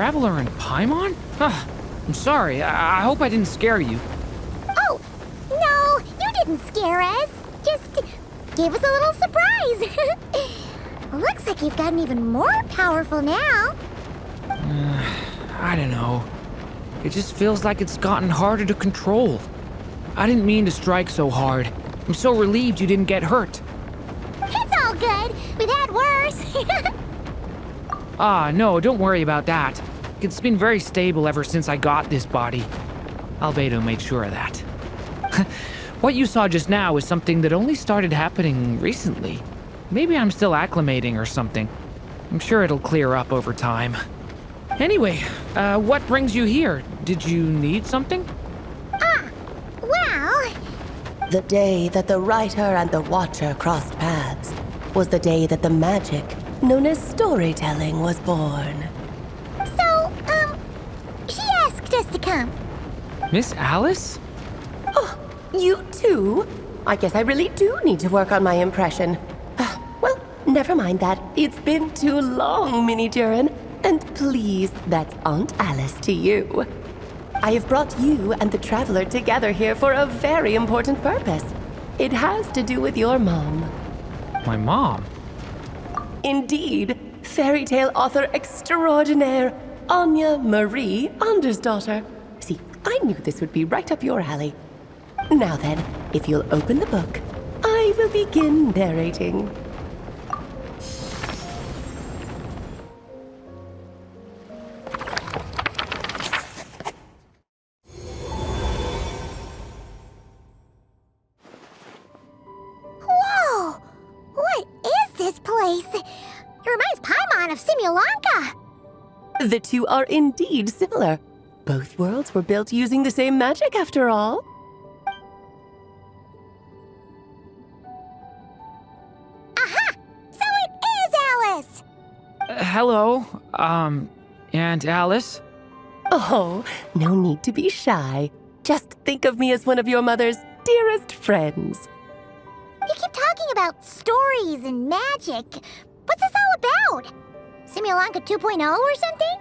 traveler and Paimon? I'm sorry. I hope I didn't scare you. Oh, no, you didn't scare us. Just gave us a little surprise. Looks like you've gotten even more powerful now. I don't know. It just feels like it's gotten harder to control. I didn't mean to strike so hard. I'm so relieved you didn't get hurt. It's all good. We've had worse. No, don't worry about that. It's been very stable ever since I got this body. Albedo made sure of that. What you saw just now is something that only started happening recently. Maybe I'm still acclimating or something. I'm sure it'll clear up over time. Anyway, what brings you here? Did you need something? Well... The day that the writer and the watcher crossed paths was the day that the magic known as storytelling was born. So, she asked us to come. Miss Alice? Oh, you too? I guess I really do need to work on my impression. Well, never mind that. It's been too long, Mini Durin. And please, that's Aunt Alice to you. I have brought you and the Traveler together here for a very important purpose. It has to do with your mom. My mom? Indeed, fairy tale author extraordinaire, Anya Marie Andersdottir. See, I knew this would be right up your alley. Now then, if you'll open the book, I will begin narrating. Whoa! What is this place? It reminds Paimon of Simulanka. The two are indeed similar. Both worlds were built using the same magic, after all. Aha! So it is Alice! Hello, Aunt Alice? Oh, no need to be shy. Just think of me as one of your mother's dearest friends. You keep talking about stories and magic. What's this all about? Simulanka 2.0 or something?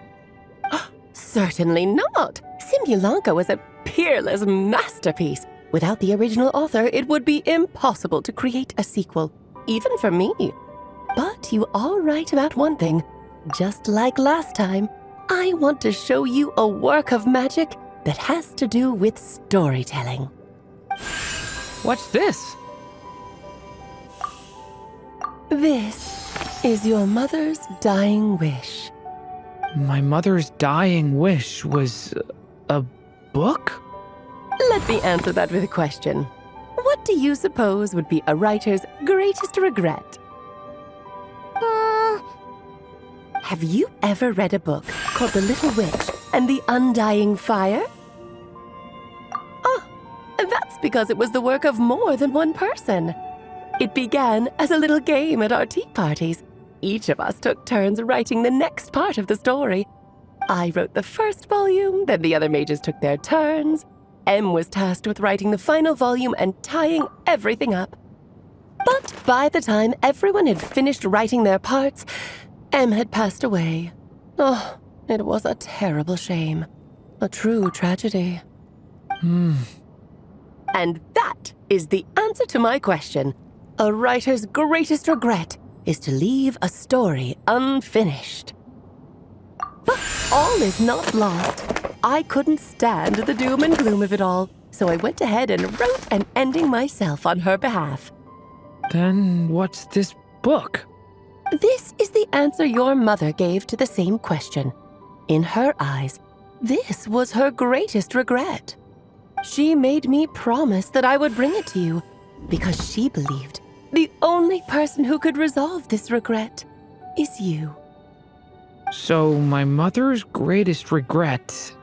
Certainly not. Simulanka was a peerless masterpiece. Without the original author, it would be impossible to create a sequel, even for me. But you are right about one thing. Just like last time, I want to show you a work of magic that has to do with storytelling. What's this? This is your mother's dying wish. My mother's dying wish was a book? Let me answer that with a question. What do you suppose would be a writer's greatest regret? Have you ever read a book called The Little Witch and the Undying Fire? Oh, that's because it was the work of more than one person. It began as a little game at our tea parties. Each of us took turns writing the next part of the story. I wrote the first volume, then the other mages took their turns. Em was tasked with writing the final volume and tying everything up. But by the time everyone had finished writing their parts, Em had passed away. Oh, it was a terrible shame. A true tragedy. And that is the answer to my question. A writer's greatest regret is to leave a story unfinished. But all is not lost. I couldn't stand the doom and gloom of it all, so I went ahead and wrote an ending myself on her behalf. Then what's this book? This is the answer your mother gave to the same question. In her eyes, this was her greatest regret. She made me promise that I would bring it to you because she believed the only person who could resolve this regret is you. So my mother's greatest regret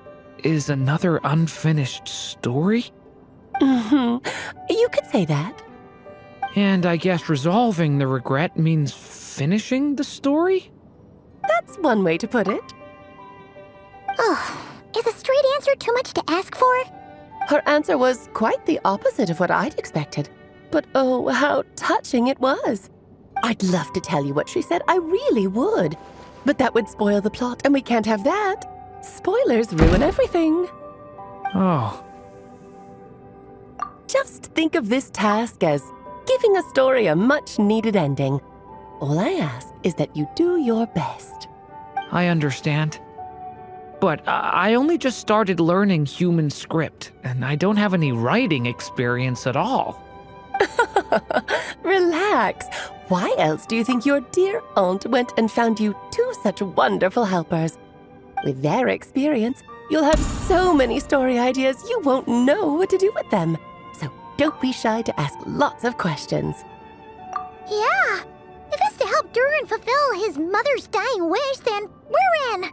is another unfinished story? You could say that. And I guess resolving the regret means finishing the story? That's one way to put it. Oh, is a straight answer too much to ask for? Her answer was quite the opposite of what I'd expected. But oh, how touching it was. I'd love to tell you what she said, I really would. But that would spoil the plot, and we can't have that. Spoilers ruin everything. Oh, Just think of this task as giving a story a much-needed ending. All I ask is that you do your best. I understand. But I only just started learning human script, and I don't have any writing experience at all. Relax. Why else do you think your dear aunt went and found you two such wonderful helpers? With their experience, you'll have so many story ideas you won't know what to do with them. So don't be shy to ask lots of questions. Yeah. If it's to help Durin fulfill his mother's dying wish, then we're in.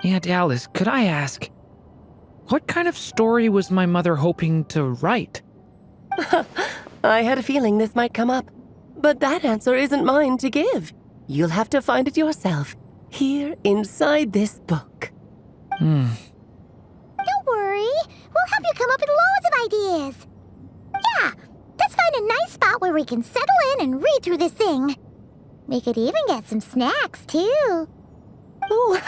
Aunt Alice, could I ask, what kind of story was my mother hoping to write? I had a feeling this might come up, but that answer isn't mine to give. You'll have to find it yourself, here inside this book. Don't worry. We'll help you come up with loads of ideas. Yeah, let's find a nice spot where we can settle in and read through this thing. We could even get some snacks, too. Oh,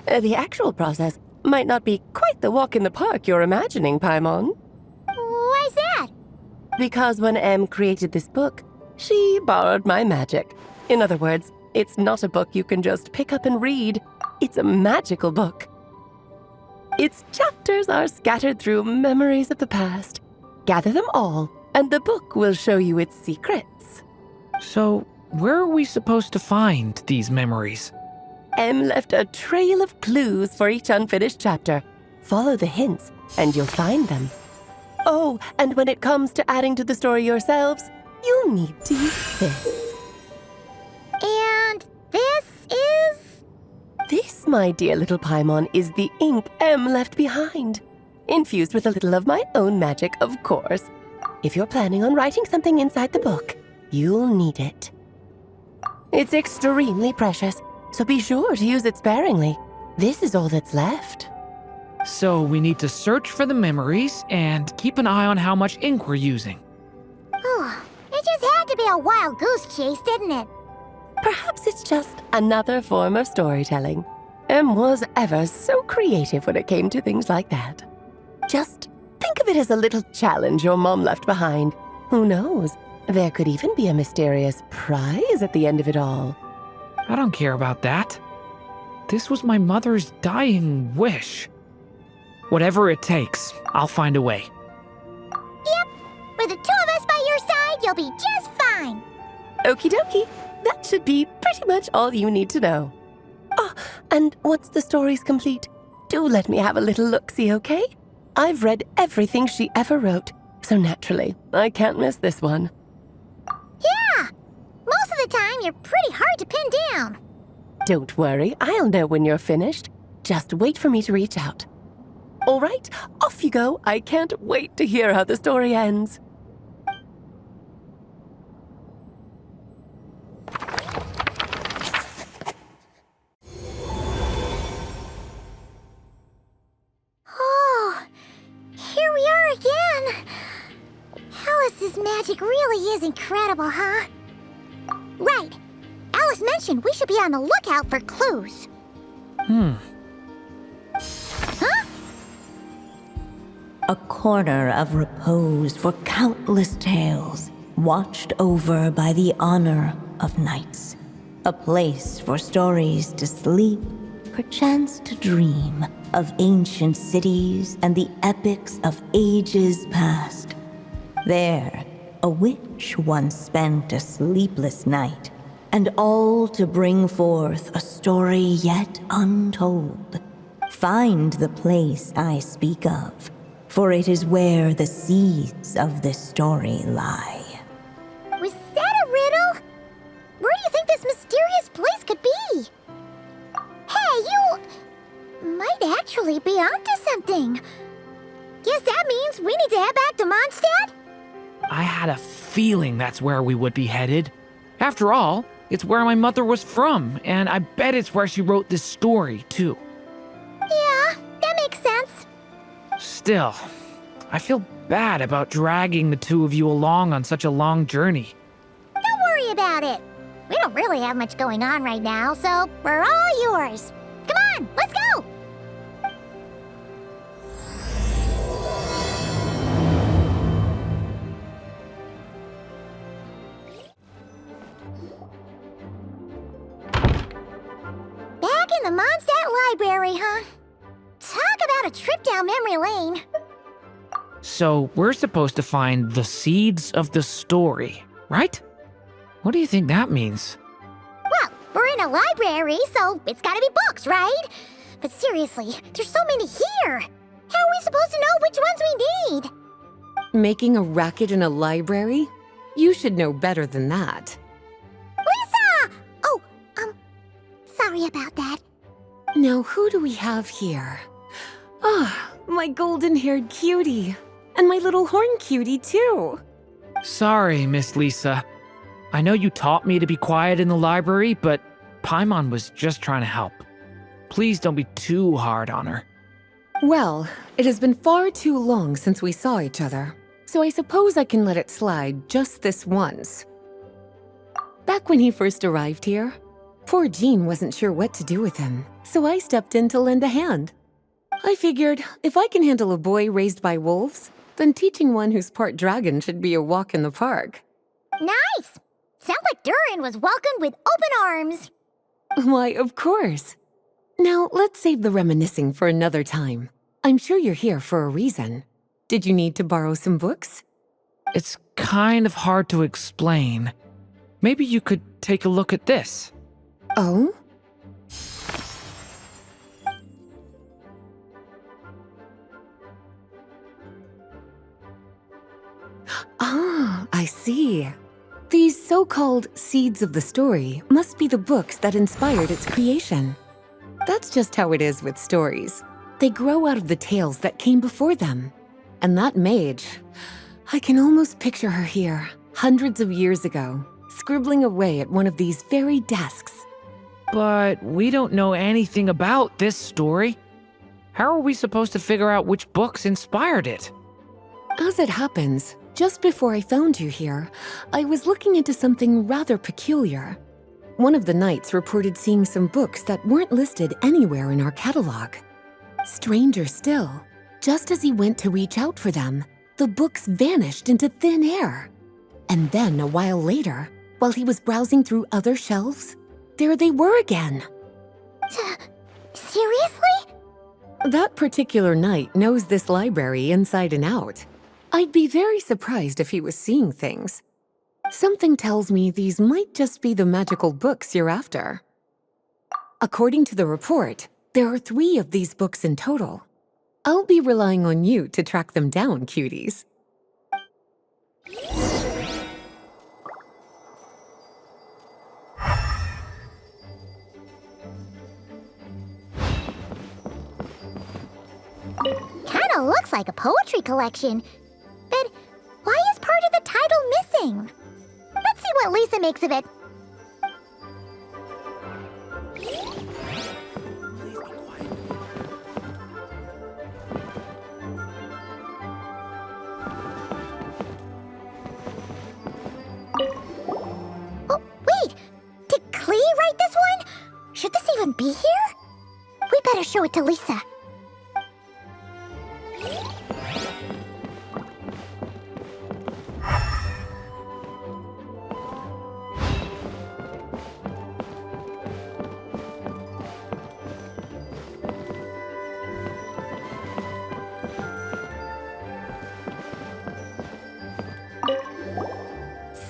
the actual process might not be quite the walk in the park you're imagining, Paimon. Why's that? Because when Em created this book, she borrowed my magic. In other words, it's not a book you can just pick up and read. It's a magical book. Its chapters are scattered through memories of the past. Gather them all, and the book will show you its secrets. So, where are we supposed to find these memories? Em left a trail of clues for each unfinished chapter. Follow the hints, and you'll find them. Oh, and when it comes to adding to the story yourselves, you'll need to use this. And this is... This, my dear little Paimon, is the ink Em left behind. Infused with a little of my own magic, of course. If you're planning on writing something inside the book, you'll need it. It's extremely precious, so be sure to use it sparingly. This is all that's left. So we need to search for the memories and keep an eye on how much ink we're using. Oh, it just had to be a wild goose chase, didn't it? Perhaps it's just another form of storytelling. Em was ever so creative when it came to things like that. Just think of it as a little challenge your mom left behind. Who knows? There could even be a mysterious prize at the end of it all. I don't care about that. This was my mother's dying wish. Whatever it takes, I'll find a way. Yep. With the two of us by your side, you'll be just fine. Okie dokie. That should be pretty much all you need to know. Oh, and once the story's complete, do let me have a little look-see, okay? I've read everything she ever wrote, so naturally, I can't miss this one. Yeah. Most of the time, you're pretty hard to pin down. Don't worry, I'll know when you're finished. Just wait for me to reach out. All right, off you go. I can't wait to hear how the story ends. Oh, here we are again. Alice's magic really is incredible, huh? Right. Alice mentioned we should be on the lookout for clues. Huh? A corner of repose for countless tales, watched over by the honor of knights. A place for stories to sleep, perchance to dream of ancient cities and the epics of ages past. There, a witch once spent a sleepless night, and all to bring forth a story yet untold. Find the place I speak of, for it is where the seeds of this story lie. Was that a riddle? Where do you think this mysterious place could be? Hey, you might actually be onto something. Guess that means we need to head back to Mondstadt? I had a feeling that's where we would be headed. After all, it's where my mother was from, and I bet it's where she wrote this story, too. Yeah, that makes sense. Still, I feel bad about dragging the two of you along on such a long journey. Don't worry about it. We don't really have much going on right now, so we're all yours. Come on, let's go! Back in the Mondstadt Library, huh? Talk about a trip down memory lane. So we're supposed to find the seeds of the story, right? What do you think that means? Well, we're in a library, so it's gotta be books, right? But seriously, there's so many here. How are we supposed to know which ones we need? Making a racket in a library? You should know better than that. Lisa! Oh, sorry about that. Now, who do we have here? Ah, my golden-haired cutie. And my little horn cutie, too. Sorry, Miss Lisa. I know you taught me to be quiet in the library, but Paimon was just trying to help. Please don't be too hard on her. Well, it has been far too long since we saw each other, so I suppose I can let it slide just this once. Back when he first arrived here, poor Jean wasn't sure what to do with him, so I stepped in to lend a hand. I figured if I can handle a boy raised by wolves, then teaching one who's part dragon should be a walk in the park. Nice! Sounds like Durin was welcomed with open arms. Why, of course. Now, let's save the reminiscing for another time. I'm sure you're here for a reason. Did you need to borrow some books? It's kind of hard to explain. Maybe you could take a look at this. Oh? Ah, I see. These so-called seeds of the story must be the books that inspired its creation. That's just how it is with stories. They grow out of the tales that came before them. And that mage, I can almost picture her here, hundreds of years ago, scribbling away at one of these very desks. But we don't know anything about this story. How are we supposed to figure out which books inspired it? As it happens, just before I found you here, I was looking into something rather peculiar. One of the knights reported seeing some books that weren't listed anywhere in our catalog. Stranger still, just as he went to reach out for them, the books vanished into thin air. And then a while later, while he was browsing through other shelves, there they were again. Seriously? That particular knight knows this library inside and out. I'd be very surprised if he was seeing things. Something tells me these might just be the magical books you're after. According to the report, there are 3 of these books in total. I'll be relying on you to track them down, cuties. Kinda looks like a poetry collection. But why is part of the title missing? Let's see what Lisa makes of it. Oh, wait! Did Klee write this one? Should this even be here? We better show it to Lisa.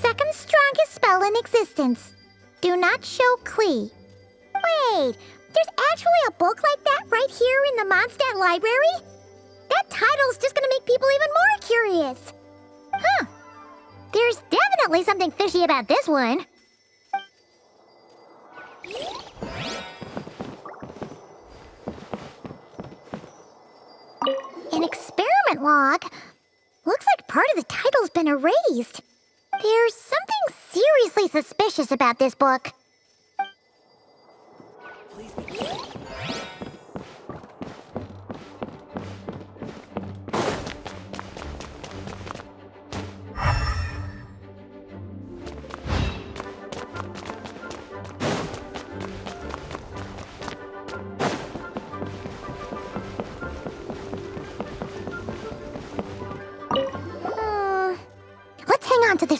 Second strongest spell in existence. Do not show Klee. Wait, there's actually a book like that right here in the Mondstadt Library? That title's just gonna make people even more curious. Huh. There's definitely something fishy about this one. An experiment log? Looks like part of the title's been erased. There's something seriously suspicious about this book.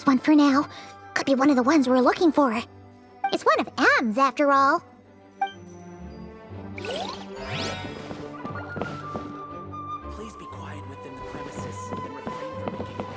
this one for now. Could be one of the ones we're looking for. It's one of M's, after all. Please be quiet within the premises and refrain from making it back.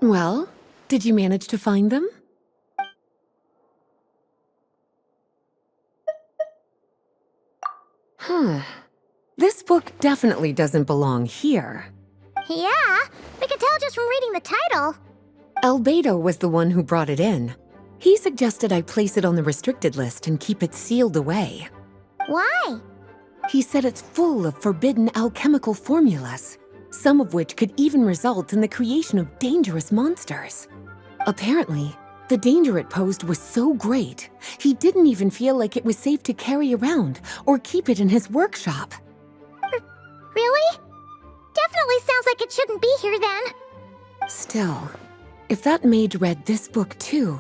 Well, did you manage to find them? This book definitely doesn't belong here. Yeah, we can tell just from reading the title. Albedo was the one who brought it in. He suggested I place it on the restricted list and keep it sealed away. Why? He said it's full of forbidden alchemical formulas, some of which could even result in the creation of dangerous monsters. Apparently, the danger it posed was so great, he didn't even feel like it was safe to carry around or keep it in his workshop. Really? Definitely sounds like it shouldn't be here then. Still, if that mage read this book too,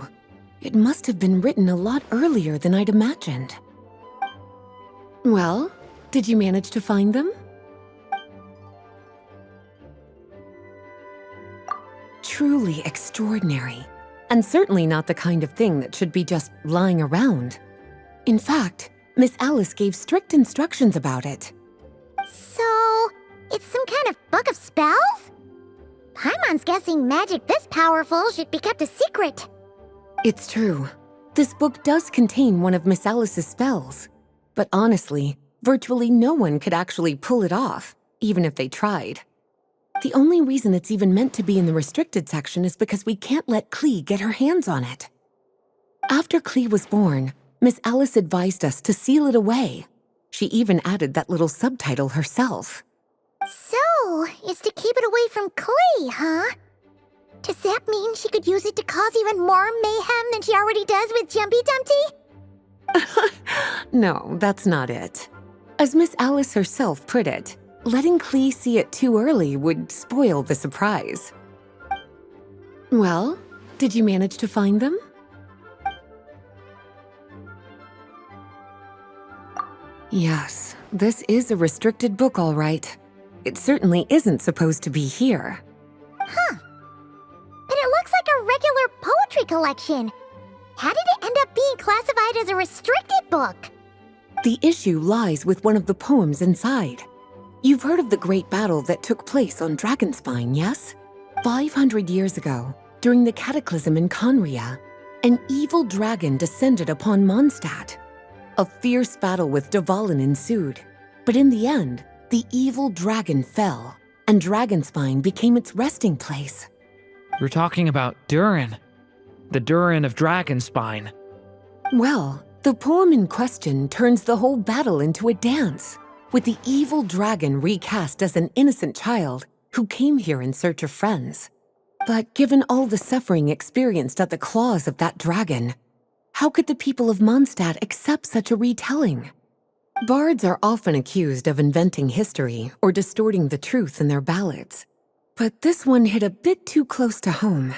it must have been written a lot earlier than I'd imagined. Well, did you manage to find them? Truly extraordinary, and certainly not the kind of thing that should be just lying around. In fact, Miss Alice gave strict instructions about it. So, it's some kind of book of spells? Paimon's guessing magic this powerful should be kept a secret. It's true. This book does contain one of Miss Alice's spells. But honestly, virtually no one could actually pull it off, even if they tried. The only reason it's even meant to be in the restricted section is because we can't let Klee get her hands on it. After Klee was born, Miss Alice advised us to seal it away. She even added that little subtitle herself. So, it's to keep it away from Klee, huh? Does that mean she could use it to cause even more mayhem than she already does with Jumpy Dumpty? No, that's not it. As Miss Alice herself put it, letting Klee see it too early would spoil the surprise. Well, did you manage to find them? Yes, this is a restricted book, all right. It certainly isn't supposed to be here. Huh. But it looks like a regular poetry collection. How did it end up being classified as a restricted book? The issue lies with one of the poems inside. You've heard of the great battle that took place on Dragonspine, yes? 500 years ago, during the cataclysm in Conria, an evil dragon descended upon Mondstadt. A fierce battle with Dvalin ensued, but in the end, the evil dragon fell, and Dragonspine became its resting place. You're talking about Durin. The Durin of Dragonspine. Well, the poem in question turns the whole battle into a dance, with the evil dragon recast as an innocent child who came here in search of friends. But given all the suffering experienced at the claws of that dragon, how could the people of Mondstadt accept such a retelling? Bards are often accused of inventing history or distorting the truth in their ballads. But this one hit a bit too close to home.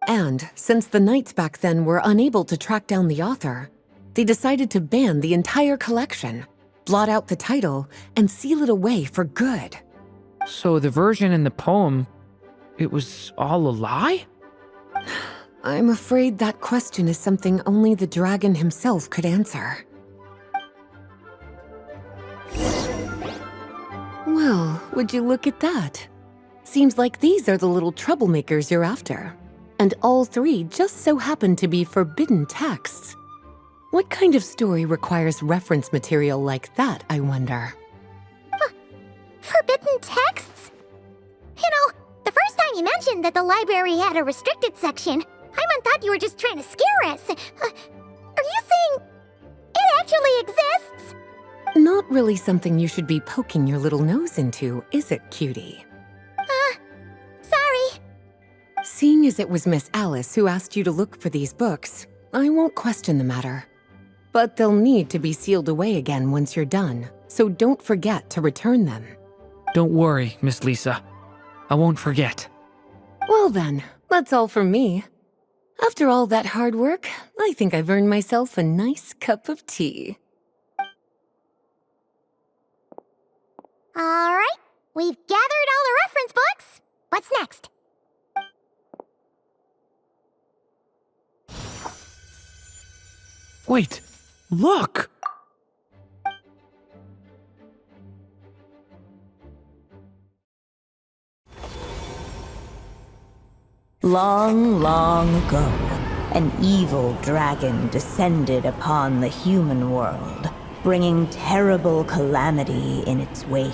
And since the knights back then were unable to track down the author, they decided to ban the entire collection, blot out the title, and seal it away for good. So the version in the poem, it was all a lie? I'm afraid that question is something only the dragon himself could answer. Well, would you look at that? Seems like these are the little troublemakers you're after. And all three just so happen to be forbidden texts. What kind of story requires reference material like that, I wonder? Forbidden texts? you mentioned that the library had a restricted section, Paimon thought you were just trying to scare us. Are you saying it actually exists? Not really something you should be poking your little nose into, is it, cutie? Sorry. Seeing as it was Miss Alice who asked you to look for these books, I won't question the matter. But they'll need to be sealed away again once you're done, so don't forget to return them. Don't worry, Miss Lisa. I won't forget. Well then, that's all from me. After all that hard work, I think I've earned myself a nice cup of tea. All right, we've gathered all the reference books. What's next? Wait, look! Long, long ago, an evil dragon descended upon the human world, bringing terrible calamity in its wake.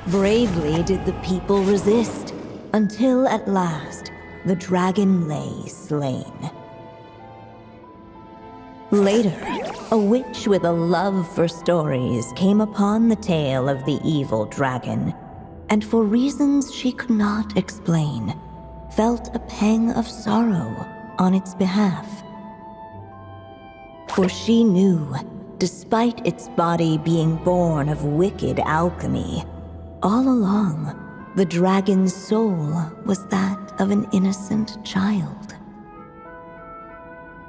Bravely did the people resist, until at last, the dragon lay slain. Later, a witch with a love for stories came upon the tale of the evil dragon, and for reasons she could not explain, felt a pang of sorrow on its behalf. For she knew, despite its body being born of wicked alchemy, all along, the dragon's soul was that of an innocent child.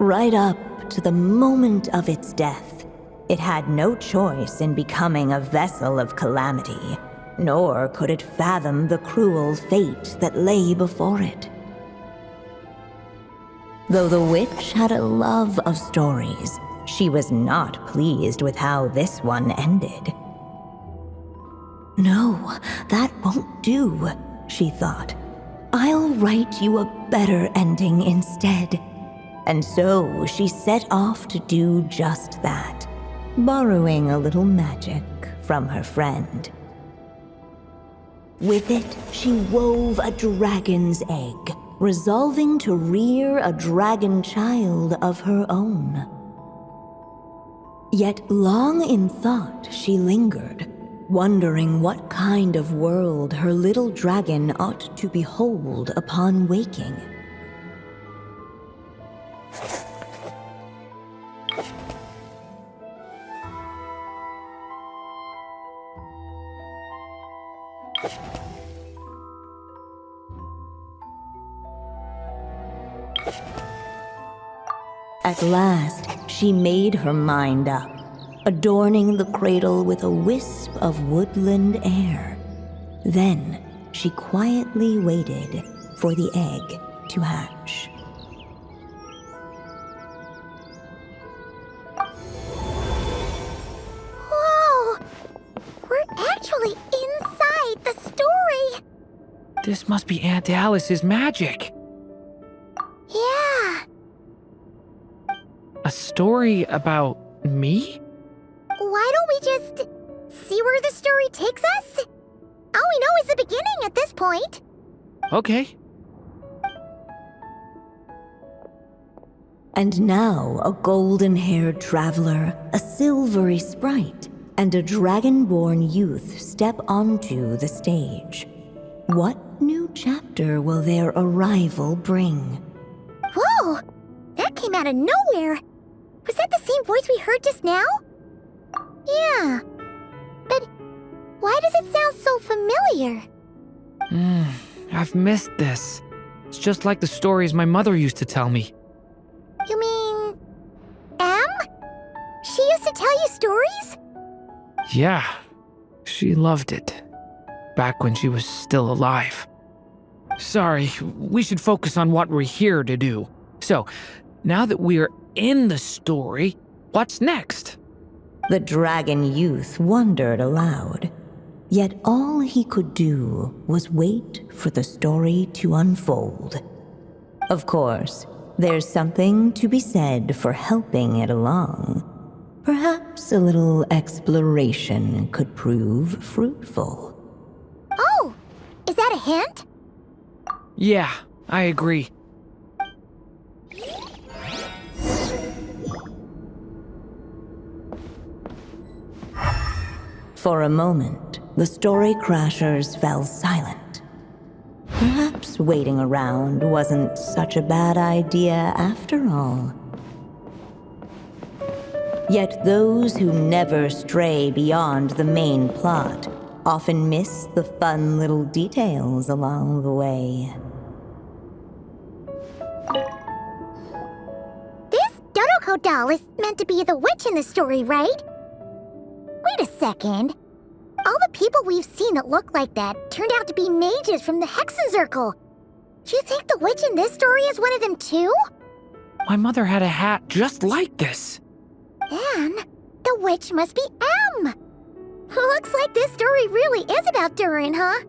Right up to the moment of its death, it had no choice in becoming a vessel of calamity, nor could it fathom the cruel fate that lay before it. Though the witch had a love of stories, she was not pleased with how this one ended. No, that won't do, she thought. I'll write you a better ending instead. And so she set off to do just that, borrowing a little magic from her friend. With it, she wove a dragon's egg, resolving to rear a dragon child of her own. Yet long in thought she lingered, wondering what kind of world her little dragon ought to behold upon waking. At last, she made her mind up, adorning the cradle with a wisp of woodland air. Then, she quietly waited for the egg to hatch. Whoa! We're actually inside the story! This must be Aunt Alice's magic. Yeah. A story about me? Why don't we just see where the story takes us? All we know is the beginning at this point. Okay. And now a golden-haired traveler, a silvery sprite, and a dragon-born youth step onto the stage. What new chapter will their arrival bring? Whoa! That came out of nowhere! Was that the same voice we heard just now? Yeah. But why does it sound so familiar? I've missed this. It's just like the stories my mother used to tell me. You mean... Em? She used to tell you stories? Yeah, she loved it. Back when she was still alive. Sorry, we should focus on what we're here to do. So, now that we're in the story, what's next? The dragon youth wondered aloud. Yet all he could do was wait for the story to unfold. Of course, there's something to be said for helping it along. Perhaps a little exploration could prove fruitful. Oh! Is that a a hint? Yeah, I agree. For a moment, the story crashers fell silent. Perhaps waiting around wasn't such a bad idea after all. Yet those who never stray beyond the main plot often miss the fun little details along the way. This Dodoko doll is meant to be the witch in the story, right? Wait a second. All the people we've seen that look like that turned out to be mages from the Hexenzirkel. Do you think the witch in this story is one of them too? My mother had a hat just like this. Then, the witch must be M. Looks like this story really is about Durin, huh?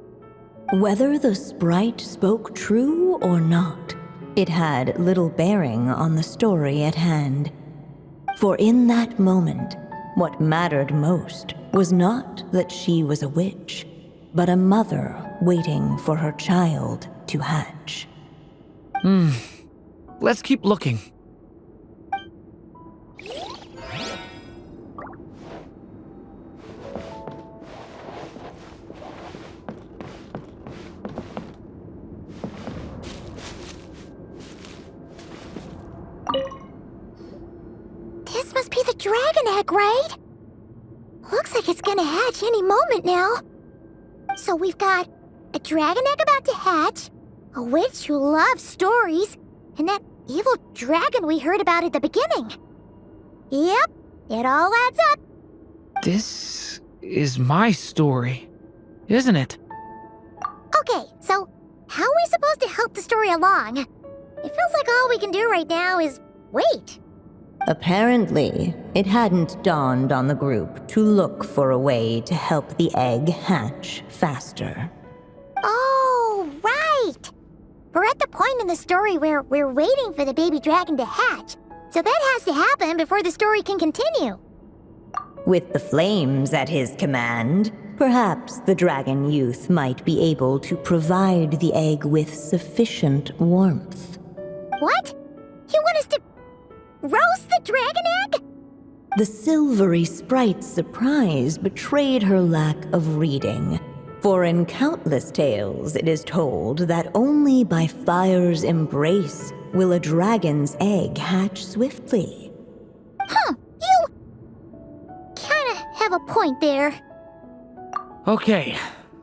Whether the sprite spoke true or not, it had little bearing on the story at hand. For in that moment, what mattered most was not that she was a witch, but a mother waiting for her child to hatch. Let's keep looking. This must be the dragon egg, right? Looks like it's gonna hatch any moment now. So we've got a dragon egg about to hatch, a witch who loves stories, and that evil dragon we heard about at the beginning. Yep, it all adds up. This is my story, isn't it? Okay, so how are we supposed to help the story along? It feels like all we can do right now is wait. Apparently, it hadn't dawned on the group to look for a way to help the egg hatch faster. Oh, right! We're at the point in the story where we're waiting for the baby dragon to hatch, so that has to happen before the story can continue. With the flames at his command, perhaps the dragon youth might be able to provide the egg with sufficient warmth. What? You want us to roast the dragon egg? The silvery sprite's surprise betrayed her lack of reading. For in countless tales it is told that only by fire's embrace will a dragon's egg hatch swiftly. Huh, you kinda have a point there. Okay,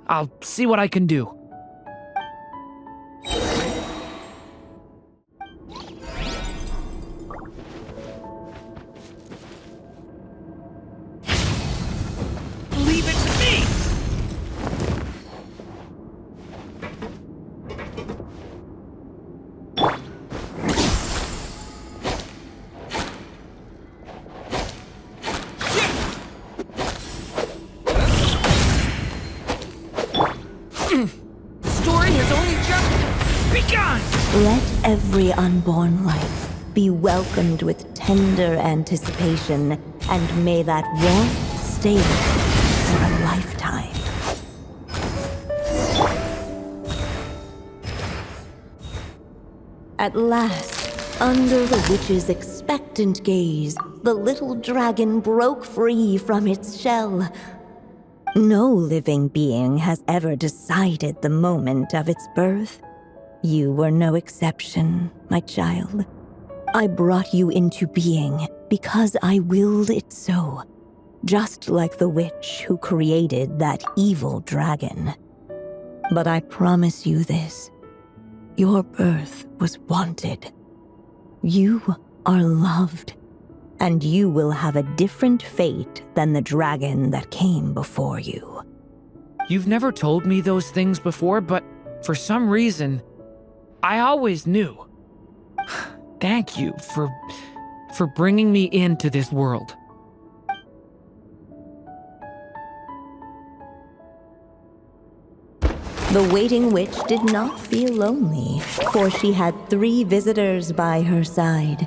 I'll see what I can do. Leave it to me! Story has only just begun! Let every unborn life be welcomed with tender anticipation, and may that warmth stay for a lifetime. At last, under the witch's expectant gaze, the little dragon broke free from its shell. No living being has ever decided the moment of its birth. You were no exception, my child. I brought you into being because I willed it so, just like the witch who created that evil dragon. But I promise you this, your birth was wanted. You are loved, and you will have a different fate than the dragon that came before you. You've never told me those things before, but for some reason, I always knew. Thank you for bringing me into this world. The waiting witch did not feel lonely, for she had 3 visitors by her side.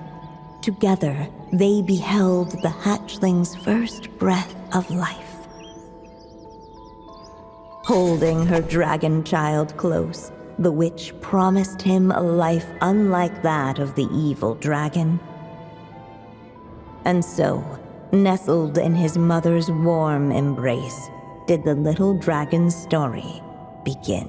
Together, they beheld the hatchling's first breath of life. Holding her dragon child close, the witch promised him a life unlike that of the evil dragon. And so, nestled in his mother's warm embrace, did the little dragon's story begin.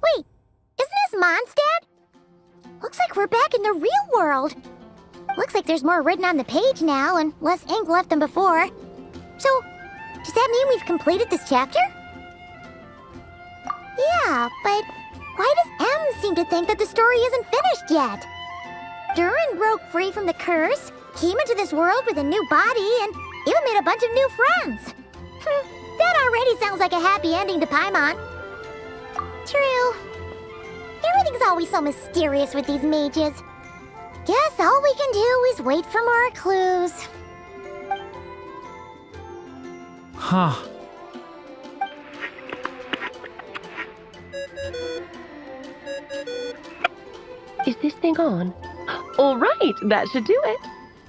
Wait, isn't this Mondstadt? Looks like we're back in the real world. Looks like there's more written on the page now and less ink left than before. So, does that mean we've completed this chapter? Yeah, but why does M seem to think that the story isn't finished yet? Durin broke free from the curse, came into this world with a new body, and even made a bunch of new friends. That already sounds like a happy ending to Paimon. True. Everything's always so mysterious with these mages. Guess all we can do is wait for more clues. Huh. Is this thing on? All right, that should do it.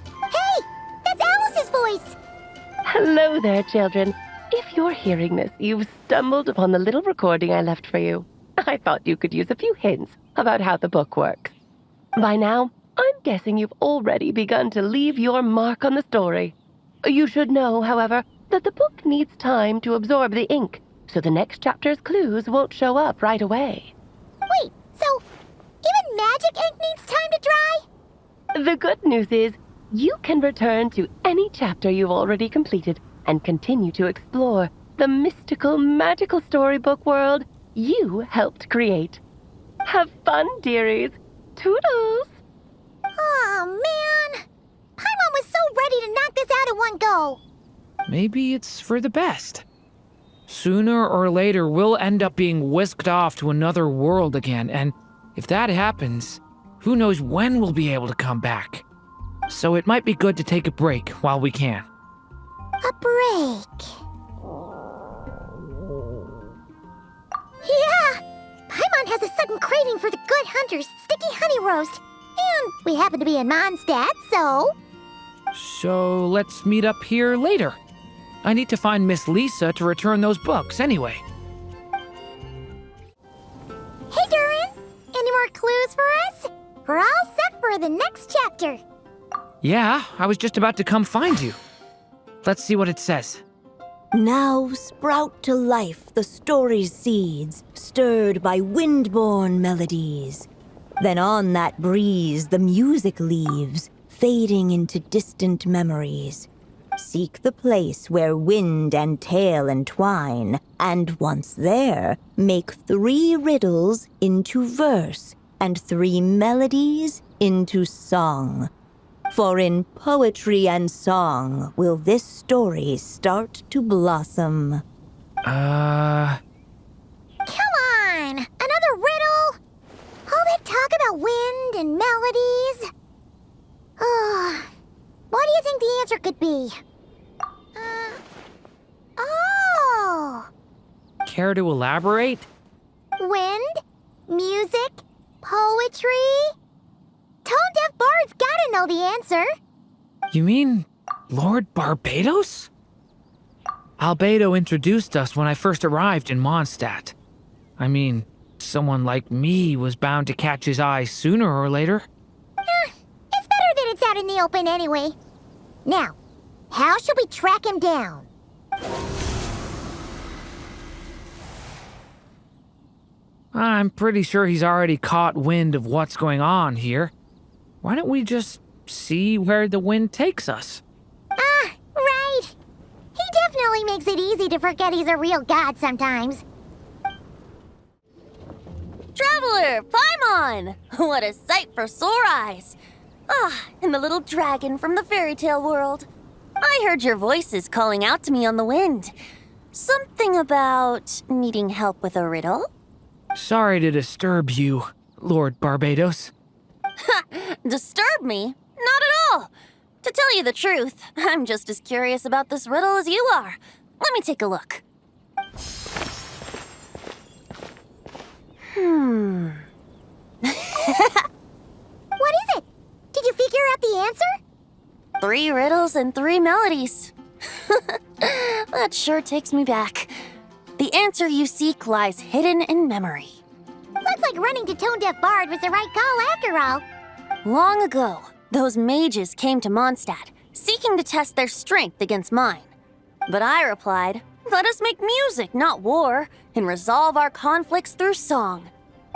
Hey, that's Alice's voice. Hello there, children. If you're hearing this, you've stumbled upon the little recording I left for you. I thought you could use a few hints about how the book works. By now, I'm guessing you've already begun to leave your mark on the story. You should know, however, that the book needs time to absorb the ink, so the next chapter's clues won't show up right away. Wait, so even magic ink needs time to dry? The good news is, you can return to any chapter you've already completed and continue to explore the mystical, magical storybook world you helped create. Have fun, dearies. Toodles! Oh, man. Paimon was so ready to knock this out in one go. Maybe it's for the best. Sooner or later, we'll end up being whisked off to another world again, and if that happens, who knows when we'll be able to come back. So it might be good to take a break while we can. A break. Yeah! Paimon has a sudden craving for the Good Hunter's sticky honey roast. And we happen to be in Mondstadt, so... So let's meet up here later. I need to find Miss Lisa to return those books anyway. Hey, Durin! Any more clues for us? We're all set for the next chapter. Yeah, I was just about to come find you. Let's see what it says. Now sprout to life the story's seeds, stirred by wind-born melodies. Then on that breeze the music leaves, fading into distant memories. Seek the place where wind and tale entwine, and once there, make 3 riddles into verse, and 3 melodies into song. For in poetry and song will this story start to blossom. Come on! Another riddle? All that talk about wind and melodies? What do you think the answer could be? Oh! Care to elaborate? Wind? Music? Poetry? Tone-deaf bards gotta know the answer. You mean Lord Barbados? Albedo introduced us when I first arrived in Mondstadt. I mean, someone like me was bound to catch his eye sooner or later. It's better that it's out in the open anyway. Now, how should we track him down? I'm pretty sure he's already caught wind of what's going on here. Why don't we just see where the wind takes us? Right. He definitely makes it easy to forget he's a real god sometimes. Traveler, Paimon! What a sight for sore eyes! And the little dragon from the fairy tale world. I heard your voices calling out to me on the wind. Something about needing help with a riddle? Sorry to disturb you, Lord Barbados. Disturb me? Not at all! To tell you the truth, I'm just as curious about this riddle as you are. Let me take a look. What is it? Did you figure out the answer? 3 riddles and 3 melodies. That sure takes me back. The answer you seek lies hidden in memory. Looks like running to Tone Deaf Bard was the right call after all. Long ago, those mages came to Mondstadt, seeking to test their strength against mine. But I replied, let us make music, not war, and resolve our conflicts through song.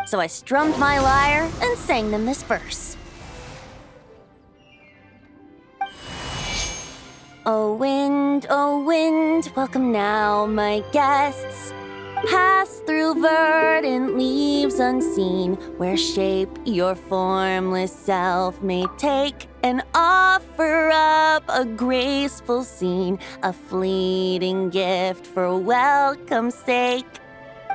So I strummed my lyre and sang them this verse. O wind, welcome now, my guests. Pass through verdant leaves unseen, where shape your formless self may take, and offer up a graceful scene, a fleeting gift for welcome's sake.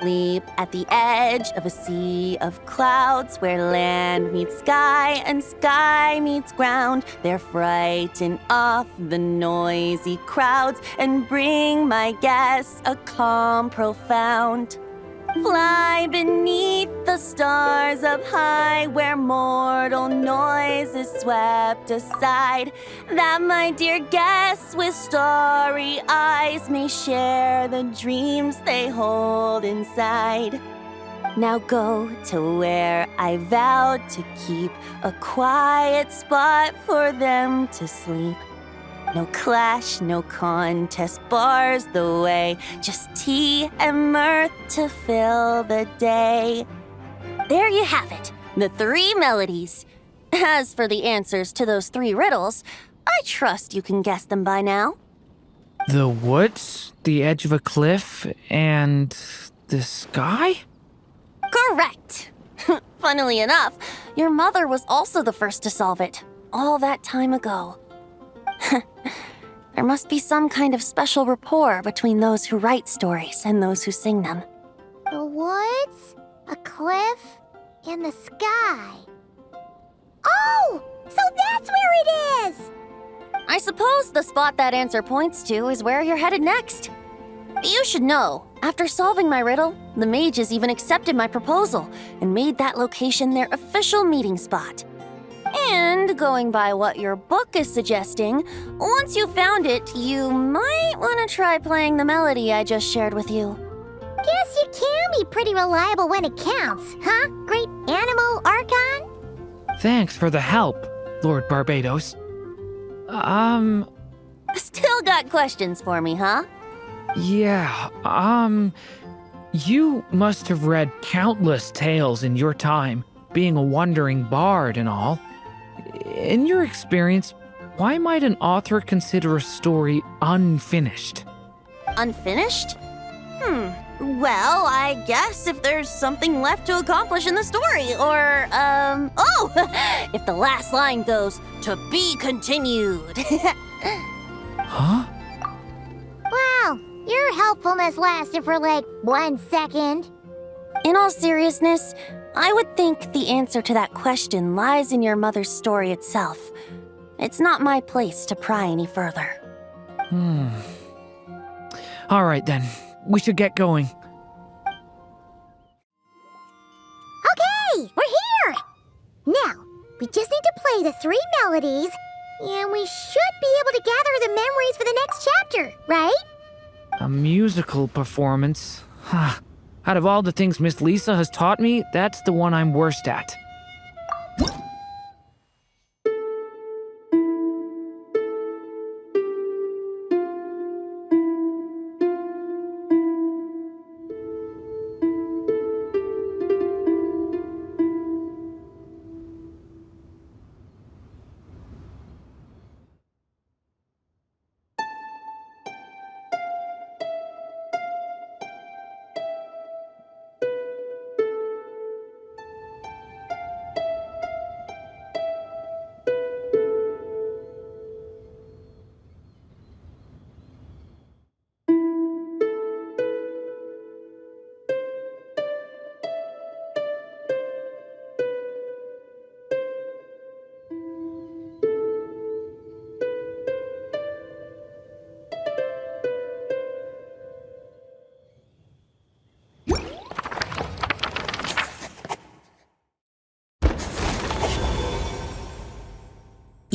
Leap at the edge of a sea of clouds, where land meets sky and sky meets ground. There frighten off the noisy crowds and bring my guests a calm profound. Fly beneath the stars up high, where mortal noise is swept aside, that my dear guests with starry eyes may share the dreams they hold inside. Now go to where I vowed to keep a quiet spot for them to sleep. No clash, no contest bars the way, just tea and mirth to fill the day. There you have it, the 3 melodies. As for the answers to those 3 riddles, I trust you can guess them by now. The woods, the edge of a cliff, and the sky? Correct! Funnily enough, your mother was also the first to solve it, all that time ago. There must be some kind of special rapport between those who write stories and those who sing them. The woods, a cliff, and the sky. Oh! So that's where it is! I suppose the spot that answer points to is where you're headed next. You should know, after solving my riddle, the mages even accepted my proposal and made that location their official meeting spot. And going by what your book is suggesting, once you found it, you might want to try playing the melody I just shared with you. Guess you can be pretty reliable when it counts, huh? Great Animal Archon? Thanks for the help, Lord Barbados. Still got questions for me, huh? Yeah, you must have read countless tales in your time, being a wandering bard and all. In your experience, why might an author consider a story unfinished? Unfinished? Well, I guess if there's something left to accomplish in the story, or, if the last line goes, to be continued. Huh? Wow, your helpfulness lasted for like 1 second. In all seriousness, I would think the answer to that question lies in your mother's story itself. It's not my place to pry any further. All right then, we should get going. Okay, we're here! Now, we just need to play the 3 melodies, and we should be able to gather the memories for the next chapter, right? A musical performance? Huh. Out of all the things Miss Lisa has taught me, that's the one I'm worst at.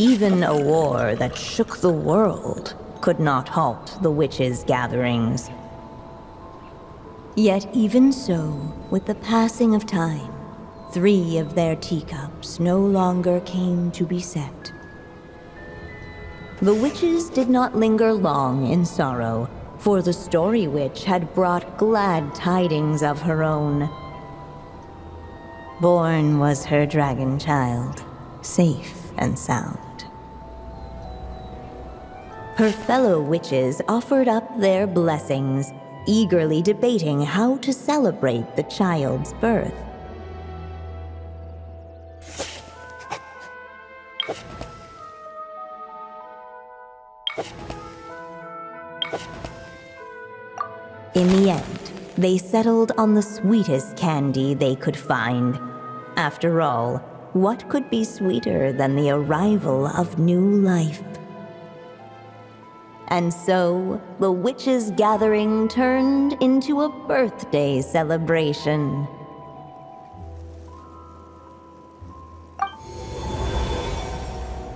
Even a war that shook the world could not halt the witches' gatherings. Yet even so, with the passing of time, 3 of their teacups no longer came to be set. The witches did not linger long in sorrow, for the Story Witch had brought glad tidings of her own. Born was her dragon child, safe and sound. Her fellow witches offered up their blessings, eagerly debating how to celebrate the child's birth. In the end, they settled on the sweetest candy they could find. After all, what could be sweeter than the arrival of new life? And so, the witches' gathering turned into a birthday celebration.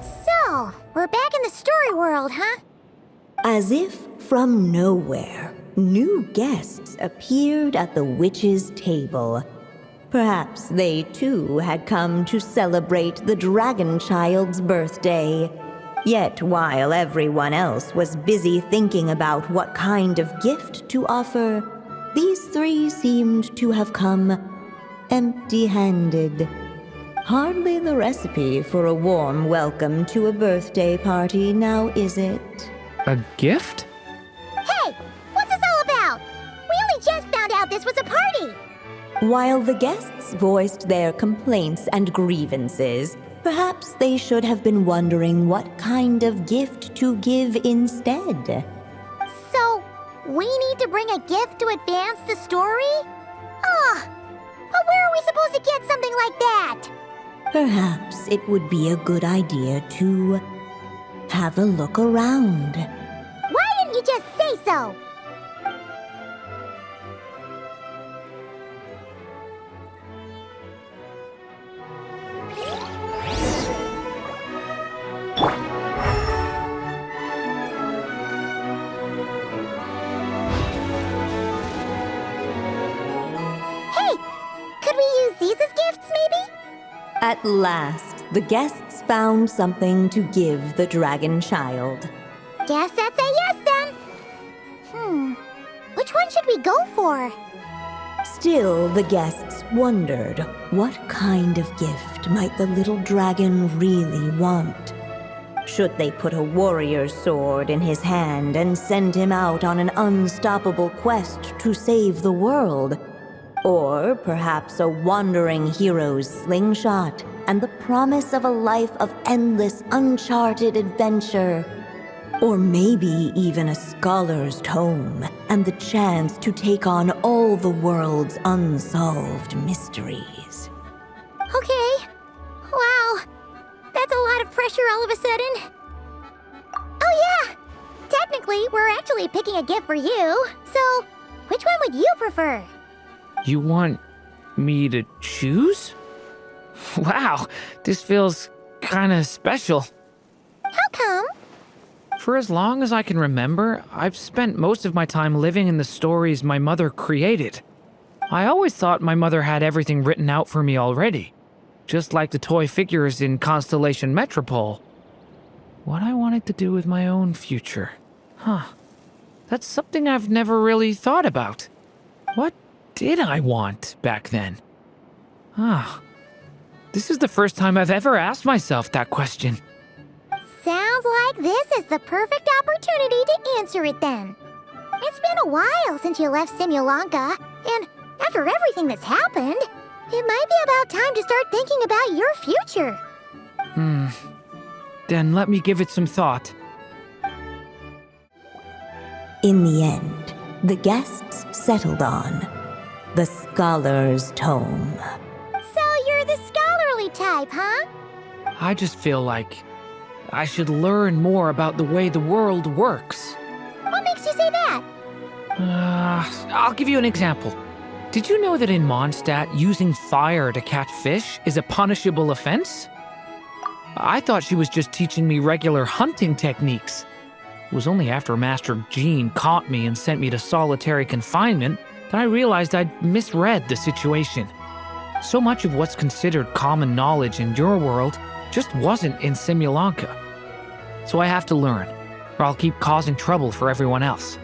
So, we're back in the story world, huh? As if from nowhere, new guests appeared at the witches' table. Perhaps they too had come to celebrate the dragon child's birthday. Yet while everyone else was busy thinking about what kind of gift to offer, these 3 seemed to have come empty-handed. Hardly the recipe for a warm welcome to a birthday party, now is it? A gift? Hey, what's this all about? We only just found out this was a party. While the guests voiced their complaints and grievances, perhaps they should have been wondering what kind of gift to give instead. So, we need to bring a gift to advance the story? But where are we supposed to get something like that? Perhaps it would be a good idea to have a look around. Why didn't you just say so? Could we use these as gifts, maybe? At last, the guests found something to give the dragon child. Guess that's a yes then. Which one should we go for? Still, the guests wondered what kind of gift might the little dragon really want. Should they put a warrior's sword in his hand and send him out on an unstoppable quest to save the world? Or perhaps a wandering hero's slingshot and the promise of a life of endless, uncharted adventure. Or maybe even a scholar's tome and the chance to take on all the world's unsolved mysteries. Okay. Wow. That's a lot of pressure all of a sudden. Oh yeah! Technically, we're actually picking a gift for you. So, which one would you prefer? You want me to choose? Wow, this feels kinda special. How come? For as long as I can remember, I've spent most of my time living in the stories my mother created. I always thought my mother had everything written out for me already, just like the toy figures in Constellation Metropole. What I wanted to do with my own future. That's something I've never really thought about. What did I want back then? This is the first time I've ever asked myself that question. Sounds like this is the perfect opportunity to answer it then. It's been a while since you left Simulanka, and after everything that's happened, it might be about time to start thinking about your future. Then let me give it some thought. In the end, the guests settled on the Scholar's Tome. So you're the scholarly type, huh? I just feel like I should learn more about the way the world works. What makes you say that? I'll give you an example. Did you know that in Mondstadt, using fire to catch fish is a punishable offense? I thought she was just teaching me regular hunting techniques. It was only after Master Jean caught me and sent me to solitary confinement that I realized I'd misread the situation. So much of what's considered common knowledge in your world just wasn't in Simulanka. So I have to learn, or I'll keep causing trouble for everyone else.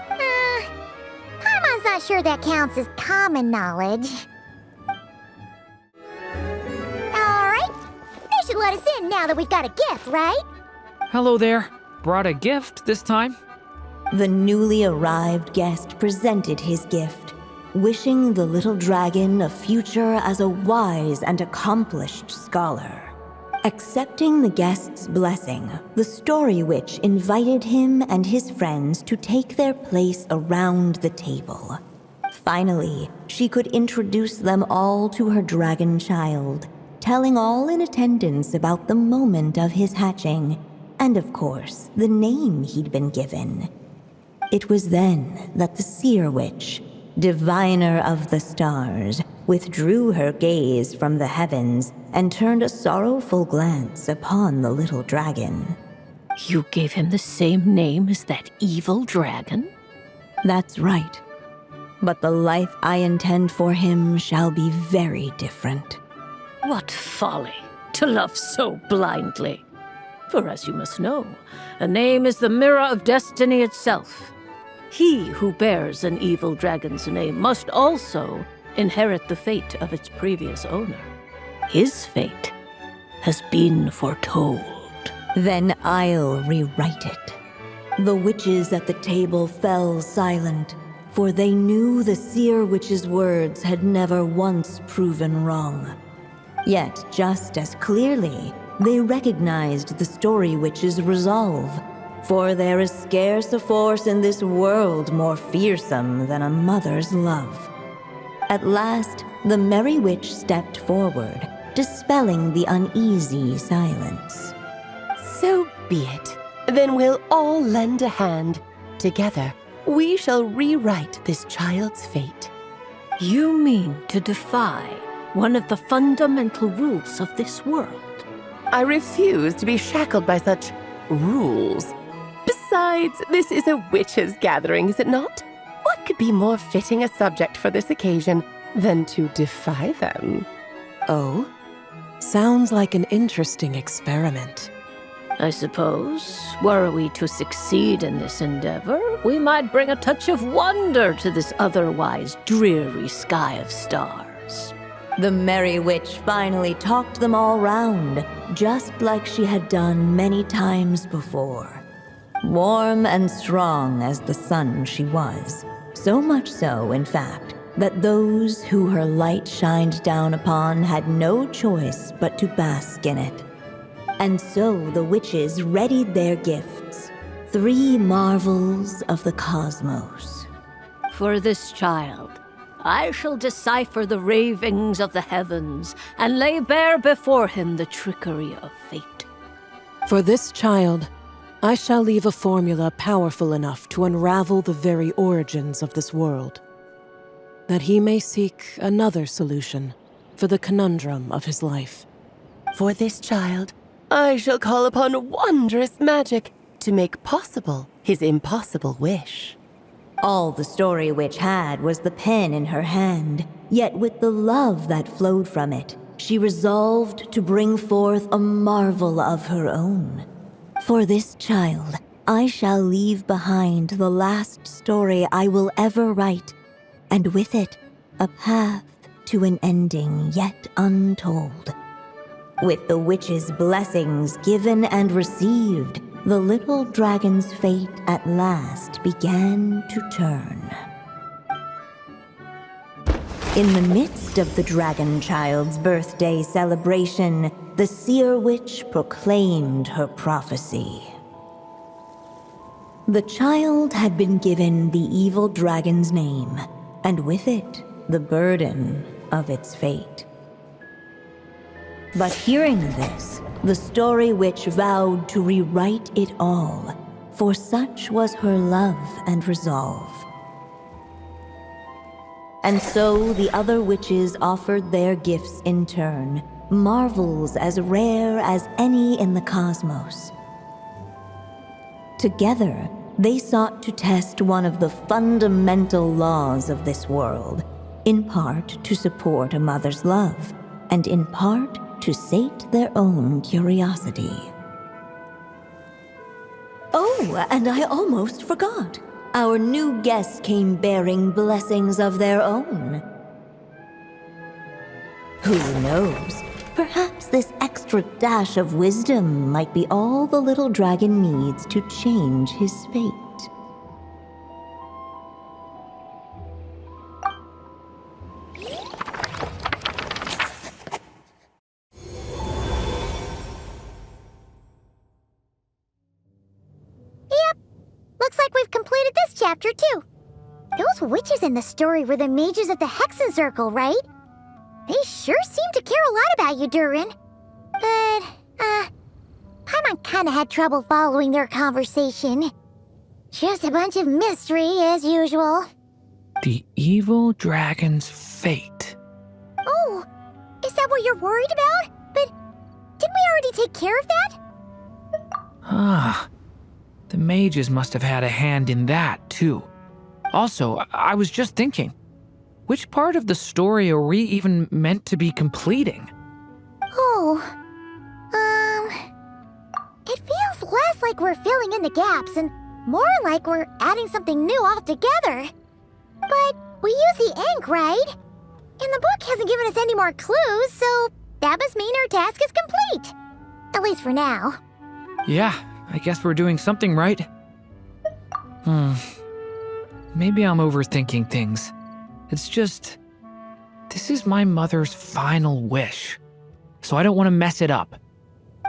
Paimon's not sure that counts as common knowledge. Alright, they should let us in now that we've got a gift, right? Hello there. Brought a gift this time? The newly arrived guest presented his gift, wishing the little dragon a future as a wise and accomplished scholar. Accepting the guest's blessing, the Story Witch invited him and his friends to take their place around the table. Finally, she could introduce them all to her dragon child, telling all in attendance about the moment of his hatching, and of course, the name he'd been given. It was then that the Seer Witch, diviner of the stars, withdrew her gaze from the heavens and turned a sorrowful glance upon the little dragon. You gave him the same name as that evil dragon? That's right. But the life I intend for him shall be very different. What folly, to love so blindly. For as you must know, a name is the mirror of destiny itself. He who bears an evil dragon's name must also inherit the fate of its previous owner. His fate has been foretold. Then I'll rewrite it. The witches at the table fell silent, for they knew the Seer Witch's words had never once proven wrong. Yet, just as clearly, they recognized the Story Witch's resolve, for there is scarce a force in this world more fearsome than a mother's love. At last, the Merry Witch stepped forward, dispelling the uneasy silence. So be it. Then we'll all lend a hand. Together, we shall rewrite this child's fate. You mean to defy one of the fundamental rules of this world? I refuse to be shackled by such rules. Besides, this is a witches' gathering, is it not? What could be more fitting a subject for this occasion than to defy them? Oh, sounds like an interesting experiment. I suppose, were we to succeed in this endeavor, we might bring a touch of wonder to this otherwise dreary sky of stars. The Merry Witch finally talked them all round, just like she had done many times before. Warm and strong as the sun she was, so much so, in fact, that those who her light shined down upon had no choice but to bask in it. And so the witches readied their gifts, 3 marvels of the cosmos. For this child, I shall decipher the ravings of the heavens and lay bare before him the trickery of fate. For this child, I shall leave a formula powerful enough to unravel the very origins of this world, that he may seek another solution for the conundrum of his life. For this child, I shall call upon wondrous magic to make possible his impossible wish. All the Story Witch had was the pen in her hand, yet with the love that flowed from it, she resolved to bring forth a marvel of her own. For this child, I shall leave behind the last story I will ever write, and with it, a path to an ending yet untold. With the witch's blessings given and received, the little dragon's fate at last began to turn. In the midst of the dragon child's birthday celebration, the Seer Witch proclaimed her prophecy. The child had been given the evil dragon's name, and with it, the burden of its fate. But hearing this, the Story Witch vowed to rewrite it all, for such was her love and resolve. And so the other witches offered their gifts in turn, marvels as rare as any in the cosmos. Together, they sought to test one of the fundamental laws of this world, in part to support a mother's love, and in part to sate their own curiosity. Oh, and I almost forgot. Our new guests came bearing blessings of their own. Who knows? Perhaps this extra dash of wisdom might be all the little dragon needs to change his fate. Looks like we've completed this chapter, too. Those witches in the story were the mages of the Hexenzirkel, right? They sure seem to care a lot about you, Durin. But, Paimon kinda had trouble following their conversation. Just a bunch of mystery, as usual. The evil dragon's fate. Oh, is that what you're worried about? But didn't we already take care of that? Ah, the mages must have had a hand in that, too. Also, I was just thinking, which part of the story are we even meant to be completing? Oh, it feels less like we're filling in the gaps and more like we're adding something new altogether. But we use the ink, right? And the book hasn't given us any more clues, so that must mean our task is complete. At least for now. Yeah, I guess we're doing something right. Maybe I'm overthinking things. It's just, this is my mother's final wish, so I don't want to mess it up.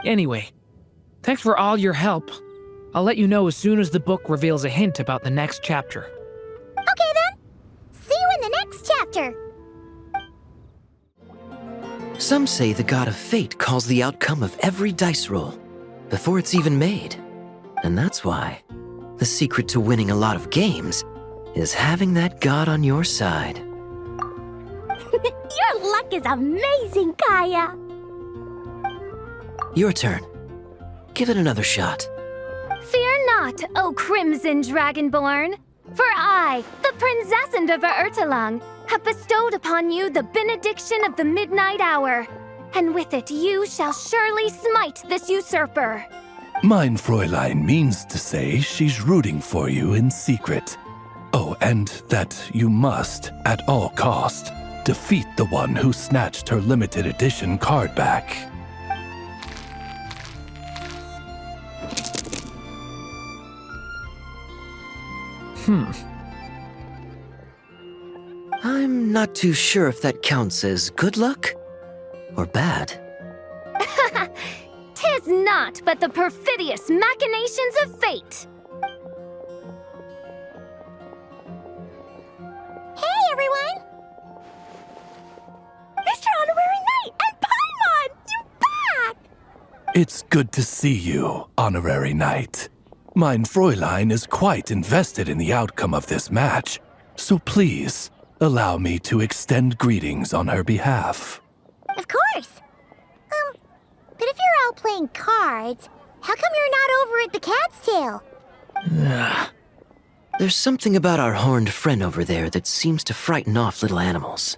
Anyway, thanks for all your help. I'll let you know as soon as the book reveals a hint about the next chapter. Okay then. See you in the next chapter. Some say the god of fate calls the outcome of every dice roll before it's even made. And that's why the secret to winning a lot of games is having that god on your side. Your luck is amazing, Kaya. Your turn. Give it another shot. Fear not, O Crimson Dragonborn, for I, the Princess of Ertelang, have bestowed upon you the benediction of the midnight hour, and with it you shall surely smite this usurper. Mein Fräulein means to say she's rooting for you in secret. Oh, and that you must, at all cost, defeat the one who snatched her limited edition card back. I'm not too sure if that counts as good luck or bad. Tis not but the perfidious machinations of fate. Hey, everyone! Mr. Honorary Knight and Paimon! You're back! It's good to see you, Honorary Knight. Mein Fräulein is quite invested in the outcome of this match, so please, allow me to extend greetings on her behalf. Of course. But if you're out playing cards, how come you're not over at the Cat's Tail? There's something about our horned friend over there that seems to frighten off little animals.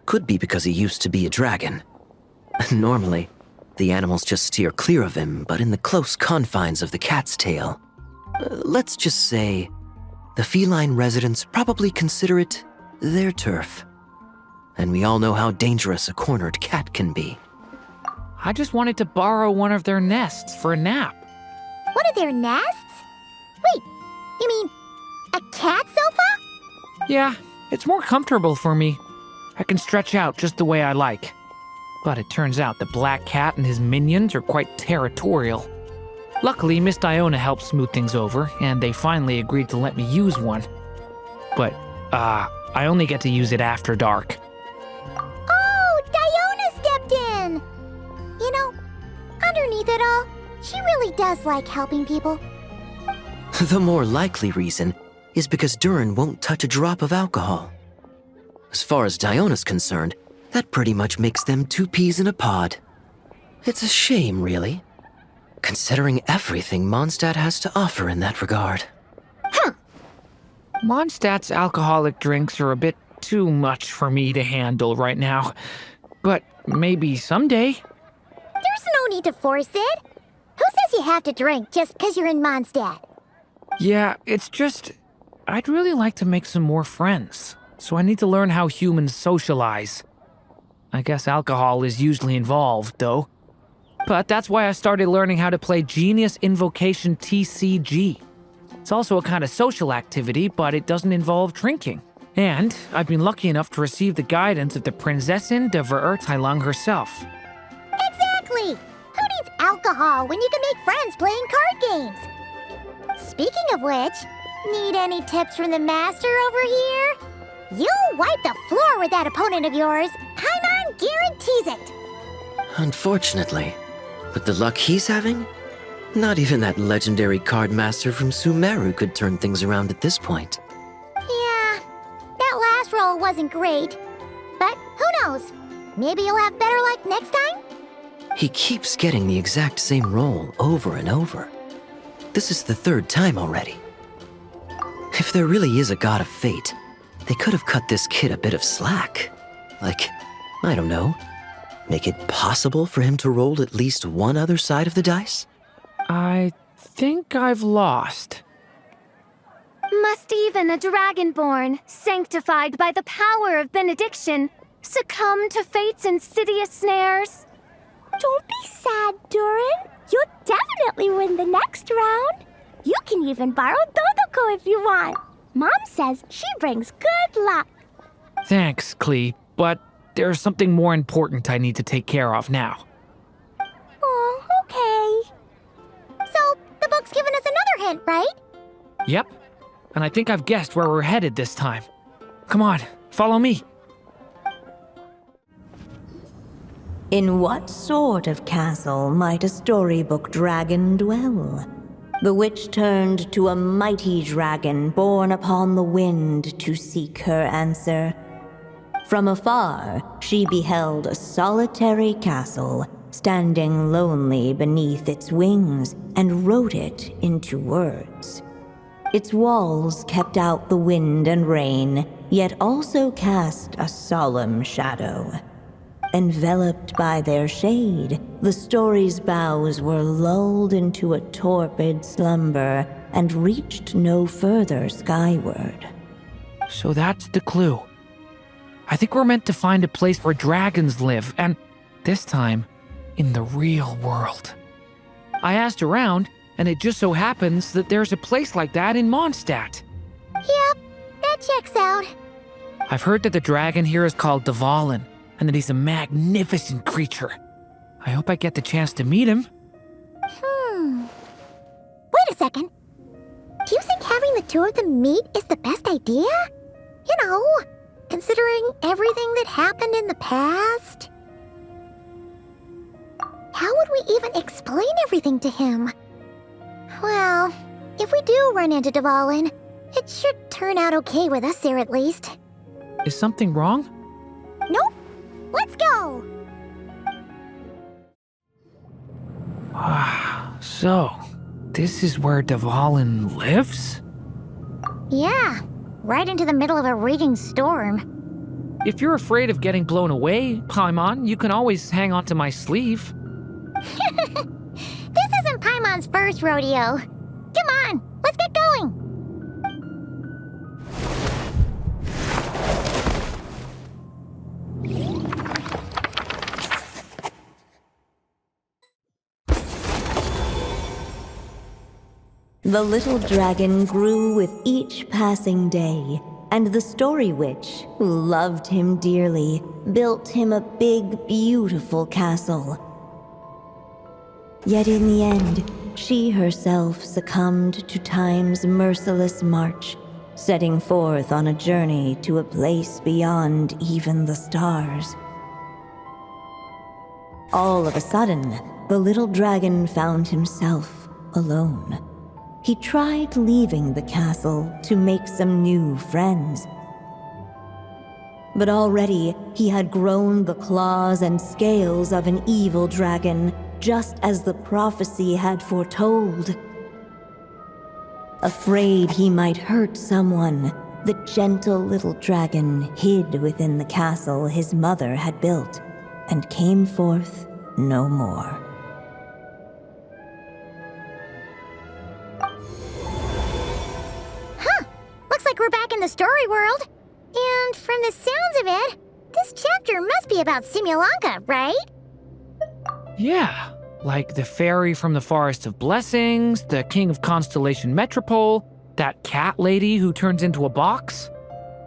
Could be because he used to be a dragon. Normally, the animals just steer clear of him, but in the close confines of the Cat's Tail, let's just say, the feline residents probably consider it their turf. And we all know how dangerous a cornered cat can be. I just wanted to borrow one of their nests for a nap. One of their nests? Wait, you mean a cat sofa? Yeah, it's more comfortable for me. I can stretch out just the way I like. But it turns out the Black Cat and his minions are quite territorial. Luckily, Miss Diona helped smooth things over, and they finally agreed to let me use one. But, I only get to use it after dark. Oh, Diona stepped in! You know, underneath it all, she really does like helping people. The more likely reason is because Durin won't touch a drop of alcohol. As far as Diona's concerned, That pretty much makes them two peas in a pod. It's a shame, really, considering everything Mondstadt has to offer in that regard. Mondstadt's alcoholic drinks are a bit too much for me to handle right now. But maybe someday. There's no need to force it. Who says you have to drink just because you're in Mondstadt? Yeah, it's just... I'd really like to make some more friends, so I need to learn how humans socialize. I guess alcohol is usually involved, though. But that's why I started learning how to play Genius Invocation TCG. It's also a kind of social activity, but it doesn't involve drinking. And I've been lucky enough to receive the guidance of the Prinzessin de Verurteilung herself. Exactly! Who needs alcohol when you can make friends playing card games? Speaking of which, need any tips from the master over here? You'll wipe the floor with that opponent of yours. Paimon guarantees it. Unfortunately, with the luck he's having, not even that legendary card master from Sumeru could turn things around at this point. Yeah, that last roll wasn't great. But who knows? Maybe you'll have better luck next time? He keeps getting the exact same roll over and over. This is the third time already. If there really is a god of fate, they could have cut this kid a bit of slack. Like, I don't know, make it possible for him to roll at least one other side of the dice? I think I've lost. Must even a dragonborn, sanctified by the power of benediction, succumb to fate's insidious snares? Don't be sad, Durin. You'll definitely win the next round. You can even borrow Dodoko if you want. Mom says she brings good luck. Thanks, Klee, but there's something more important I need to take care of now. Oh, okay. So, the book's given us another hint, right? Yep, and I think I've guessed where we're headed this time. Come on, follow me. In what sort of castle might a storybook dragon dwell? The witch turned to a mighty dragon born upon the wind to seek her answer. From afar, she beheld a solitary castle, standing lonely beneath its wings, and wrote it into words. Its walls kept out the wind and rain, yet also cast a solemn shadow. Enveloped by their shade, the story's boughs were lulled into a torpid slumber and reached no further skyward. So that's the clue. I think we're meant to find a place where dragons live, and this time, in the real world. I asked around, and it just so happens that there's a place like that in Mondstadt. Yep, that checks out. I've heard that the dragon here is called Dvalin, and that he's a magnificent creature. I hope I get the chance to meet him. Wait a second. Do you think having the two of them meet is the best idea? You know, considering everything that happened in the past? How would we even explain everything to him? Well, if we do run into Dvalin, it should turn out okay with us there at least. Is something wrong? Nope. Let's go! So, this is where Dvalin lives? Yeah, right into the middle of a raging storm. If you're afraid of getting blown away, Paimon, you can always hang onto my sleeve. This isn't Paimon's first rodeo. Come on, let's get going! The little dragon grew with each passing day, and the story witch, who loved him dearly, built him a big, beautiful castle. Yet in the end, she herself succumbed to time's merciless march, setting forth on a journey to a place beyond even the stars. All of a sudden, the little dragon found himself alone. He tried leaving the castle to make some new friends. But already he had grown the claws and scales of an evil dragon, just as the prophecy had foretold. Afraid he might hurt someone, the gentle little dragon hid within the castle his mother had built, and came forth no more. Huh! Looks like we're back in the story world. And from the sounds of it, this chapter must be about Simulanka, right? Yeah, like the fairy from the Forest of Blessings, the king of Constellation Metropole, that cat lady who turns into a box.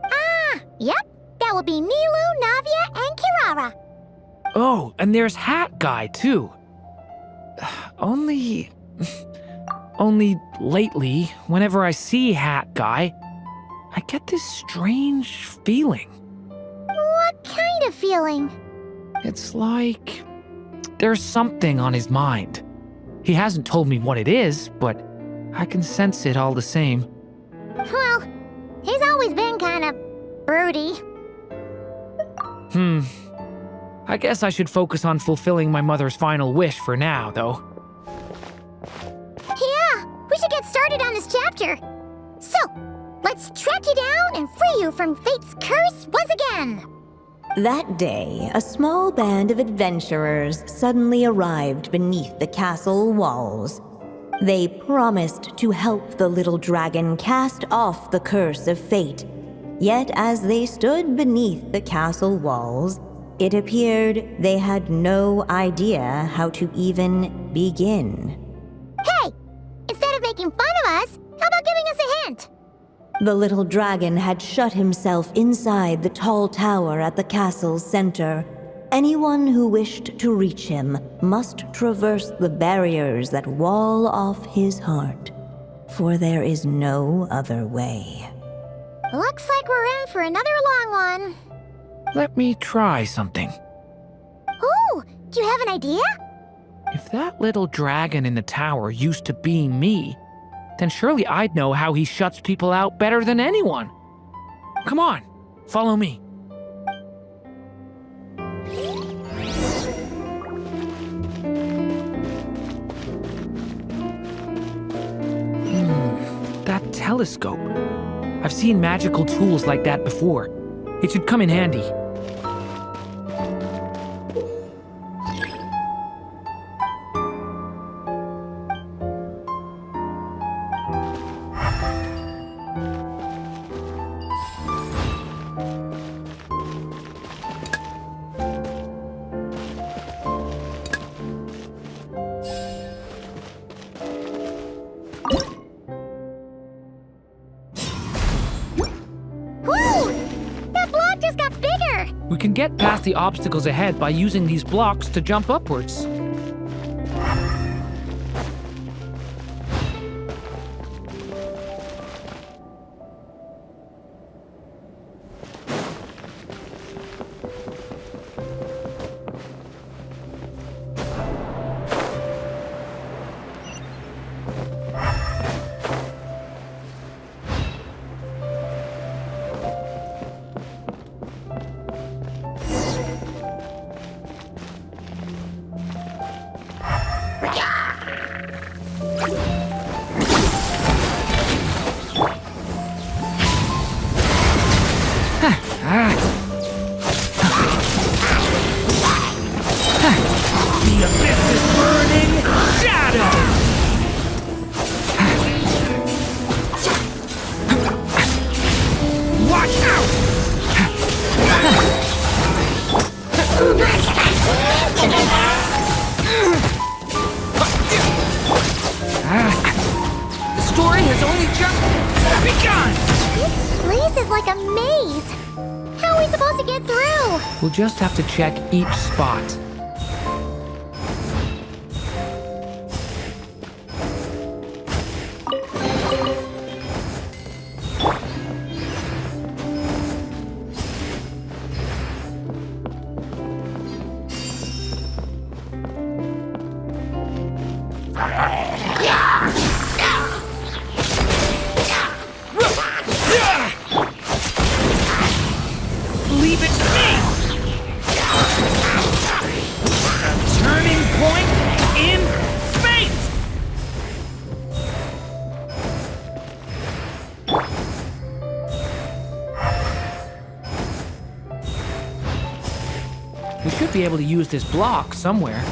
Ah, yep. That will be Nilu, Navia, and Kirara. Oh, and there's Hat Guy, too. Only lately, whenever I see Hat Guy, I get this strange feeling. What kind of feeling? It's like there's something on his mind. He hasn't told me what it is, but I can sense it all the same. Well, he's always been kind of broody. I guess I should focus on fulfilling my mother's final wish for now, though. Yeah, we should get started on this chapter. So, let's track you down and free you from fate's curse once again. That day, a small band of adventurers suddenly arrived beneath the castle walls. They promised to help the little dragon cast off the curse of fate. Yet as they stood beneath the castle walls, it appeared they had no idea how to even begin. Hey! Instead of making fun of us, how about giving us a hint? The little dragon had shut himself inside the tall tower at the castle's center. Anyone who wished to reach him must traverse the barriers that wall off his heart, for there is no other way. Looks like we're in for another long one. Let me try something. Ooh, do you have an idea? If that little dragon in the tower used to be me, then surely I'd know how he shuts people out better than anyone. Come on, follow me. That telescope. I've seen magical tools like that before. It should come in handy. We can get past the obstacles ahead by using these blocks to jump upwards. The abyss is burning shadow! Watch out! The story has only just begun! This place is like a maze. How are we supposed to get through? We'll just have to check each spot. Leave should be able to use this block somewhere.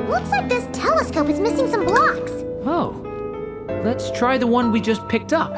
Looks like this telescope is missing some blocks. Oh, let's try the one we just picked up.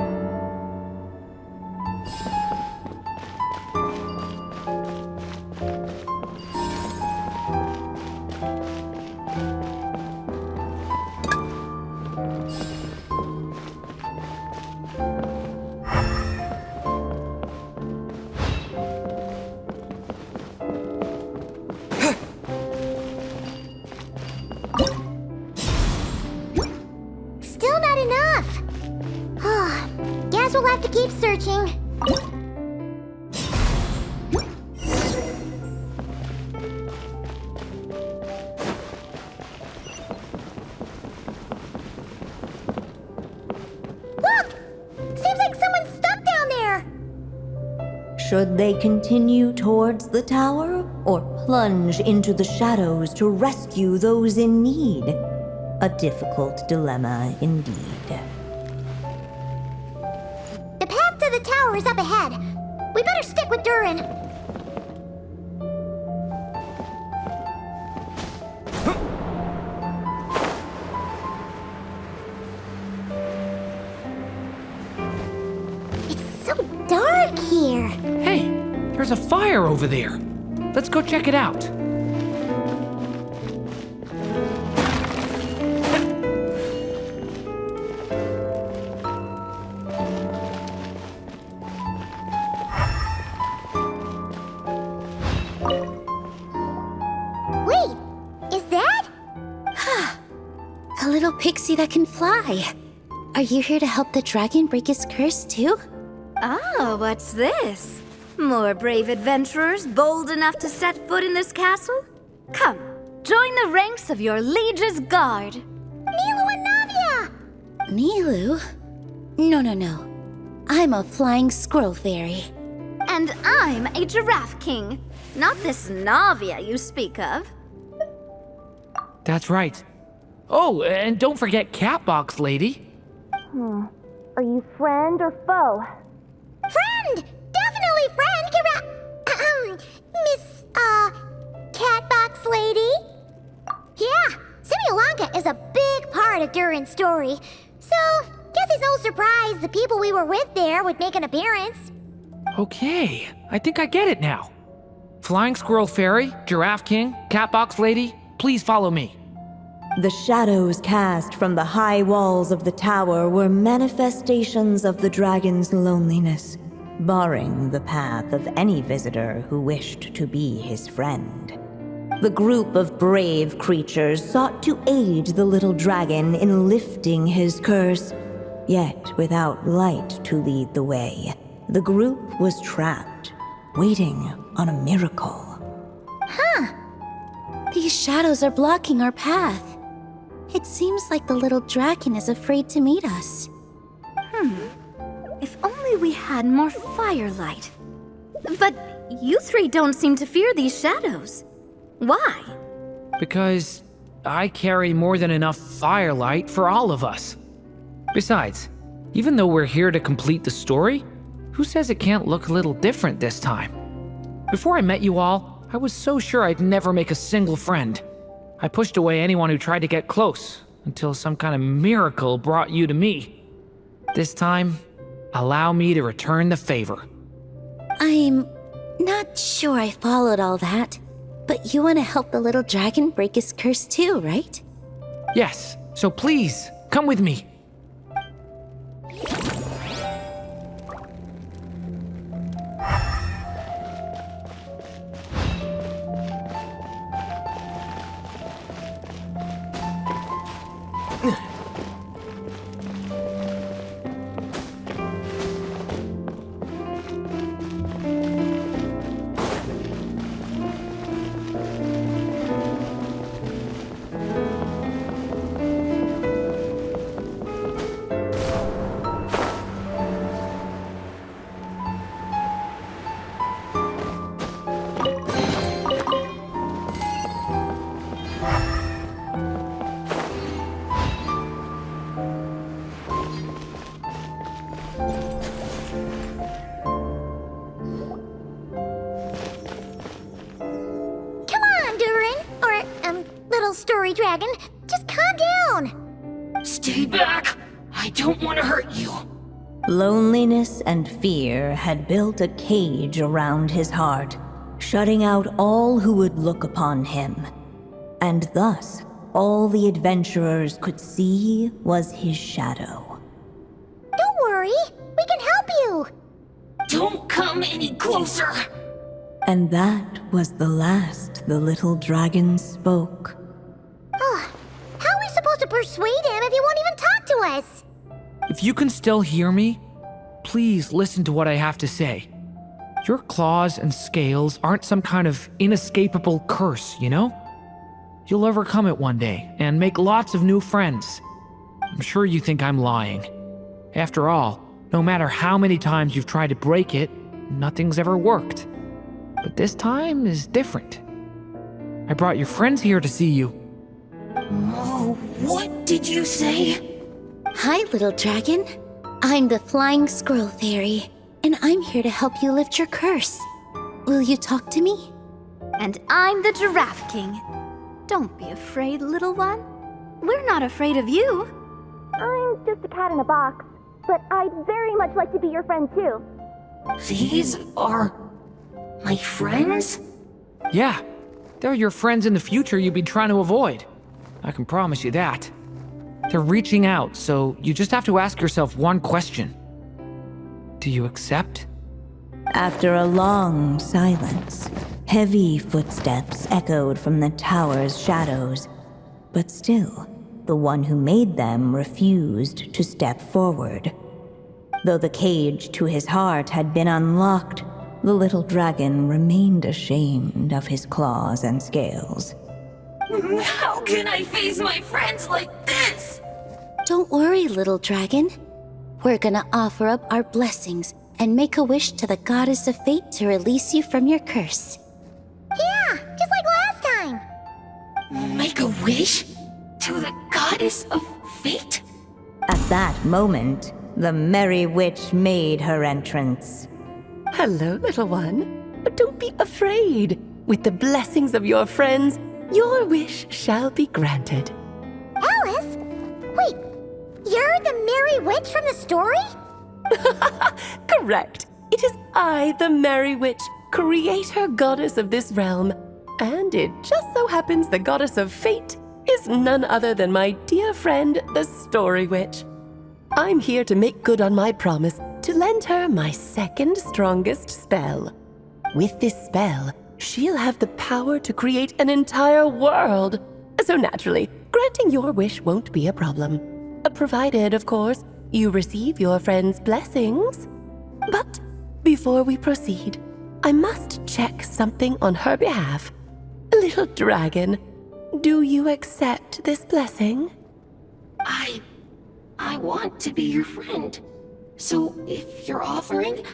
Still not enough. Guess we'll have to keep searching. Look! Seems like someone's stuck down there. Should they continue towards the tower or plunge into the shadows to rescue those in need? A difficult dilemma indeed. The path to the tower is up ahead. We better stick with Durin. It's so dark here. Hey, there's a fire over there. Let's go check it out. Wait, is that? A little pixie that can fly. Are you here to help the dragon break his curse too? Oh, what's this? More brave adventurers bold enough to set foot in this castle? Come, join the ranks of your liege's guard. Nilu and Navia! Nilu? No. I'm a flying squirrel fairy. And I'm a giraffe king. Not this Navia you speak of. That's right. Oh, and don't forget Catbox Lady. Are you friend or foe? Friend! Definitely friend, Miss, Catbox Lady? Yeah, Simulonka is a big part of Durin's story. So, guess it's no surprise the people we were with there would make an appearance. Okay, I think I get it now. Flying Squirrel Fairy, Giraffe King, Catbox Lady, please follow me. The shadows cast from the high walls of the tower were manifestations of the dragon's loneliness, barring the path of any visitor who wished to be his friend. The group of brave creatures sought to aid the little dragon in lifting his curse, yet without light to lead the way. The group was trapped, waiting on a miracle. These shadows are blocking our path. It seems like the little dragon is afraid to meet us. If only we had more firelight. But you three don't seem to fear these shadows. Why? Because I carry more than enough firelight for all of us. Besides, even though we're here to complete the story, who says it can't look a little different this time? Before I met you all, I was so sure I'd never make a single friend. I pushed away anyone who tried to get close, until some kind of miracle brought you to me. This time, allow me to return the favor. I'm not sure I followed all that, but you want to help the little dragon break his curse too, right? Yes, so please, come with me. little story dragon. Just calm down. Stay back! I don't want to hurt you. Loneliness and fear had built a cage around his heart, shutting out all who would look upon him. And thus, all the adventurers could see was his shadow. Don't worry, we can help you. Don't come any closer! And that was the last the little dragon spoke. Oh, how are we supposed to persuade him if he won't even talk to us? If you can still hear me, please listen to what I have to say. Your claws and scales aren't some kind of inescapable curse, you know? You'll overcome it one day and make lots of new friends. I'm sure you think I'm lying. After all, no matter how many times you've tried to break it, nothing's ever worked. But this time is different. I brought your friends here to see you. Oh, what did you say? Hi, little dragon. I'm the Flying Squirrel Fairy, and I'm here to help you lift your curse. Will you talk to me? And I'm the Giraffe King. Don't be afraid, little one. We're not afraid of you. I'm just a cat in a box, but I'd very much like to be your friend too. These are my friends? Yeah, they're your friends in the future you've been trying to avoid. I can promise you that. They're reaching out, so you just have to ask yourself one question. Do you accept? After a long silence, heavy footsteps echoed from the tower's shadows, but still, the one who made them refused to step forward. Though the cage to his heart had been unlocked, the little dragon remained ashamed of his claws and scales. How can I face my friends like this? Don't worry, little dragon. We're gonna offer up our blessings and make a wish to the goddess of fate to release you from your curse. Yeah, just like last time. Make a wish? To the goddess of fate? At that moment, the merry witch made her entrance. Hello, little one. Don't be afraid. With the blessings of your friends, your wish shall be granted. Alice? Wait, you're the Merry Witch from the story? Correct. It is I, the Merry Witch, creator goddess of this realm. And it just so happens the goddess of fate is none other than my dear friend, the Story Witch. I'm here to make good on my promise to lend her my second strongest spell. With this spell, she'll have the power to create an entire world. So naturally, granting your wish won't be a problem. Provided, of course, you receive your friend's blessings. But before we proceed, I must check something on her behalf. Little dragon, do you accept this blessing? I want to be your friend. So if you're offering,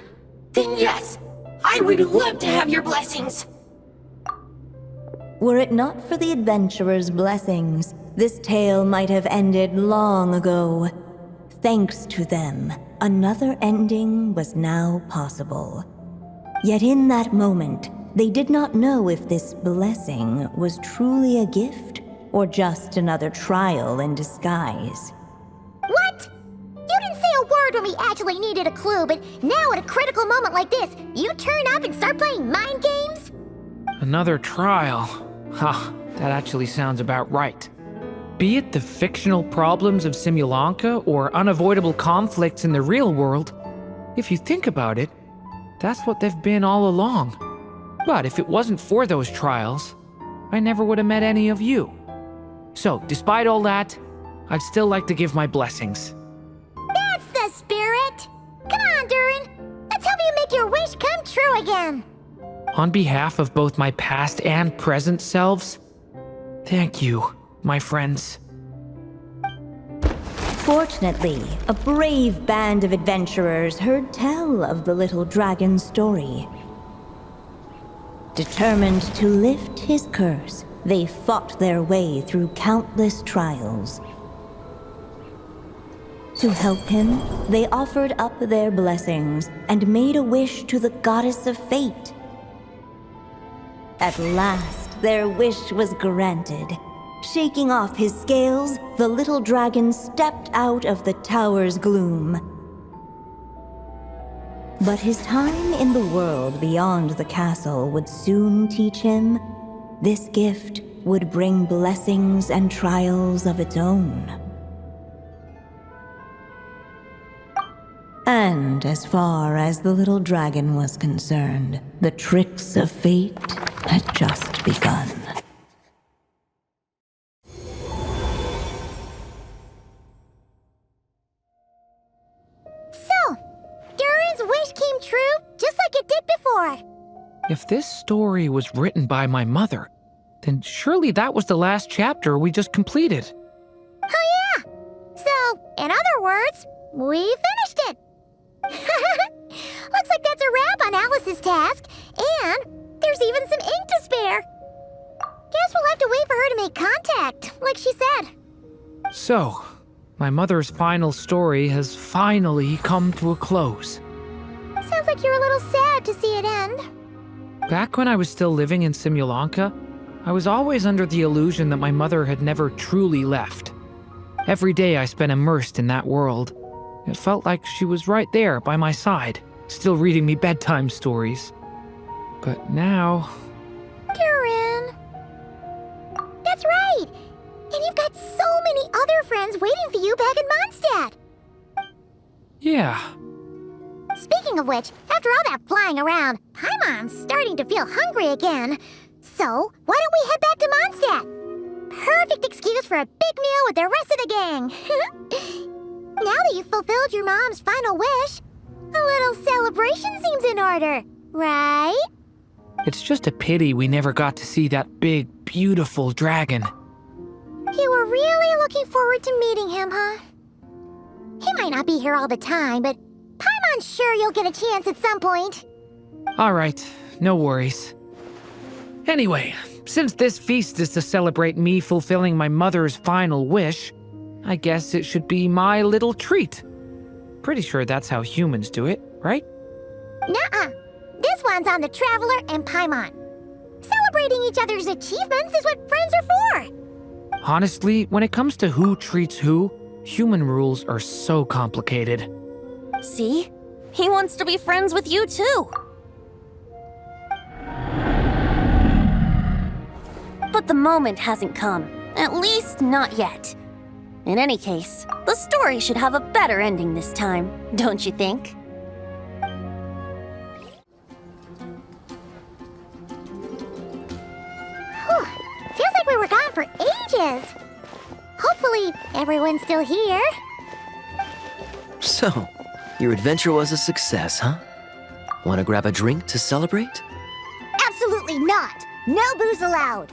then yes, I would love to have your blessings. Were it not for the adventurer's blessings, this tale might have ended long ago. Thanks to them, another ending was now possible. Yet in that moment, they did not know if this blessing was truly a gift or just another trial in disguise. What? You didn't say a word when we actually needed a clue, but now at a critical moment like this, you turn up and start playing mind games? Another trial. Huh, that actually sounds about right. Be it the fictional problems of Simulanka or unavoidable conflicts in the real world, if you think about it, that's what they've been all along. But if it wasn't for those trials, I never would have met any of you. So, despite all that, I'd still like to give my blessings. That's the spirit! Come on, Durin! Let's help you make your wish come true again! On behalf of both my past and present selves, thank you, my friends. Fortunately, a brave band of adventurers heard tell of the little dragon's story. Determined to lift his curse, they fought their way through countless trials. To help him, they offered up their blessings and made a wish to the goddess of fate. At last, their wish was granted, Shaking off his scales, the little dragon stepped out of the tower's gloom. But his time in the world beyond the castle would soon teach him this gift would bring blessings and trials of its own. And as far as the little dragon was concerned, the tricks of fate had just begun. So, Durin's wish came true, just like it did before. If this story was written by my mother, then surely that was the last chapter we just completed. Oh yeah! So, in other words, we finished it! Looks like that's a wrap on Alice's task, and there's even some ink to spare. Guess we'll have to wait for her to make contact, like she said. So, my mother's final story has finally come to a close. Sounds like you're a little sad to see it end. Back when I was still living in Simulanka, I was always under the illusion that my mother had never truly left. Every day I spent immersed in that world. It felt like she was right there by my side, still reading me bedtime stories. But now... Durin! That's right! And you've got so many other friends waiting for you back in Mondstadt! Yeah. Speaking of which, after all that flying around, Paimon's starting to feel hungry again. So, why don't we head back to Mondstadt? Perfect excuse for a big meal with the rest of the gang! Now that you've fulfilled your mom's final wish, a little celebration seems in order, right? It's just a pity we never got to see that big, beautiful dragon. You were really looking forward to meeting him, huh? He might not be here all the time, but Paimon's sure you'll get a chance at some point. All right, no worries. Anyway, since this feast is to celebrate me fulfilling my mother's final wish, I guess it should be my little treat. Pretty sure that's how humans do it, right? Nuh-uh. This one's on the Traveler and Paimon. Celebrating each other's achievements is what friends are for. Honestly, when it comes to who treats who, human rules are so complicated. See? He wants to be friends with you too. But the moment hasn't come. At least not yet. In any case, the story should have a better ending this time, don't you think? Whew. Feels like we were gone for ages. Hopefully, everyone's still here. So, your adventure was a success, huh? Want to grab a drink to celebrate? Absolutely not. No booze allowed.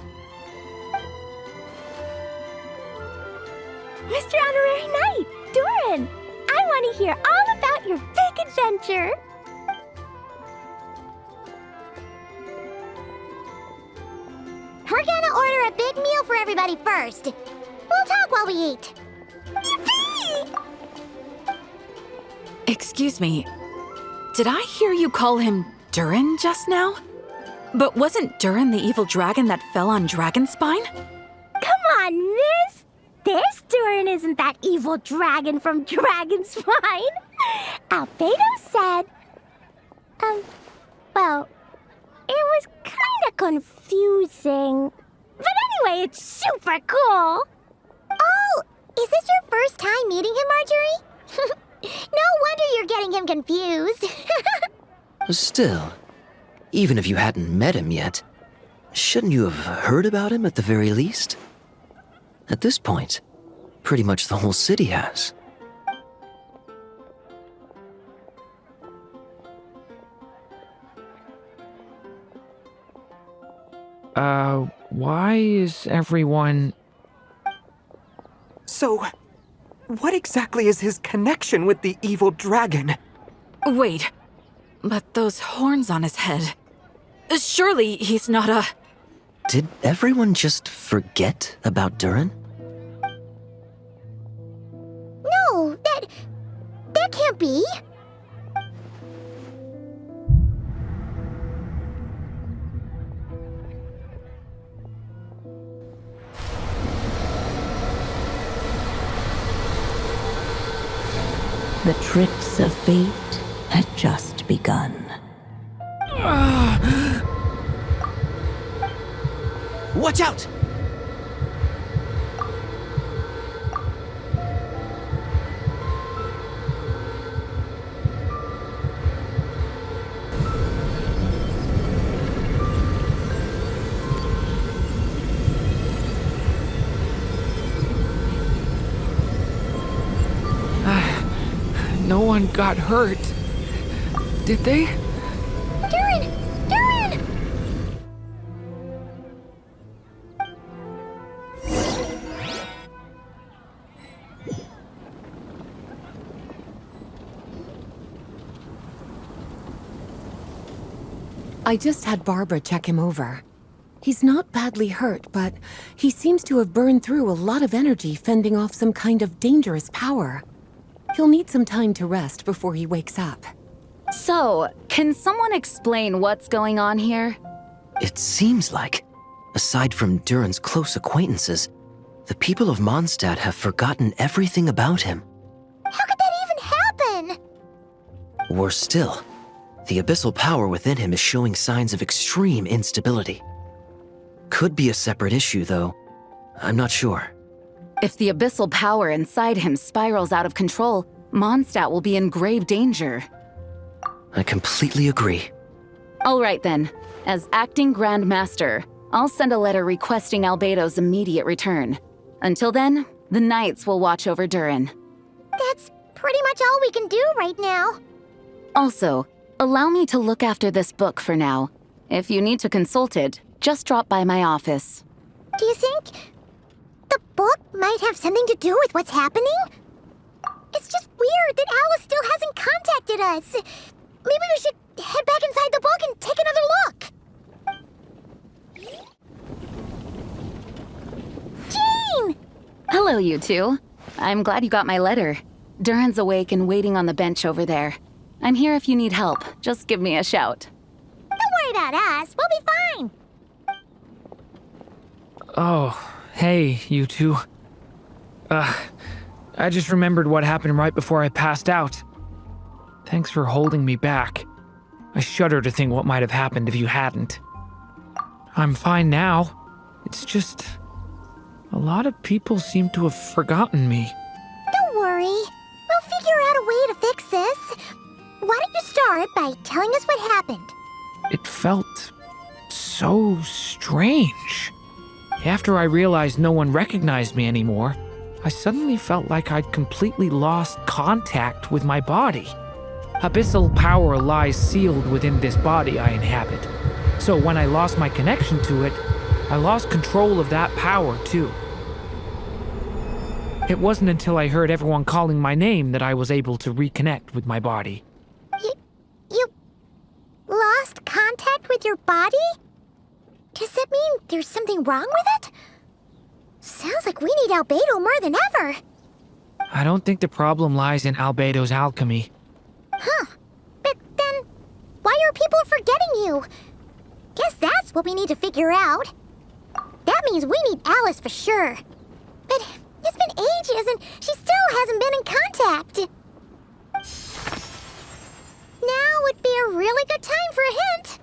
Mr. Honorary Knight, Durin, I want to hear all about your big adventure. We're gonna order a big meal for everybody first. We'll talk while we eat. Yippee! Excuse me, did I hear you call him Durin just now? But wasn't Durin the evil dragon that fell on Dragonspine? Come on, miss! This Durin isn't that evil dragon from Dragonspine. Albedo said... well, it was kinda confusing. But anyway, it's super cool. Oh, is this your first time meeting him, Marjorie? No wonder you're getting him confused. Still, even if you hadn't met him yet, shouldn't you have heard about him at the very least? At this point, pretty much the whole city has. Why is everyone... So, what exactly is his connection with the evil dragon? Wait, but those horns on his head... Surely he's not a... Did everyone just forget about Durin? No, that can't be. The tricks of fate had just begun. Watch out! No one got hurt. Did they? Durin! Durin! I just had Barbara check him over. He's not badly hurt, but he seems to have burned through a lot of energy fending off some kind of dangerous power. He'll need some time to rest before he wakes up. So, can someone explain what's going on here? It seems like, aside from Durin's close acquaintances, the people of Mondstadt have forgotten everything about him. How could that even happen? Worse still, the abyssal power within him is showing signs of extreme instability. Could be a separate issue, though. I'm not sure. If the abyssal power inside him spirals out of control, Mondstadt will be in grave danger. I completely agree. All right then. As acting Grand Master, I'll send a letter requesting Albedo's immediate return. Until then, the Knights will watch over Durin. That's pretty much all we can do right now. Also, allow me to look after this book for now. If you need to consult it, just drop by my office. Do you think the book might have something to do with what's happening? It's just weird that Alice still hasn't contacted us. Maybe we should head back inside the book and take another look. Jean! Hello, you two. I'm glad you got my letter. Durin's awake and waiting on the bench over there. I'm here if you need help. Just give me a shout. Don't worry about us. We'll be fine. Oh, hey, you two. I just remembered what happened right before I passed out. Thanks for holding me back. I shudder to think what might have happened if you hadn't. I'm fine now. It's just... a lot of people seem to have forgotten me. Don't worry. We'll figure out a way to fix this. Why don't you start by telling us what happened? It felt so strange. After I realized no one recognized me anymore, I suddenly felt like I'd completely lost contact with my body. Abyssal power lies sealed within this body I inhabit. So when I lost my connection to it, I lost control of that power too. It wasn't until I heard everyone calling my name that I was able to reconnect with my body. You lost contact with your body? Does that mean there's something wrong with it? Sounds like we need Albedo more than ever. I don't think the problem lies in Albedo's alchemy. Huh. But then, why are people forgetting you? Guess that's what we need to figure out. That means we need Alice for sure. But it's been ages and she still hasn't been in contact. Now would be a really good time for a hint.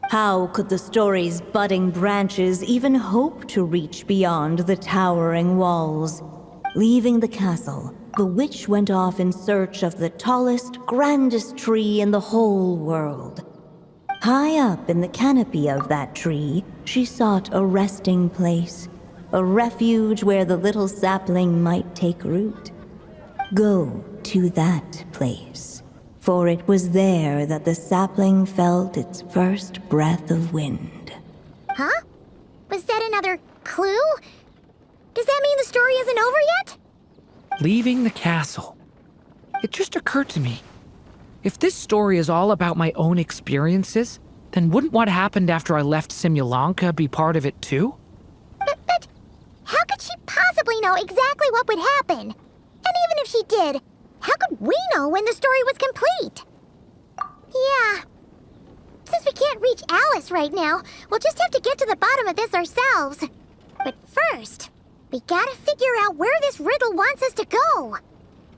How could the story's budding branches even hope to reach beyond the towering walls? Leaving the castle, the witch went off in search of the tallest, grandest tree in the whole world. High up in the canopy of that tree, she sought a resting place, a refuge where the little sapling might take root. Go to that place, for it was there that the sapling felt its first breath of wind. Huh? Was that another clue? Does that mean the story isn't over yet? Leaving the castle. It just occurred to me. If this story is all about my own experiences, then wouldn't what happened after I left Simulanka be part of it too? But how could she possibly know exactly what would happen? And even if she did, how could we know when the story was complete? Yeah. Since we can't reach Alice right now, we'll just have to get to the bottom of this ourselves. But first, we gotta figure out where this riddle wants us to go.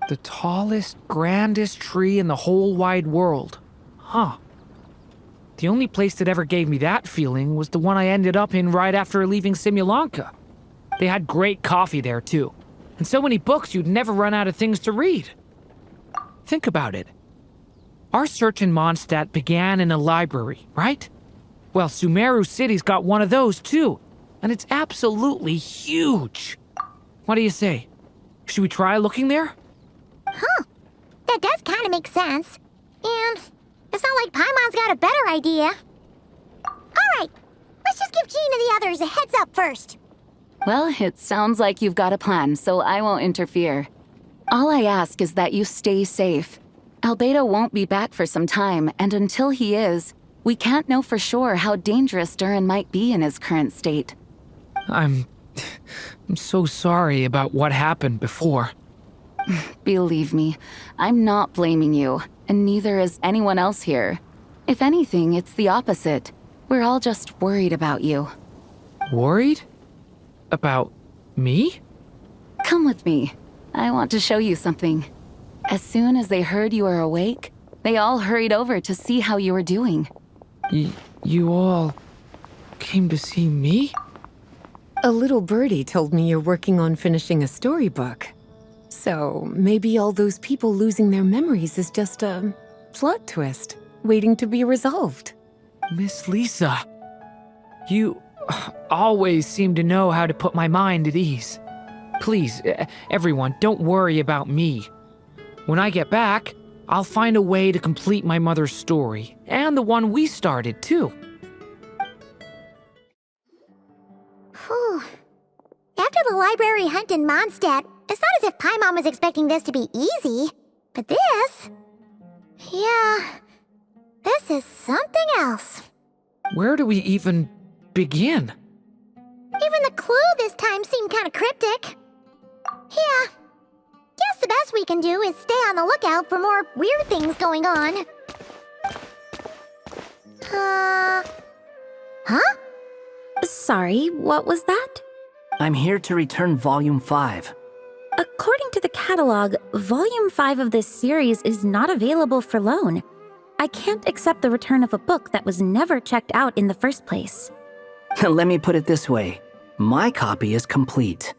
The tallest, grandest tree in the whole wide world. Huh. The only place that ever gave me that feeling was the one I ended up in right after leaving Simulanka. They had great coffee there, too. And so many books you'd never run out of things to read. Think about it. Our search in Mondstadt began in a library, right? Well, Sumeru City's got one of those, too. And it's absolutely huge. What do you say? Should we try looking there? Huh. That does kind of make sense. And it's not like Paimon's got a better idea. Alright, let's just give Jean and the others a heads up first. Well, it sounds like you've got a plan, so I won't interfere. All I ask is that you stay safe. Albedo won't be back for some time, and until he is, we can't know for sure how dangerous Durin might be in his current state. I'm so sorry about what happened before. Believe me, I'm not blaming you, and neither is anyone else here. If anything, it's the opposite. We're all just worried about you. Worried? About me? Come with me. I want to show you something. As soon as they heard you were awake, they all hurried over to see how you were doing. You all came to see me? A little birdie told me you're working on finishing a storybook. So maybe all those people losing their memories is just a plot twist waiting to be resolved. Miss Lisa, you always seem to know how to put my mind at ease. Please, everyone, don't worry about me. When I get back, I'll find a way to complete my mother's story, and the one we started, too. Whew. After the library hunt in Mondstadt, it's not as if Paimon was expecting this to be easy. But this... yeah... this is something else. Where do we even begin? Even the clue this time seemed kind of cryptic. Yeah. Guess the best we can do is stay on the lookout for more weird things going on. Huh? Sorry, what was that? I'm here to return Volume 5. According to the catalog, Volume 5 of this series is not available for loan. I can't accept the return of a book that was never checked out in the first place. Let me put it this way. My copy is complete.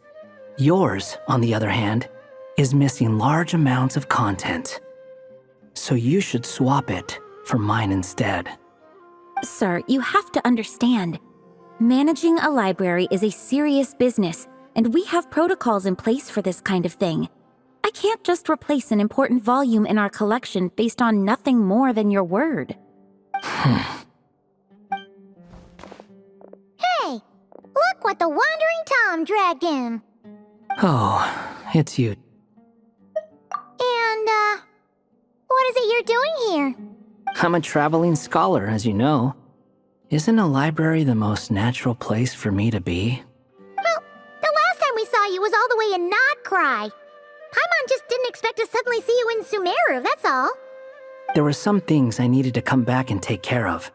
Yours, on the other hand, is missing large amounts of content. So you should swap it for mine instead. Sir, you have to understand. Managing a library is a serious business, and we have protocols in place for this kind of thing. I can't just replace an important volume in our collection based on nothing more than your word. Hey! Look what the Wandering Tom dragged in! Oh, it's you. And, what is it you're doing here? I'm a traveling scholar, as you know. Isn't a library the most natural place for me to be? Well, the last time we saw you was all the way in Notcry. Paimon just didn't expect to suddenly see you in Sumeru, that's all. There were some things I needed to come back and take care of.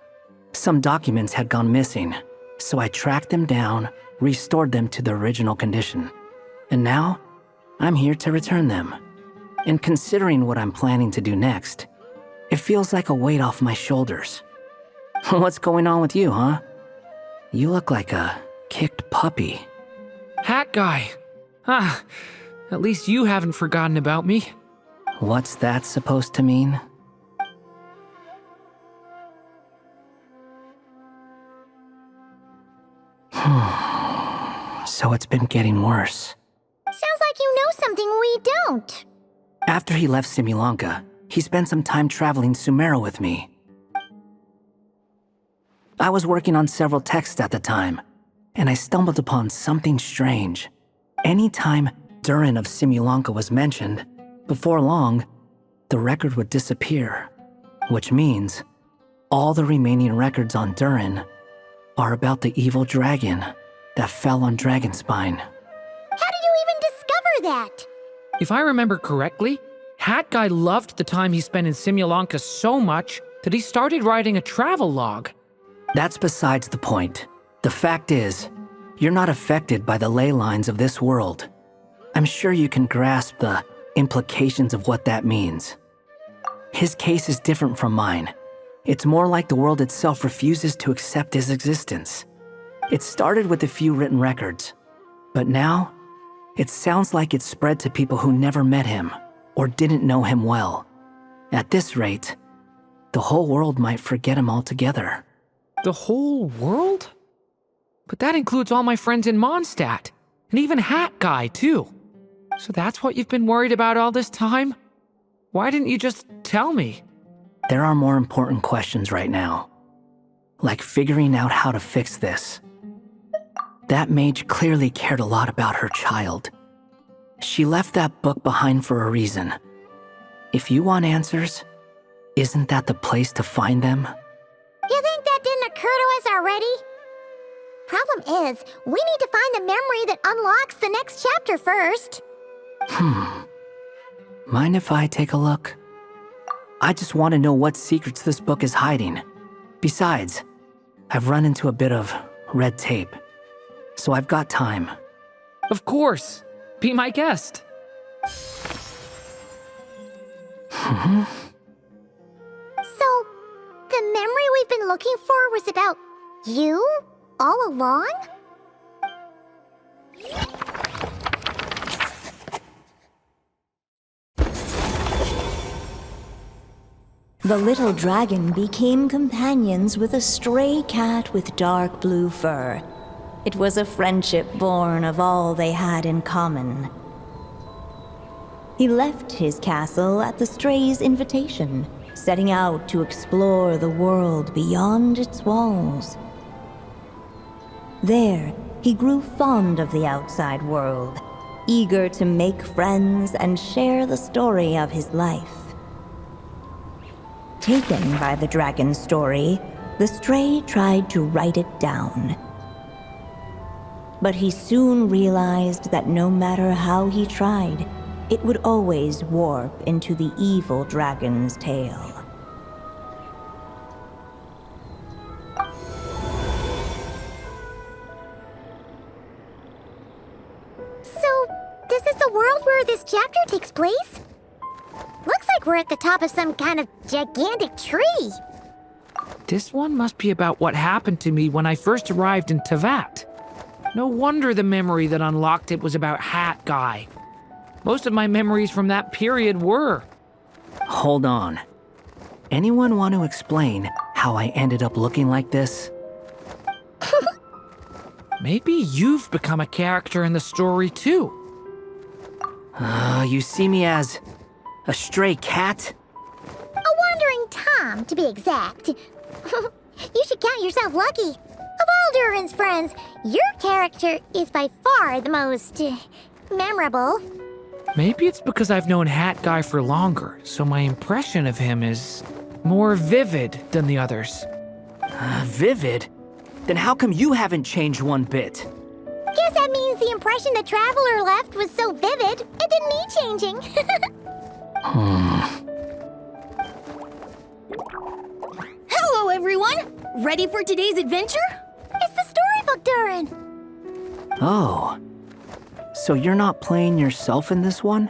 Some documents had gone missing, so I tracked them down, restored them to their original condition. And now, I'm here to return them. And considering what I'm planning to do next, it feels like a weight off my shoulders. What's going on with you, huh? You look like a kicked puppy. Hat guy. Ah, at least you haven't forgotten about me. What's that supposed to mean? So it's been getting worse. Sounds like you know something we don't. After he left Simulanka, he spent some time traveling Sumeru with me. I was working on several texts at the time, and I stumbled upon something strange. Anytime Durin of Simulanka was mentioned, before long, the record would disappear. Which means, all the remaining records on Durin are about the evil dragon that fell on Dragonspine. How did you even discover that? If I remember correctly, Hat Guy loved the time he spent in Simulanka so much that he started writing a travel log. That's besides the point. The fact is, you're not affected by the ley lines of this world. I'm sure you can grasp the implications of what that means. His case is different from mine. It's more like the world itself refuses to accept his existence. It started with a few written records, but now it sounds like it's spread to people who never met him or didn't know him well. At this rate, the whole world might forget him altogether. The whole world? But that includes all my friends in Mondstadt, and even Hat Guy, too. So that's what you've been worried about all this time? Why didn't you just tell me? There are more important questions right now, like figuring out how to fix this. That mage clearly cared a lot about her child. She left that book behind for a reason. If you want answers, isn't that the place to find them? You think that didn't occur to us already? Problem is, we need to find the memory that unlocks the next chapter first. Mind if I take a look? I just want to know what secrets this book is hiding. Besides, I've run into a bit of red tape, so I've got time. Of course. Be my guest. So, the memory we've been looking for was about you all along? The little dragon became companions with a stray cat with dark blue fur. It was a friendship born of all they had in common. He left his castle at the stray's invitation, setting out to explore the world beyond its walls. There, he grew fond of the outside world, eager to make friends and share the story of his life. Taken by the dragon's story, the stray tried to write it down. But he soon realized that no matter how he tried, it would always warp into the evil dragon's tale. So, this is the world where this chapter takes place? Looks like we're at the top of some kind of gigantic tree. This one must be about what happened to me when I first arrived in Tevat. No wonder the memory that unlocked it was about Hat Guy. Most of my memories from that period were. Hold on. Anyone want to explain how I ended up looking like this? Maybe you've become a character in the story too. You see me as a stray cat? A wandering Tom, to be exact. You should count yourself lucky. Of all Durin's friends, your character is by far the most memorable. Maybe it's because I've known Hat Guy for longer, so my impression of him is more vivid than the others. Vivid? Then how come you haven't changed one bit? Guess that means the impression the Traveler left was so vivid, it didn't need changing. Hello, everyone! Ready for today's adventure? It's the storybook, Durin! Oh. So you're not playing yourself in this one?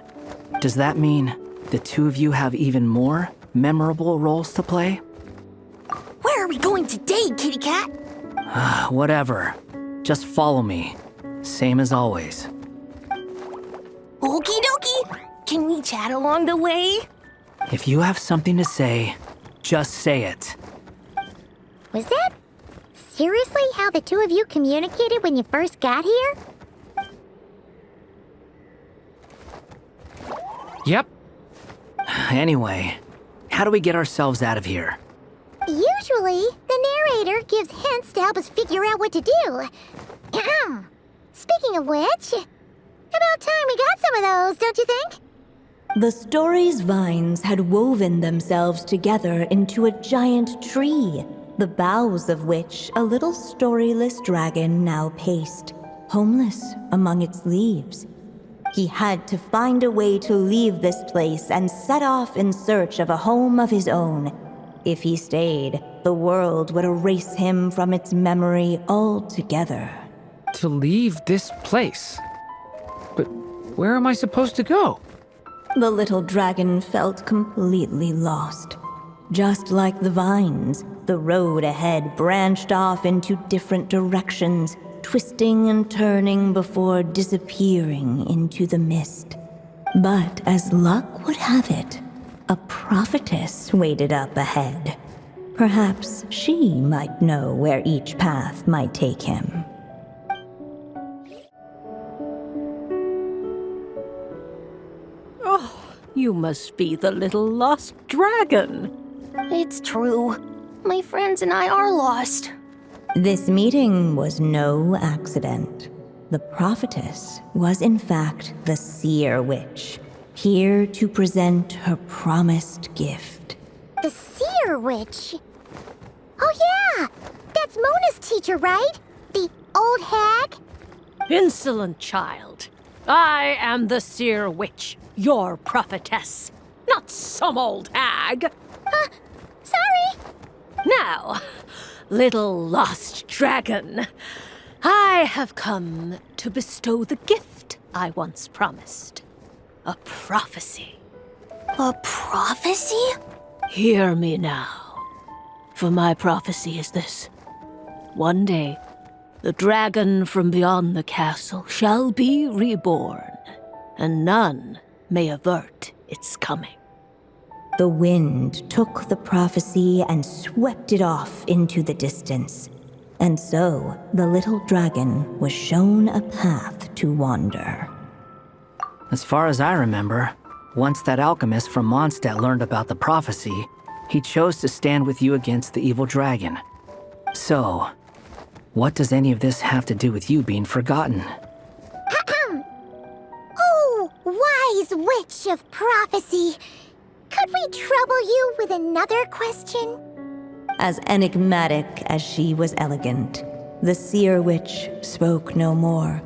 Does that mean the two of you have even more memorable roles to play? Where are we going today, kitty cat? Whatever. Just follow me. Same as always. Okie dokie! Can we chat along the way? If you have something to say, just say it. Was that seriously how the two of you communicated when you first got here? Yep. Anyway, how do we get ourselves out of here? Usually, the narrator gives hints to help us figure out what to do. Speaking of which, about time we got some of those, don't you think? The story's vines had woven themselves together into a giant tree, the boughs of which a little storyless dragon now paced, homeless among its leaves. He had to find a way to leave this place and set off in search of a home of his own. If he stayed, the world would erase him from its memory altogether. To leave this place? But where am I supposed to go? The little dragon felt completely lost. Just like the vines, the road ahead branched off into different directions, twisting and turning before disappearing into the mist. But as luck would have it, a prophetess waited up ahead. Perhaps she might know where each path might take him. Oh, you must be the little lost dragon. It's true. My friends and I are lost. This meeting was no accident. The prophetess was in fact the seer witch, here to present her promised gift. The seer witch? Oh yeah! That's Mona's teacher, right? The old hag? Insolent child. I am the seer witch, your prophetess, not some old hag. Sorry! Now, little lost dragon, I have come to bestow the gift I once promised. A prophecy. A prophecy? Hear me now, for my prophecy is this. One day, the dragon from beyond the castle shall be reborn, and none may avert its coming. The wind took the prophecy and swept it off into the distance. And so, the little dragon was shown a path to wander. As far as I remember, once that alchemist from Mondstadt learned about the prophecy, he chose to stand with you against the evil dragon. So, what does any of this have to do with you being forgotten? Oh, wise witch of prophecy! Could we trouble you with another question? As enigmatic as she was elegant, the seer witch spoke no more,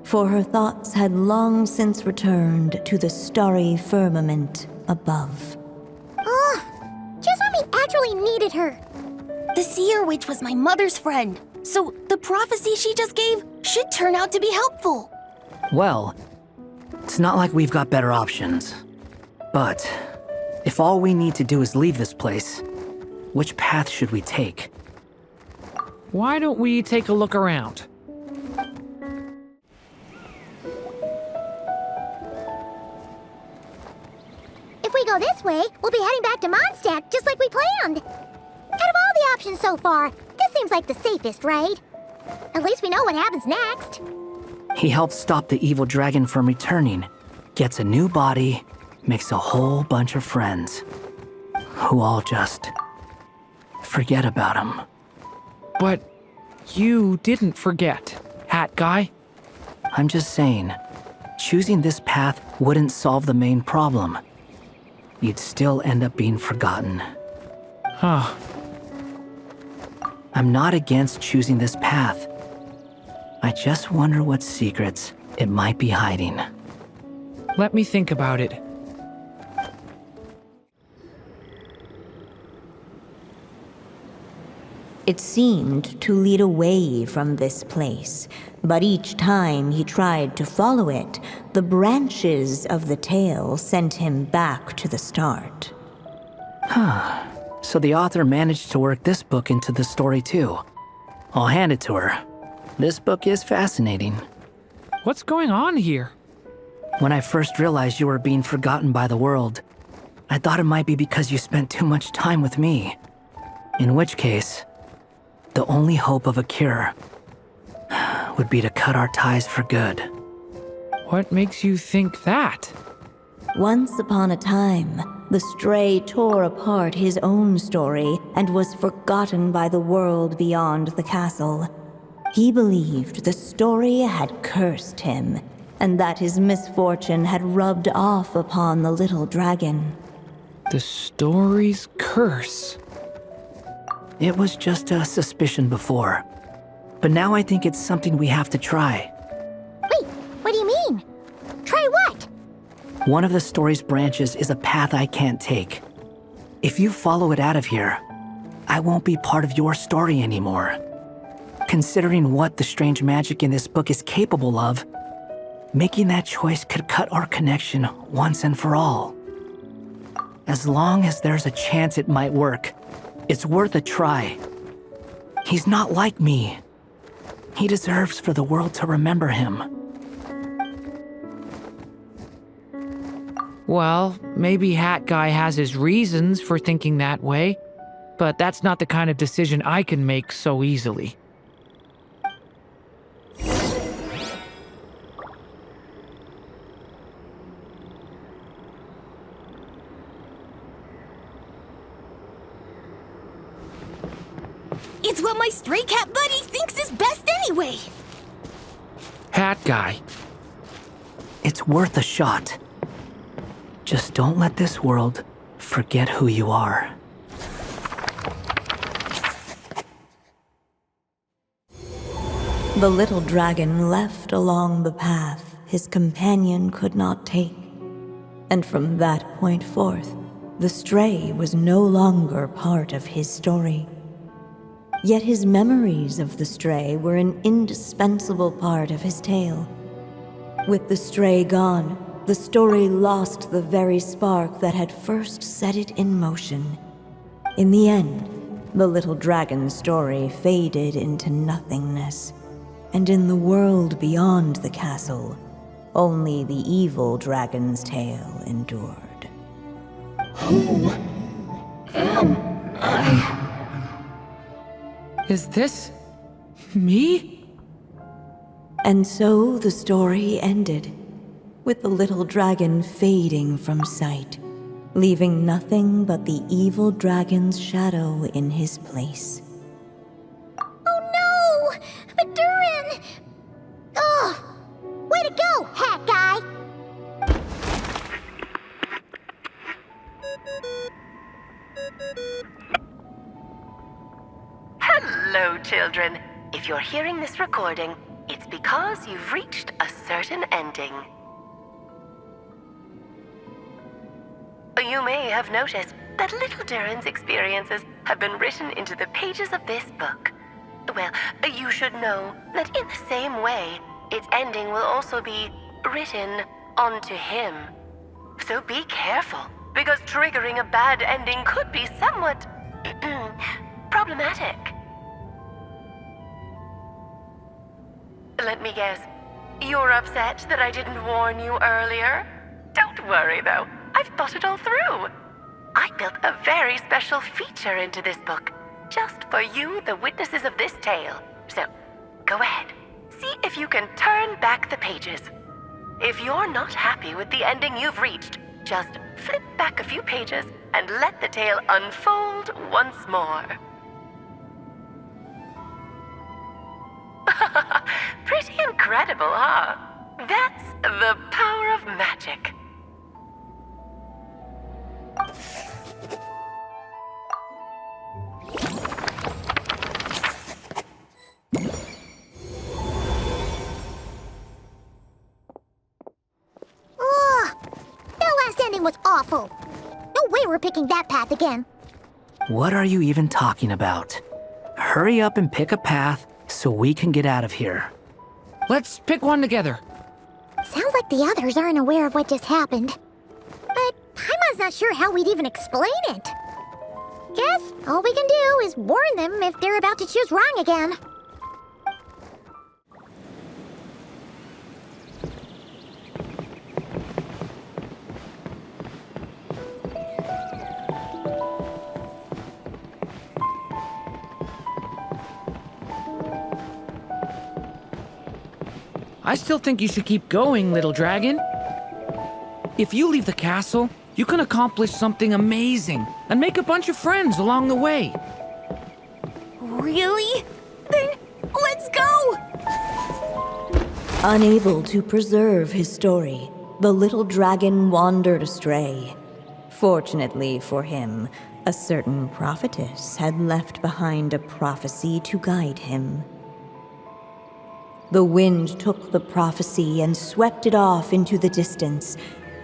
for her thoughts had long since returned to the starry firmament above. Just when we actually needed her. The seer witch was my mother's friend, so the prophecy she just gave should turn out to be helpful. Well, it's not like we've got better options. But if all we need to do is leave this place, which path should we take? Why don't we take a look around? If we go this way, we'll be heading back to Mondstadt just like we planned. Out of all the options so far, this seems like the safest, right? At least we know what happens next. He helps stop the evil dragon from returning, gets a new body, makes a whole bunch of friends, who all just forget about him. But you didn't forget, Hat Guy. I'm just saying, choosing this path wouldn't solve the main problem. You'd still end up being forgotten. Huh. I'm not against choosing this path. I just wonder what secrets it might be hiding. Let me think about it. It seemed to lead away from this place, but each time he tried to follow it, the branches of the tale sent him back to the start. So the author managed to work this book into the story too. I'll hand it to her. This book is fascinating. What's going on here? When I first realized you were being forgotten by the world, I thought it might be because you spent too much time with me. In which case, the only hope of a cure would be to cut our ties for good. What makes you think that? Once upon a time, the Stray tore apart his own story and was forgotten by the world beyond the castle. He believed the story had cursed him, and that his misfortune had rubbed off upon the little dragon. The story's curse. It was just a suspicion before, but now I think it's something we have to try. Wait, what do you mean? Try what? One of the story's branches is a path I can't take. If you follow it out of here, I won't be part of your story anymore. Considering what the strange magic in this book is capable of, Making that choice could cut our connection once and for all. As long as there's a chance it might work, it's worth a try. He's not like me. He deserves for the world to remember him. Well, maybe Hat Guy has his reasons for thinking that way, but that's not the kind of decision I can make so easily. It's what my stray cat buddy thinks is best anyway! Hat Guy. It's worth a shot. Just don't let this world forget who you are. The little dragon left along the path his companion could not take, and from that point forth, the stray was no longer part of his story. Yet his memories of the stray were an indispensable part of his tale. With the stray gone, the story lost the very spark that had first set it in motion. In the end, the little dragon's story faded into nothingness, and in the world beyond the castle, only the evil dragon's tale endured. Who am I? Is this me? And so the story ended, with the little dragon fading from sight, leaving nothing but the evil dragon's shadow in his place. Oh no! But Durin! Ugh! Way to go, Hat Guy! Hello, children. If you're hearing this recording, it's because you've reached a certain ending. You may have noticed that little Durin's experiences have been written into the pages of this book. Well, you should know that in the same way, its ending will also be written onto him. So be careful, because triggering a bad ending could be somewhat problematic. Let me guess, you're upset that I didn't warn you earlier? Don't worry, though. I've thought it all through. I built a very special feature into this book, just for you, the witnesses of this tale. So, go ahead. See if you can turn back the pages. If you're not happy with the ending you've reached, just flip back a few pages and let the tale unfold once more. Pretty incredible, huh? That's the power of magic. Ugh! That last ending was awful. No way we're picking that path again. What are you even talking about? Hurry up and pick a path so we can get out of here. Let's pick one together. Sounds like the others aren't aware of what just happened. But Paimon's not sure how we'd even explain it. Guess all we can do is warn them if they're about to choose wrong again. I still think you should keep going, little dragon. If you leave the castle, you can accomplish something amazing and make a bunch of friends along the way. Really? Then let's go! Unable to preserve his story, the little dragon wandered astray. Fortunately for him, a certain prophetess had left behind a prophecy to guide him. The wind took the prophecy and swept it off into the distance,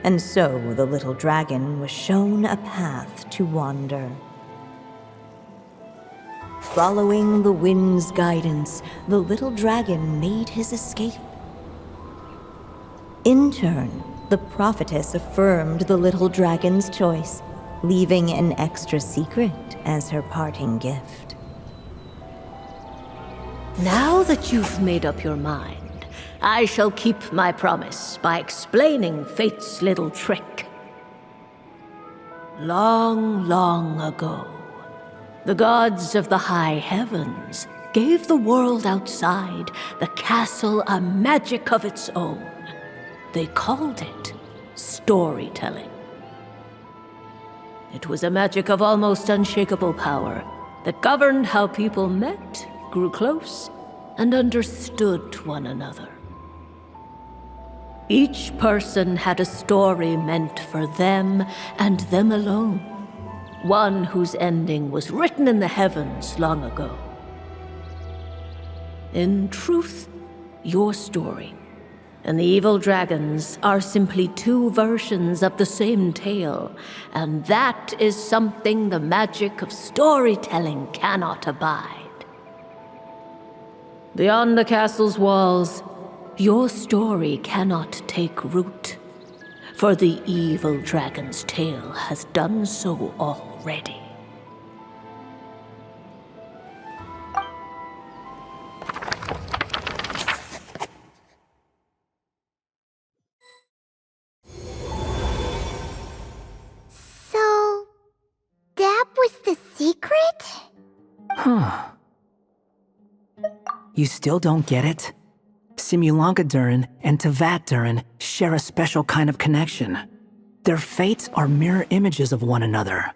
and so the little dragon was shown a path to wander. Following the wind's guidance, the little dragon made his escape. In turn, the prophetess affirmed the little dragon's choice, leaving an extra secret as her parting gift. Now that you've made up your mind, I shall keep my promise by explaining Fate's little trick. Long, long ago, the gods of the high heavens gave the world outside the castle a magic of its own. They called it storytelling. It was a magic of almost unshakable power that governed how people met, grew close, and understood one another. Each person had a story meant for them and them alone, one whose ending was written in the heavens long ago. In truth, your story and the evil dragons are simply two versions of the same tale, and that is something the magic of storytelling cannot abide. Beyond the castle's walls, your story cannot take root, for the evil dragon's tale has done so already. So, that was the secret? Huh. You still don't get it? Simulanka Durin and Tevat Durin share a special kind of connection. Their fates are mirror images of one another.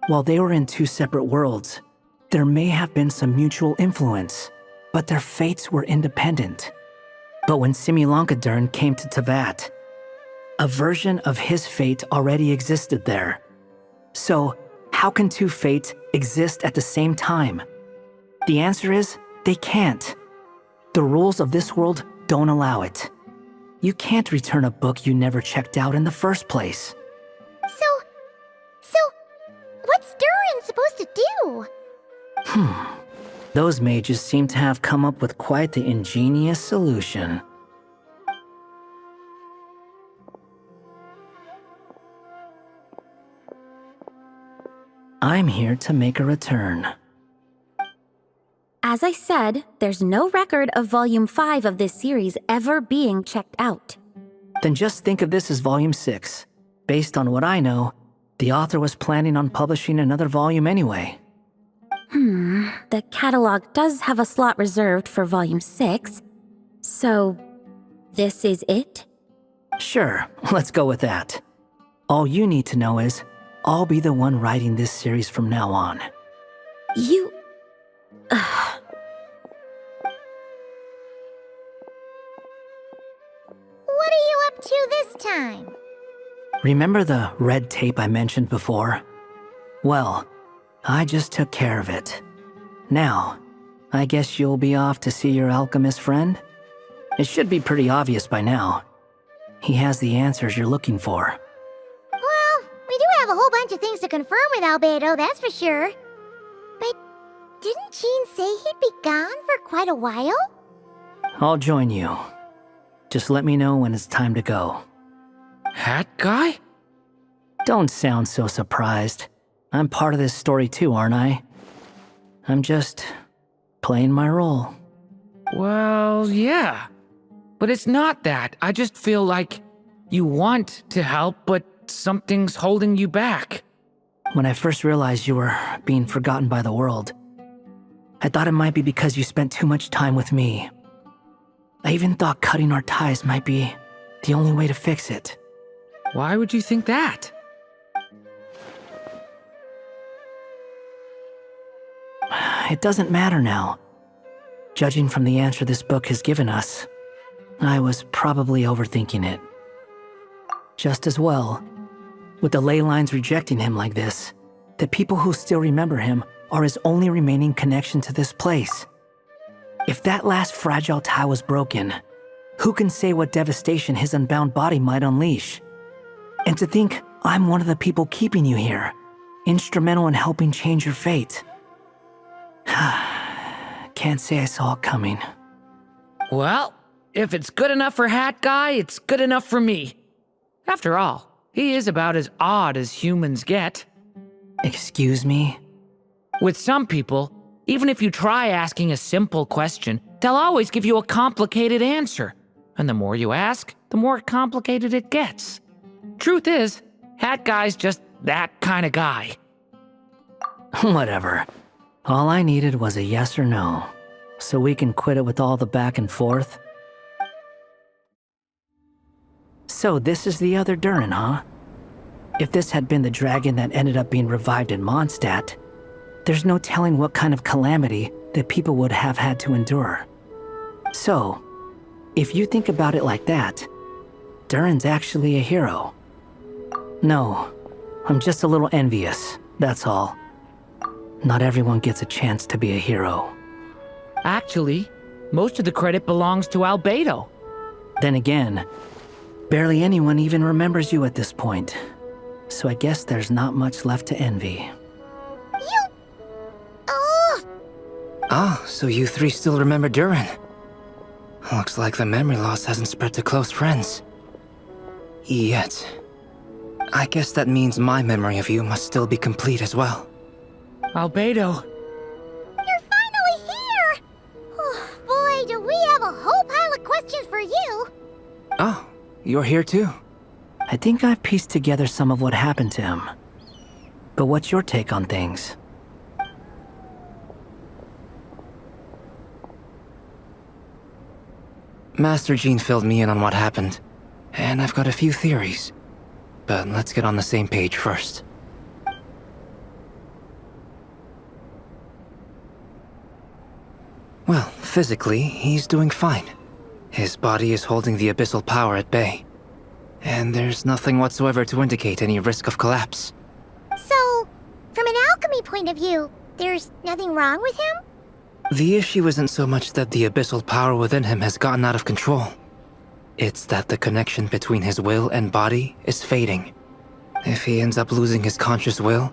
While they were in two separate worlds, there may have been some mutual influence, but their fates were independent. But when Simulanka Durin came to Tevat, a version of his fate already existed there. So, how can two fates exist at the same time? The answer is, they can't. The rules of this world don't allow it. You can't return a book you never checked out in the first place. So, what's Durin supposed to do? Those mages seem to have come up with quite the ingenious solution. I'm here to make a return. As I said, there's no record of Volume 5 of this series ever being checked out. Then just think of this as Volume 6. Based on what I know, the author was planning on publishing another volume anyway. The catalog does have a slot reserved for Volume 6. So, this is it? Sure, let's go with that. All you need to know is, I'll be the one writing this series from now on. You... What are you up to this time? Remember the red tape I mentioned before? Well, I just took care of it. Now, I guess you'll be off to see your alchemist friend? It should be pretty obvious by now. He has the answers you're looking for. Well, we do have a whole bunch of things to confirm with Albedo, that's for sure. But didn't Jean say he'd be gone for quite a while? I'll join you. Just let me know when it's time to go. Hat guy? Don't sound so surprised. I'm part of this story too, aren't I? I'm just playing my role. Well, yeah. But it's not that. I just feel like you want to help, but something's holding you back. When I first realized you were being forgotten by the world, I thought it might be because you spent too much time with me. I even thought cutting our ties might be the only way to fix it. Why would you think that? It doesn't matter now. Judging from the answer this book has given us, I was probably overthinking it. Just as well, with the ley lines rejecting him like this, the people who still remember him are his only remaining connection to this place. If that last fragile tie was broken, who can say what devastation his unbound body might unleash? And to think I'm one of the people keeping you here, instrumental in helping change your fate. Can't say I saw it coming. Well, if it's good enough for Hat Guy, it's good enough for me. After all, he is about as odd as humans get. Excuse me? With some people, even if you try asking a simple question, they'll always give you a complicated answer. And the more you ask, the more complicated it gets. Truth is, Hat Guy's just that kind of guy. Whatever. All I needed was a yes or no, so we can quit it with all the back and forth. So this is the other Durin, huh? If this had been the dragon that ended up being revived in Mondstadt, there's no telling what kind of calamity that people would have had to endure. So, if you think about it like that, Durin's actually a hero. No, I'm just a little envious, that's all. Not everyone gets a chance to be a hero. Actually, most of the credit belongs to Albedo. Then again, barely anyone even remembers you at this point. So I guess there's not much left to envy. Oh, so you three still remember Durin? Looks like the memory loss hasn't spread to close friends. Yet. I guess that means my memory of you must still be complete as well. Albedo. You're finally here! Oh, boy, do we have a whole pile of questions for you! Oh, you're here too? I think I've pieced together some of what happened to him. But what's your take on things? Master Jean filled me in on what happened, and I've got a few theories. But let's get on the same page first. Well, physically, he's doing fine. His body is holding the abyssal power at bay. And there's nothing whatsoever to indicate any risk of collapse. So, from an alchemy point of view, there's nothing wrong with him? The issue isn't so much that the abyssal power within him has gotten out of control. It's that the connection between his will and body is fading. If he ends up losing his conscious will,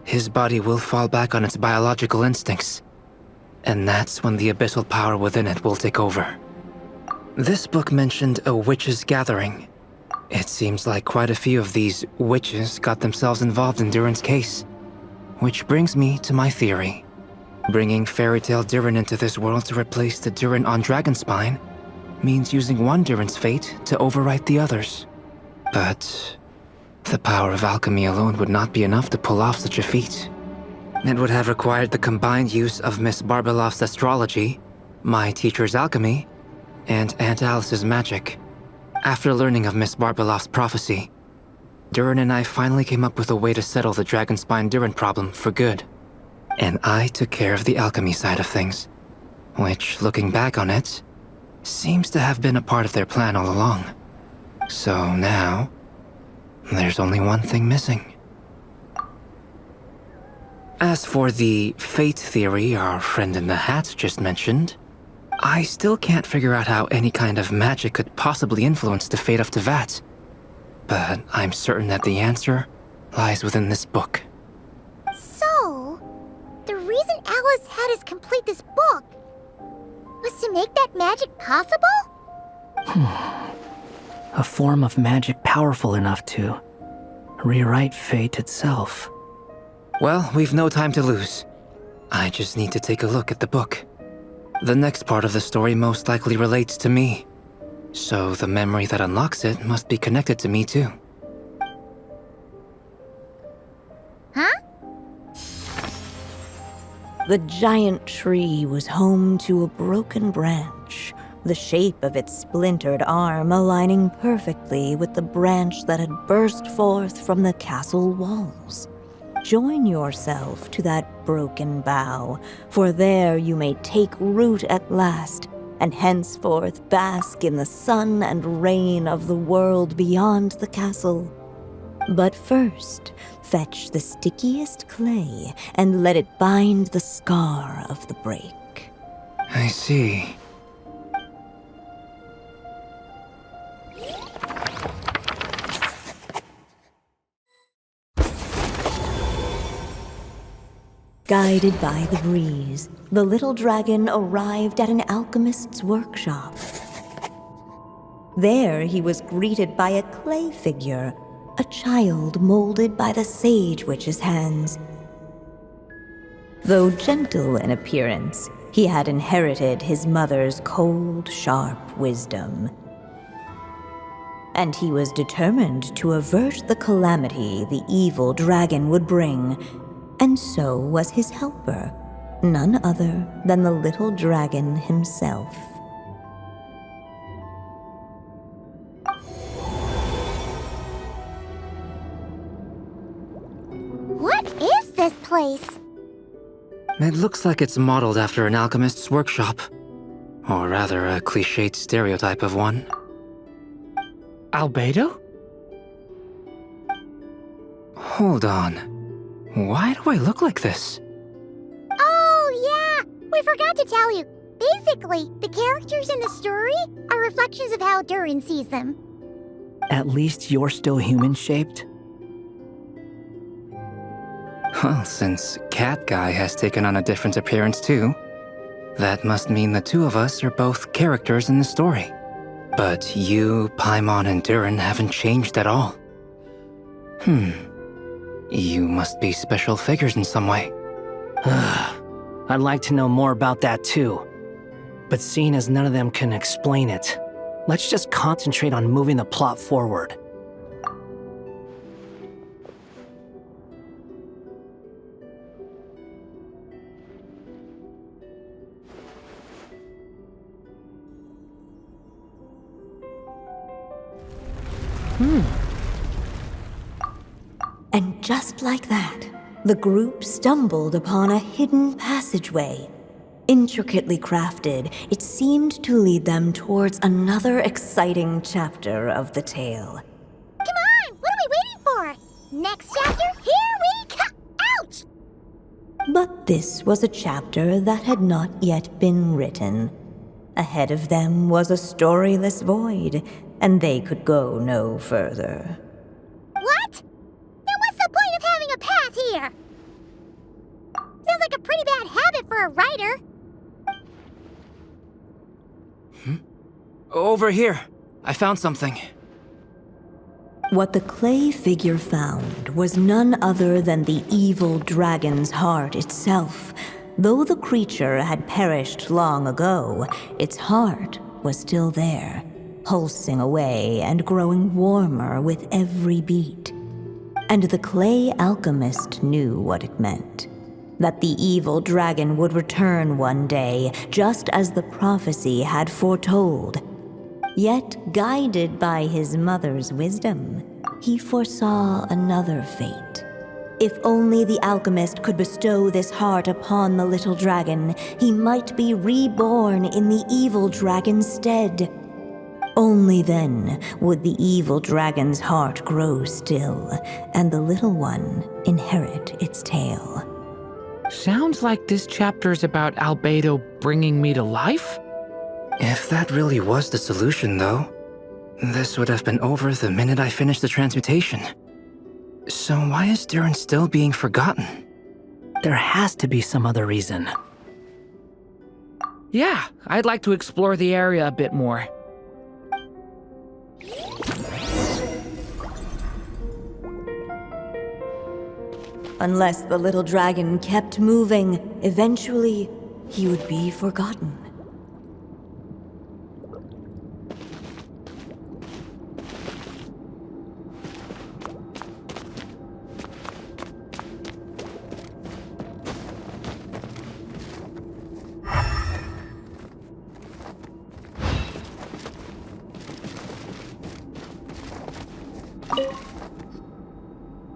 his body will fall back on its biological instincts. And that's when the abyssal power within it will take over. This book mentioned a witches' gathering. It seems like quite a few of these witches got themselves involved in Durin's case. Which brings me to my theory. Bringing Fairy Tale Durin into this world to replace the Durin on Dragonspine means using one Durin's fate to overwrite the others. But the power of alchemy alone would not be enough to pull off such a feat. It would have required the combined use of Miss Barbeloff's astrology, my teacher's alchemy, and Aunt Alice's magic. After learning of Miss Barbeloff's prophecy, Durin and I finally came up with a way to settle the Dragonspine Durin problem for good. And I took care of the alchemy side of things, which, looking back on it, seems to have been a part of their plan all along. So now, there's only one thing missing. As for the fate theory our friend in the hat just mentioned, I still can't figure out how any kind of magic could possibly influence the fate of Tevat. But I'm certain that the answer lies within this book. So, the reason Alice had us complete this book was to make that magic possible? A form of magic powerful enough to rewrite fate itself. Well, we've no time to lose. I just need to take a look at the book. The next part of the story most likely relates to me. So the memory that unlocks it must be connected to me too. Huh? The giant tree was home to a broken branch, the shape of its splintered arm aligning perfectly with the branch that had burst forth from the castle walls. Join yourself to that broken bough, for there you may take root at last, and henceforth bask in the sun and rain of the world beyond the castle. But first, fetch the stickiest clay and let it bind the scar of the break. I see. Guided by the breeze, the little dragon arrived at an alchemist's workshop. There he was greeted by a clay figure, a child molded by the Sage Witch's hands. Though gentle in appearance, he had inherited his mother's cold, sharp wisdom. And he was determined to avert the calamity the evil dragon would bring, and so was his helper, none other than the little dragon himself. What is this place? It looks like it's modeled after an alchemist's workshop. Or rather, a cliched stereotype of one. Albedo? Hold on. Why do I look like this? Oh, yeah! We forgot to tell you. Basically, the characters in the story are reflections of how Durin sees them. At least you're still human-shaped? Well, since Cat Guy has taken on a different appearance too, that must mean the two of us are both characters in the story. But you, Paimon, and Durin haven't changed at all. You must be special figures in some way. I'd like to know more about that too. But seeing as none of them can explain it, let's just concentrate on moving the plot forward. And just like that, the group stumbled upon a hidden passageway. Intricately crafted, it seemed to lead them towards another exciting chapter of the tale. Come on! What are we waiting for? Next chapter? Here we come! Ouch! But this was a chapter that had not yet been written. Ahead of them was a storyless void, and they could go no further. What? Then what's the point of having a path here? Sounds like a pretty bad habit for a writer. Over here. I found something. What the clay figure found was none other than the evil dragon's heart itself. Though the creature had perished long ago, its heart was still there, pulsing away and growing warmer with every beat. And the clay alchemist knew what it meant. That the evil dragon would return one day, just as the prophecy had foretold. Yet, guided by his mother's wisdom, he foresaw another fate. If only the alchemist could bestow this heart upon the little dragon, he might be reborn in the evil dragon's stead. Only then would the evil dragon's heart grow still, and the little one inherit its tale. Sounds like this chapter's about Albedo bringing me to life? If that really was the solution, though, this would have been over the minute I finished the transmutation. So why is Durin still being forgotten? There has to be some other reason. Yeah, I'd like to explore the area a bit more. Unless the little dragon kept moving, eventually he would be forgotten.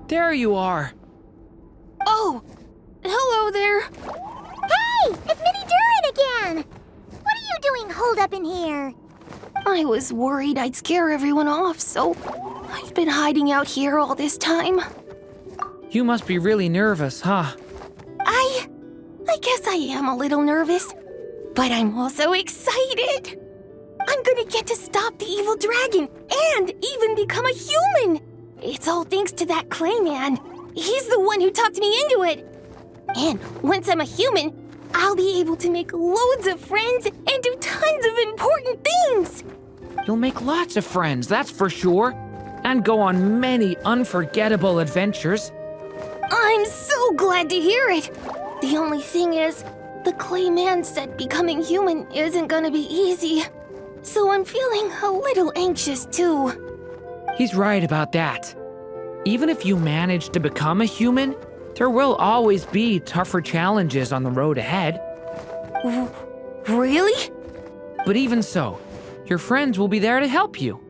There you are. Oh, hello there. Hey, it's Mini Durin again! What are you doing holed up in here? I was worried I'd scare everyone off, so I've been hiding out here all this time. You must be really nervous, huh? I guess I am a little nervous, but I'm also excited. I'm gonna get to stop the evil dragon and even become a human. It's all thanks to that clay man. He's the one who talked me into it. And once I'm a human, I'll be able to make loads of friends and do tons of important things. You'll make lots of friends, that's for sure, and go on many unforgettable adventures. I'm so glad to hear it. The only thing is, the clay man said becoming human isn't gonna be easy. So I'm feeling a little anxious too. He's right about that. Even if you manage to become a human, there will always be tougher challenges on the road ahead. Really? But even so, your friends will be there to help you.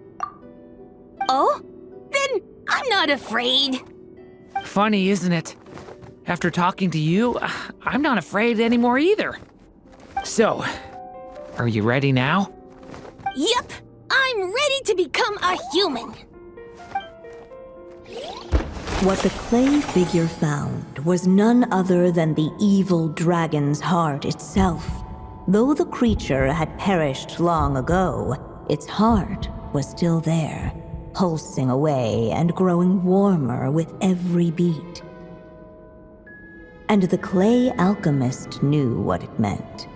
Oh? Then I'm not afraid. Funny, isn't it? After talking to you, I'm not afraid anymore either. So, are you ready now? Yep, I'm ready to become a human. What the clay figure found was none other than the evil dragon's heart itself. Though the creature had perished long ago, its heart was still there, pulsing away and growing warmer with every beat. And the clay alchemist knew what it meant.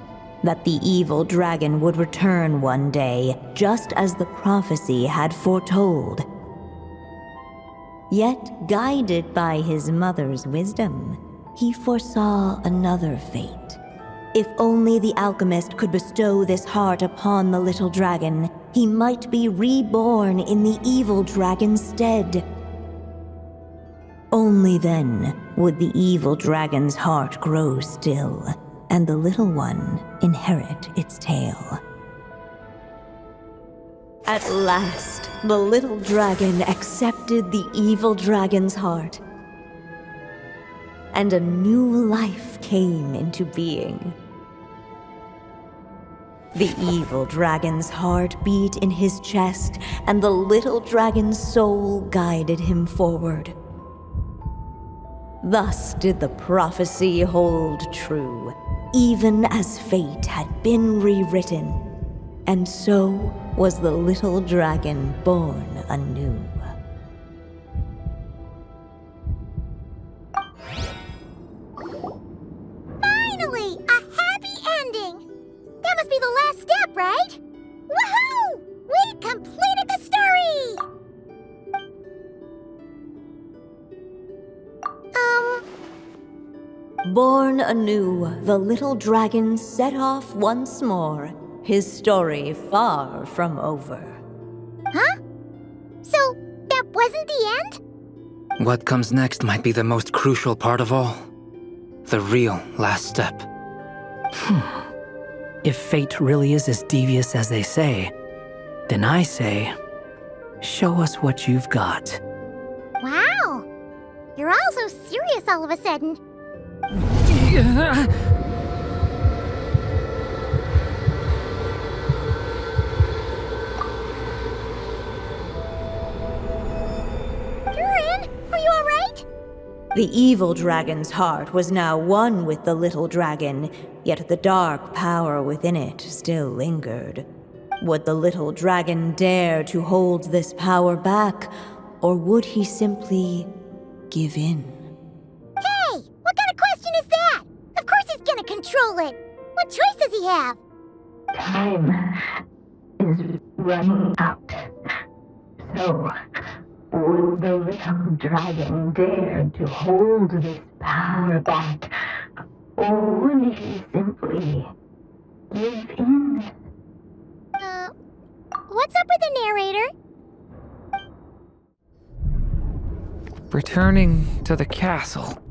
That the evil dragon would return one day, just as the prophecy had foretold. Yet, guided by his mother's wisdom, he foresaw another fate. If only the alchemist could bestow this heart upon the little dragon, he might be reborn in the evil dragon's stead. Only then would the evil dragon's heart grow still, and the little one inherit its tale. At last, the little dragon accepted the evil dragon's heart, and a new life came into being. The evil dragon's heart beat in his chest, and the little dragon's soul guided him forward. Thus did the prophecy hold true, even as fate had been rewritten. And so was the little dragon born anew. Finally! A happy ending! That must be the last step, right? Woohoo! We completed the story! Born anew, the little dragon set off once more, his story far from over. Huh? So, that wasn't the end? What comes next might be the most crucial part of all. The real last step. If fate really is as devious as they say, then I say, show us what you've got. Wow! You're all so serious all of a sudden. Durin, are you alright? The evil dragon's heart was now one with the little dragon, yet the dark power within it still lingered. Would the little dragon dare to hold this power back, or would he simply give in? Hey! What kind of question is that? Of course he's gonna control it! What choice does he have? Time is running out. So, would the little dragon dare to hold this power back? Or would he simply give in? What's up with the narrator? Returning to the castle.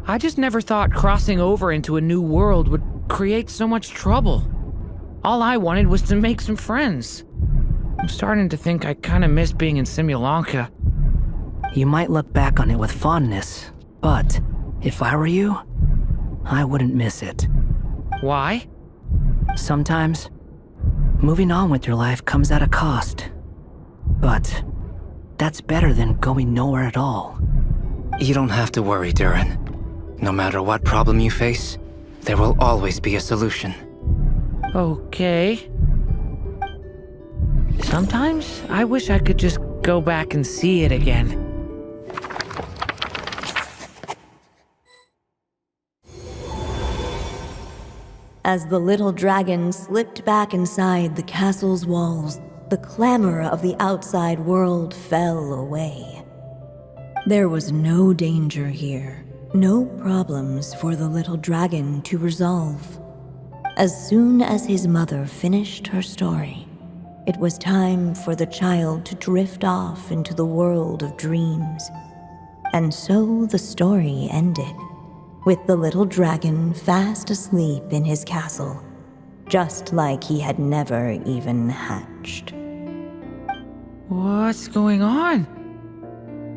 I just never thought crossing over into a new world would create so much trouble. All I wanted was to make some friends. I'm starting to think I kinda miss being in Simulanka. You might look back on it with fondness, but if I were you, I wouldn't miss it. Why? Sometimes, moving on with your life comes at a cost. But that's better than going nowhere at all. You don't have to worry, Durin. No matter what problem you face, there will always be a solution. Okay. Sometimes I wish I could just go back and see it again. As the little dragon slipped back inside the castle's walls, the clamor of the outside world fell away. There was no danger here, no problems for the little dragon to resolve. As soon as his mother finished her story, it was time for the child to drift off into the world of dreams. And so the story ended, with the little dragon fast asleep in his castle, just like he had never even hatched. What's going on?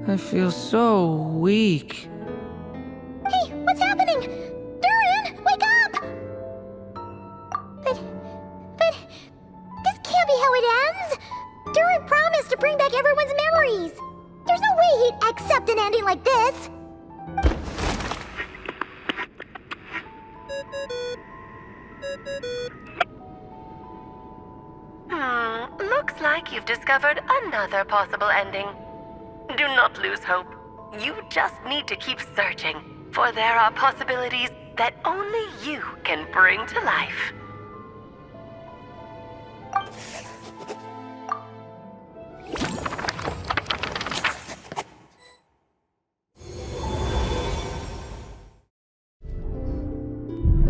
I feel so weak. Hey, what's happening? Durin, wake up! But this can't be how it ends. Durin promised to bring back everyone's memories. There's no way he'd accept an ending like this. Looks like you've discovered another possible ending. Do not lose hope. You just need to keep searching, for there are possibilities that only you can bring to life.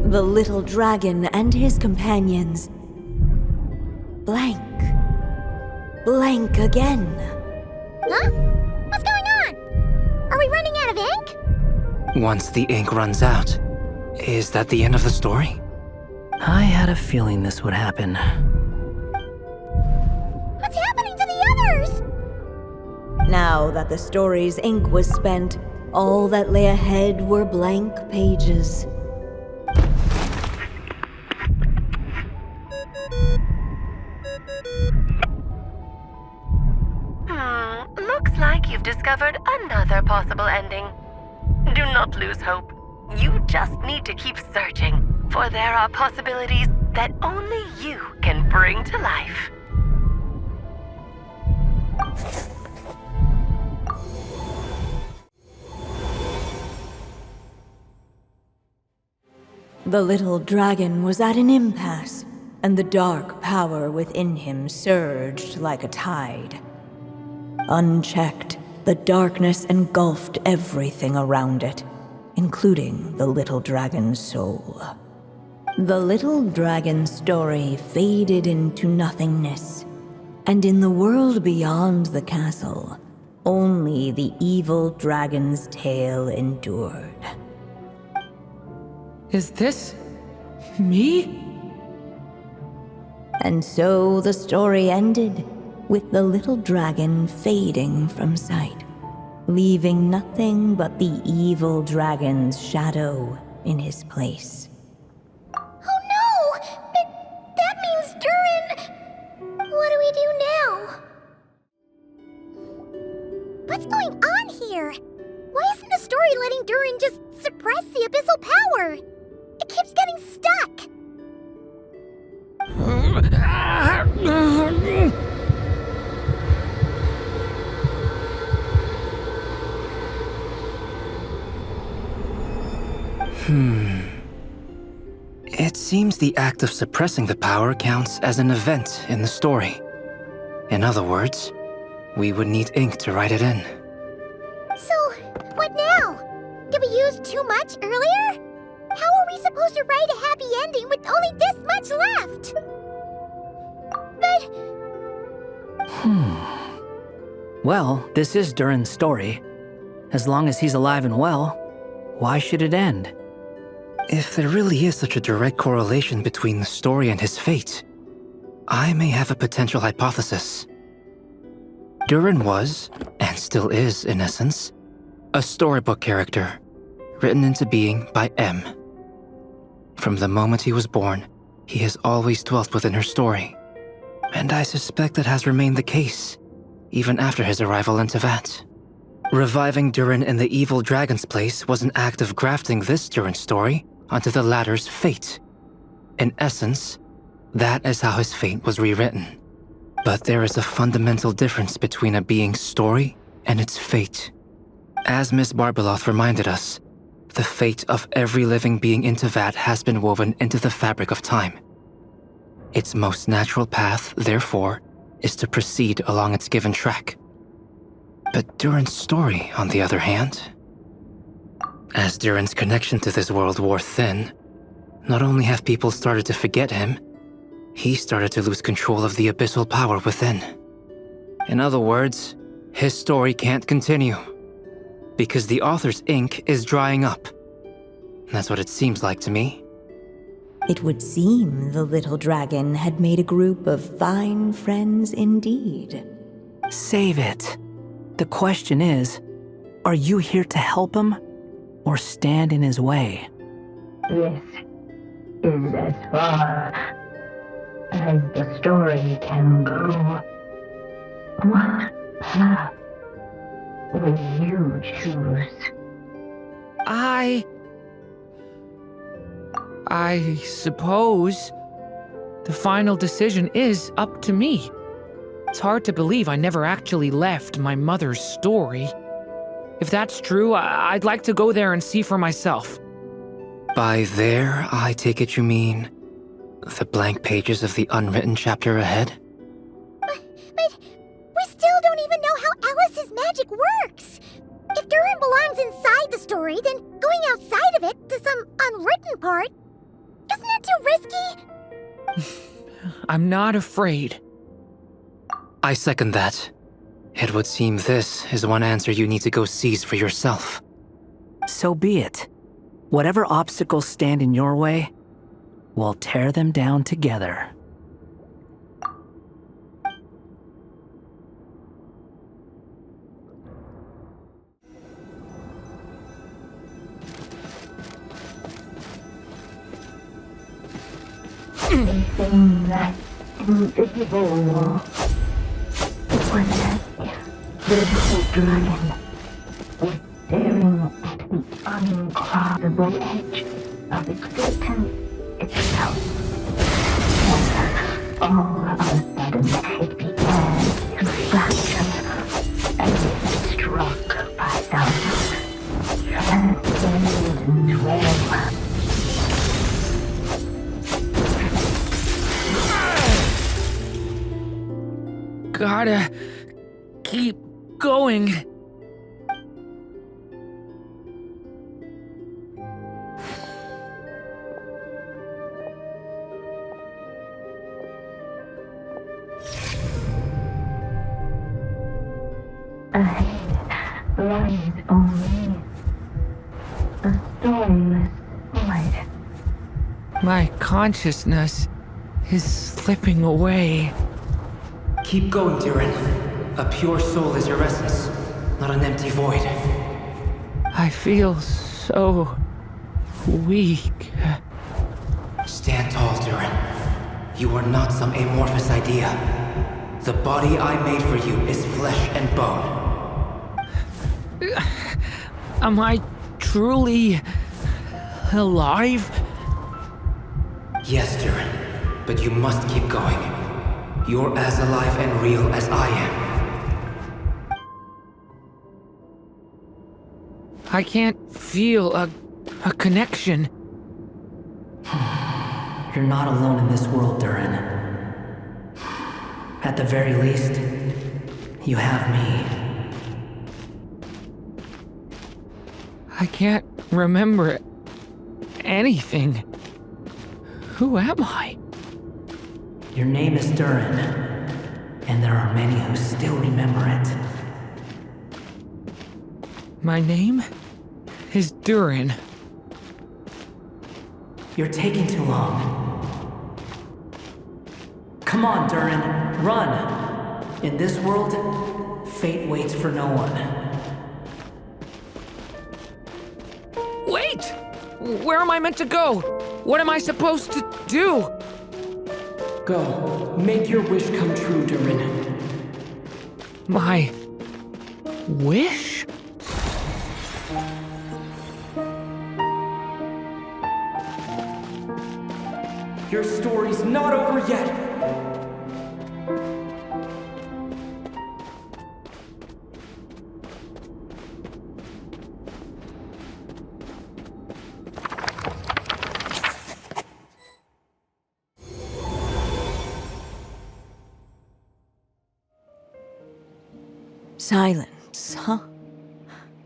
The little dragon and his companions blank again. Huh? What's going on? Are we running out of ink? Once the ink runs out, is that the end of the story? I had a feeling this would happen. What's happening to the others? Now that the story's ink was spent, all that lay ahead were blank pages. Looks like you've discovered another possible ending. Do not lose hope. You just need to keep searching, for there are possibilities that only you can bring to life. The little dragon was at an impasse, and the dark power within him surged like a tide. Unchecked, the darkness engulfed everything around it, including the little dragon's soul. The little dragon's story faded into nothingness, and in the world beyond the castle, only the evil dragon's tale endured. Is this me? And so the story ended, with the little dragon fading from sight, leaving nothing but the evil dragon's shadow in his place. Oh no! That means Durin... What do we do now? What's going on here? Why isn't the story letting Durin just suppress the abyssal power? It keeps getting stuck. It seems the act of suppressing the power counts as an event in the story. In other words, we would need ink to write it in. So, what now? Did we use too much earlier? How are we supposed to write a happy ending with only this much left? But... Well, this is Durin's story. As long as he's alive and well, why should it end? If there really is such a direct correlation between the story and his fate, I may have a potential hypothesis. Durin was, and still is in essence, a storybook character, written into being by M. From the moment he was born, he has always dwelt within her story, and I suspect that has remained the case, even after his arrival in Tevat. Reviving Durin in the evil dragon's place was an act of grafting this Durin story onto the latter's fate. In essence, that is how his fate was rewritten. But there is a fundamental difference between a being's story and its fate. As Miss Barbeloth reminded us, the fate of every living being in Tevat has been woven into the fabric of time. Its most natural path, therefore, is to proceed along its given track. But Durin's story, on the other hand, as Durin's connection to this world wore thin, not only have people started to forget him, he started to lose control of the abyssal power within. In other words, his story can't continue, because the author's ink is drying up. That's what it seems like to me. It would seem the little dragon had made a group of fine friends indeed. Save it. The question is, are you here to help him, or stand in his way? This is as far as the story can go. What path will you choose? I suppose the final decision is up to me. It's hard to believe I never actually left my mother's story. If that's true, I'd like to go there and see for myself. By there, I take it you mean the blank pages of the unwritten chapter ahead? But we still don't even know how Alice's magic works. If Durin belongs inside the story, then going outside of it to some unwritten part, isn't that too risky? I'm not afraid. I second that. It would seem this is one answer you need to go seize for yourself. So be it. Whatever obstacles stand in your way, we'll tear them down together. Anything that's invisible. It was as if the little dragon was staring at the uncrossable edge of existence itself. And all of a sudden, it began to fracture as if struck by some transcendent wave. Gotta keep going. Ahead lies only a storyless void. My consciousness is slipping away. Keep going, Durin. A pure soul is your essence, not an empty void. I feel so weak. Stand tall, Durin. You are not some amorphous idea. The body I made for you is flesh and bone. Am I truly alive? Yes, Durin, but you must keep going. You're as alive and real as I am. I can't feel a connection. You're not alone in this world, Durin. At the very least, you have me. I can't remember anything. Who am I? Your name is Durin, and there are many who still remember it. My name is Durin. You're taking too long. Come on, Durin, run! In this world, fate waits for no one. Wait! Where am I meant to go? What am I supposed to do? Go. Make your wish come true, Durin. My wish? Your story's not over yet! Silence, huh?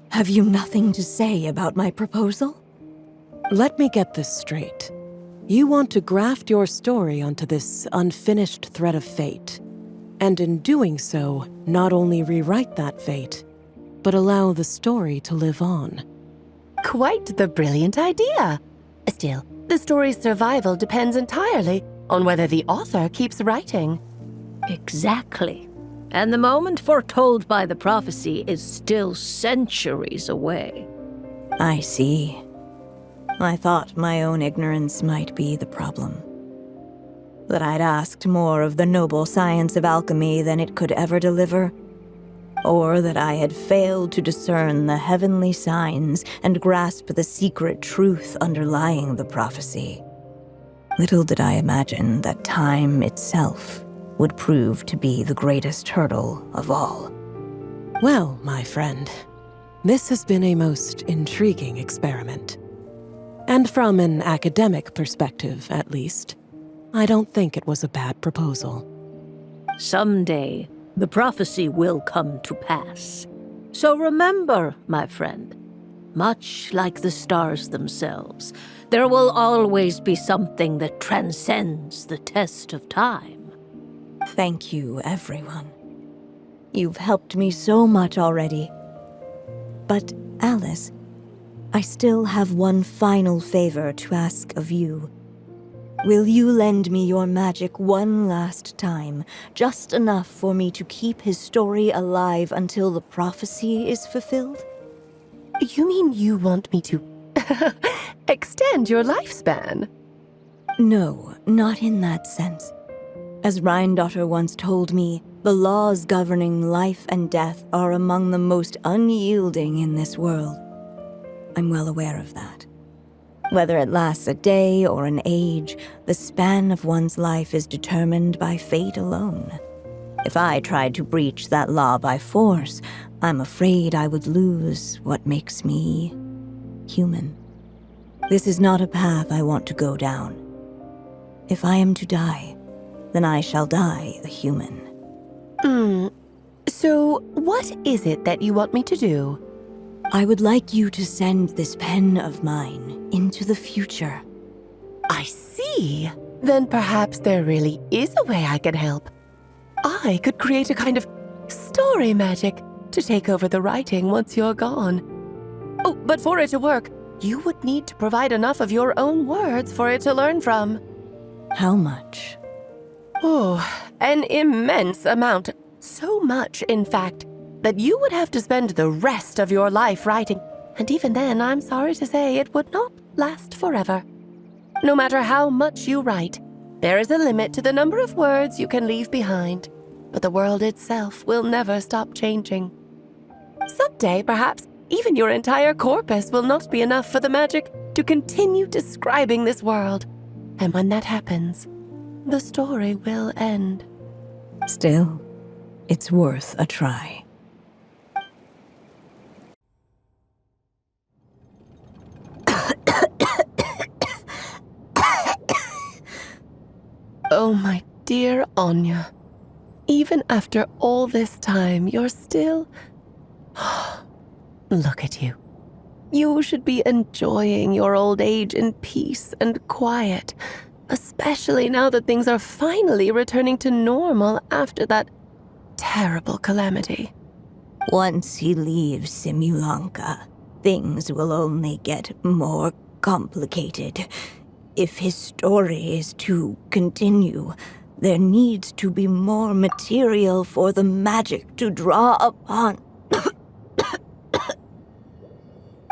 Have you nothing to say about my proposal? Let me get this straight. You want to graft your story onto this unfinished thread of fate, and in doing so, not only rewrite that fate, but allow the story to live on. Quite the brilliant idea. Still, the story's survival depends entirely on whether the author keeps writing. Exactly. And the moment foretold by the prophecy is still centuries away. I see. I thought my own ignorance might be the problem. That I'd asked more of the noble science of alchemy than it could ever deliver. Or that I had failed to discern the heavenly signs and grasp the secret truth underlying the prophecy. Little did I imagine that time itself would prove to be the greatest hurdle of all. Well, my friend, this has been a most intriguing experiment. And from an academic perspective, at least, I don't think it was a bad proposal. Someday, the prophecy will come to pass. So remember, my friend, much like the stars themselves, there will always be something that transcends the test of time. Thank you, everyone. You've helped me so much already. But, Alice, I still have one final favor to ask of you. Will you lend me your magic one last time, just enough for me to keep his story alive until the prophecy is fulfilled? You mean you want me to extend your lifespan? No, not in that sense. As Rheindotter once told me, the laws governing life and death are among the most unyielding in this world. I'm well aware of that. Whether it lasts a day or an age, the span of one's life is determined by fate alone. If I tried to breach that law by force, I'm afraid I would lose what makes me human. This is not a path I want to go down. If I am to die, then I shall die a human. So what is it that you want me to do? I would like you to send this pen of mine into the future. I see. Then perhaps there really is a way I can help. I could create a kind of story magic to take over the writing once you're gone. Oh, but for it to work, you would need to provide enough of your own words for it to learn from. How much? Oh, an immense amount. So much, in fact, that you would have to spend the rest of your life writing, and even then, I'm sorry to say, it would not last forever. No matter how much you write, there is a limit to the number of words you can leave behind, but the world itself will never stop changing. Someday, perhaps, even your entire corpus will not be enough for the magic to continue describing this world. And when that happens, the story will end. Still, it's worth a try. Oh, my dear Anya. Even after all this time, you're still... Look at you. You should be enjoying your old age in peace and quiet, especially now that things are finally returning to normal after that terrible calamity. Once he leaves Simulanka, things will only get more complicated. If his story is to continue, there needs to be more material for the magic to draw upon.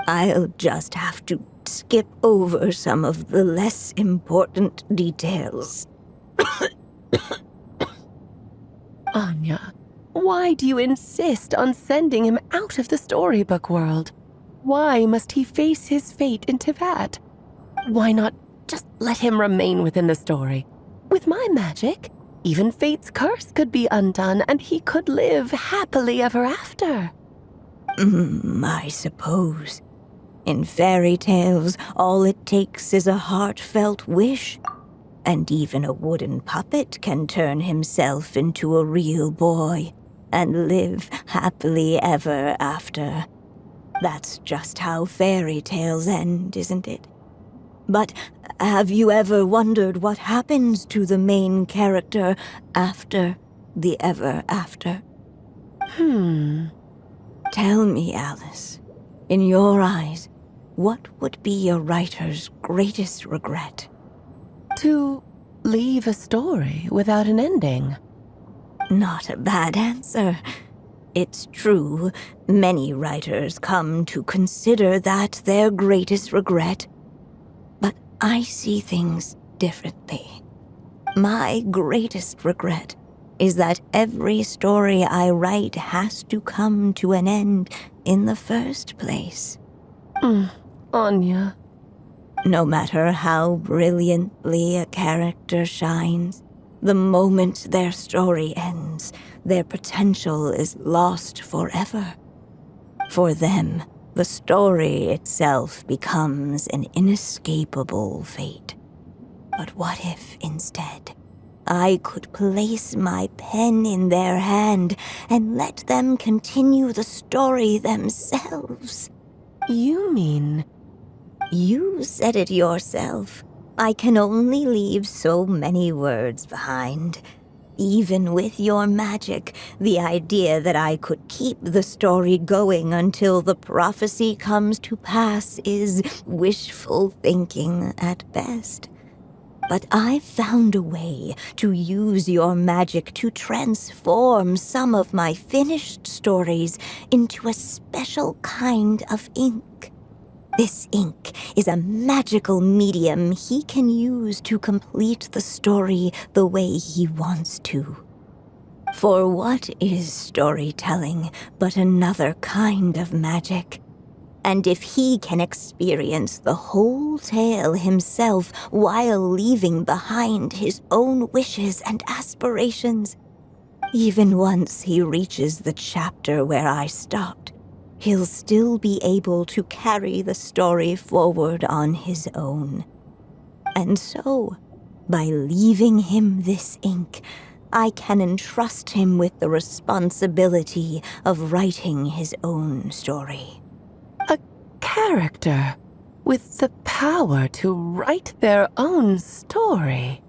I'll just have to skip over some of the less important details. Anya, why do you insist on sending him out of the storybook world? Why must he face his fate into that? Why not just let him remain within the story? With my magic, even fate's curse could be undone and he could live happily ever after. I suppose. In fairy tales, all it takes is a heartfelt wish. And even a wooden puppet can turn himself into a real boy. and live happily ever after. That's just how fairy tales end, isn't it? But have you ever wondered what happens to the main character after the ever after? Tell me, Alice, in your eyes, what would be a writer's greatest regret? To leave a story without an ending. Not a bad answer. It's true, many writers come to consider that their greatest regret. But I see things differently. My greatest regret is that every story I write has to come to an end in the first place. Anya. No matter how brilliantly a character shines, the moment their story ends, their potential is lost forever. For them, the story itself becomes an inescapable fate. But what if, instead, I could place my pen in their hand and let them continue the story themselves? You mean? You said it yourself. I can only leave so many words behind. Even with your magic, the idea that I could keep the story going until the prophecy comes to pass is wishful thinking at best. But I found a way to use your magic to transform some of my finished stories into a special kind of ink. This ink is a magical medium he can use to complete the story the way he wants to. For what is storytelling but another kind of magic? And if he can experience the whole tale himself while leaving behind his own wishes and aspirations, even once he reaches the chapter where I stopped, he'll still be able to carry the story forward on his own. And so, by leaving him this ink, I can entrust him with the responsibility of writing his own story. Character with the power to write their own story.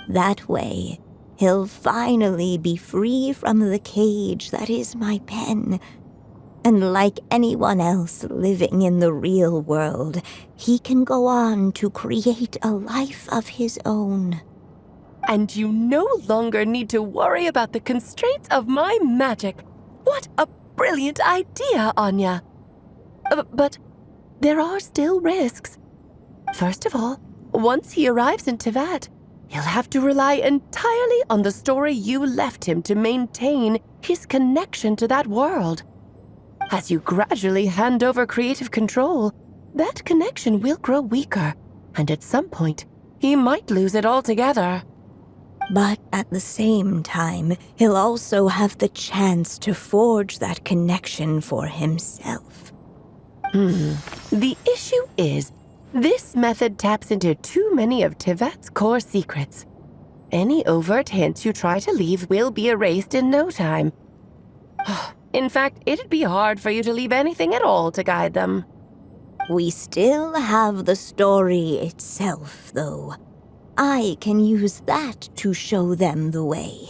That way, he'll finally be free from the cage that is my pen. And like anyone else living in the real world, he can go on to create a life of his own. And you no longer need to worry about the constraints of my magic. What a brilliant idea, Anya! But there are still risks. First of all, once he arrives in Teyvat, he'll have to rely entirely on the story you left him to maintain his connection to that world. As you gradually hand over creative control, that connection will grow weaker, and at some point, he might lose it altogether. But at the same time, he'll also have the chance to forge that connection for himself. The issue is, this method taps into too many of Teyvat's core secrets. Any overt hints you try to leave will be erased in no time. In fact, it'd be hard for you to leave anything at all to guide them. We still have the story itself, though. I can use that to show them the way.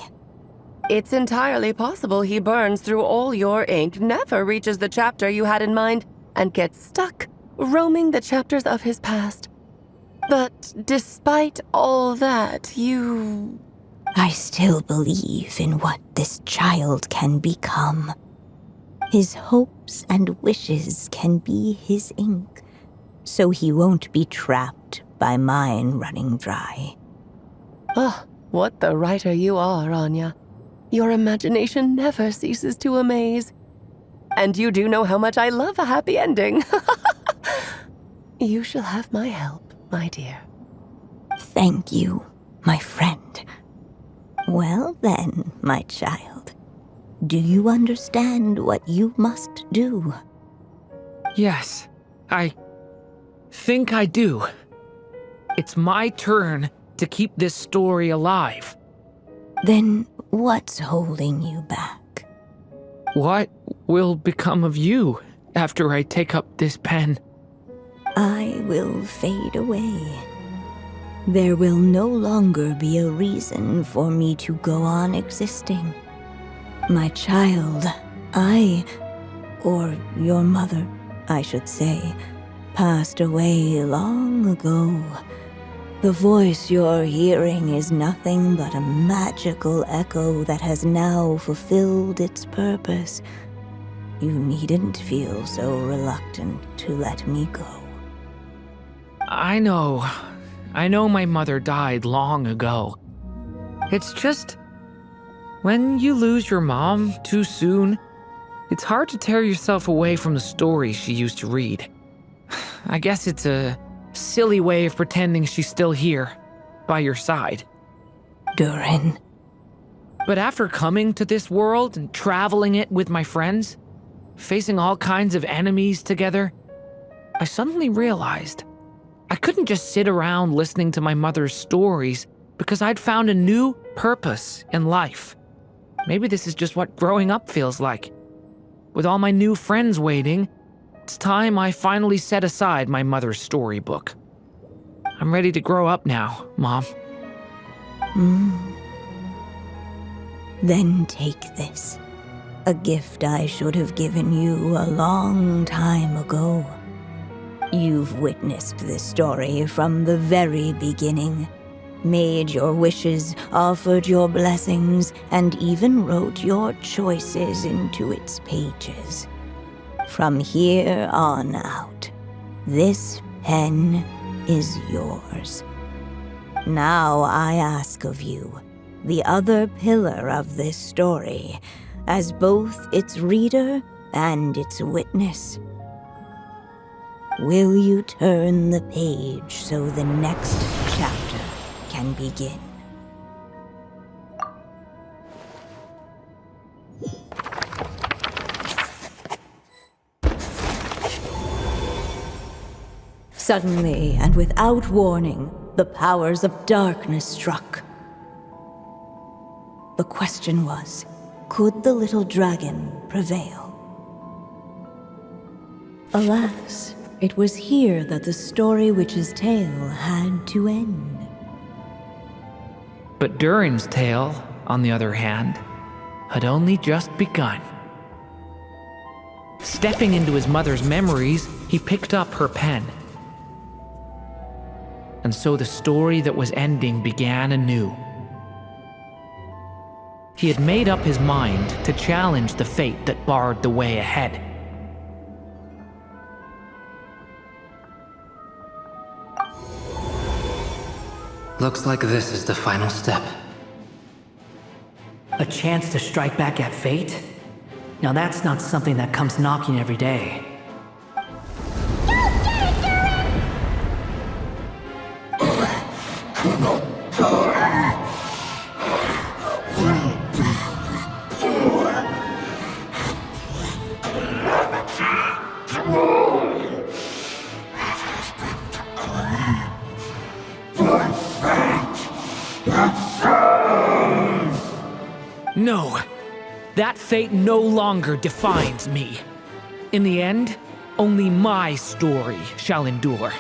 It's entirely possible he burns through all your ink, never reaches the chapter you had in mind, and gets stuck, roaming the chapters of his past. But despite all that, I still believe in what this child can become. His hopes and wishes can be his ink, so he won't be trapped by mine running dry. Oh, what the writer you are, Anya. Your imagination never ceases to amaze. And you do know how much I love a happy ending. You shall have my help, my dear. Thank you, my friend. Well then, my child, do you understand what you must do? Yes, I think I do. It's my turn to keep this story alive. Then what's holding you back? What will become of you after I take up this pen? I will fade away. There will no longer be a reason for me to go on existing. My child, or your mother, I should say, passed away long ago. The voice you're hearing is nothing but a magical echo that has now fulfilled its purpose. You needn't feel so reluctant to let me go. I know my mother died long ago. It's just, when you lose your mom too soon, it's hard to tear yourself away from the stories she used to read. I guess it's a silly way of pretending she's still here, by your side. Durin. But after coming to this world and traveling it with my friends, facing all kinds of enemies together, I suddenly realized I couldn't just sit around listening to my mother's stories because I'd found a new purpose in life. Maybe this is just what growing up feels like. With all my new friends waiting, it's time I finally set aside my mother's storybook. I'm ready to grow up now, Mom. Then take this. A gift I should have given you a long time ago. You've witnessed this story from the very beginning, made your wishes, offered your blessings, and even wrote your choices into its pages. From here on out, this pen is yours. Now I ask of you, the other pillar of this story, as both its reader and its witness. Will you turn the page so the next chapter can begin? Suddenly, and without warning, the powers of darkness struck. The question was, could the little dragon prevail? Alas, it was here that the story witch's tale had to end. But Durin's tale, on the other hand, had only just begun. Stepping into his mother's memories, he picked up her pen. And so the story that was ending began anew. He had made up his mind to challenge the fate that barred the way ahead. Looks like this is the final step. A chance to strike back at fate? Now that's not something that comes knocking every day. No, that fate no longer defines me. In the end, only my story shall endure.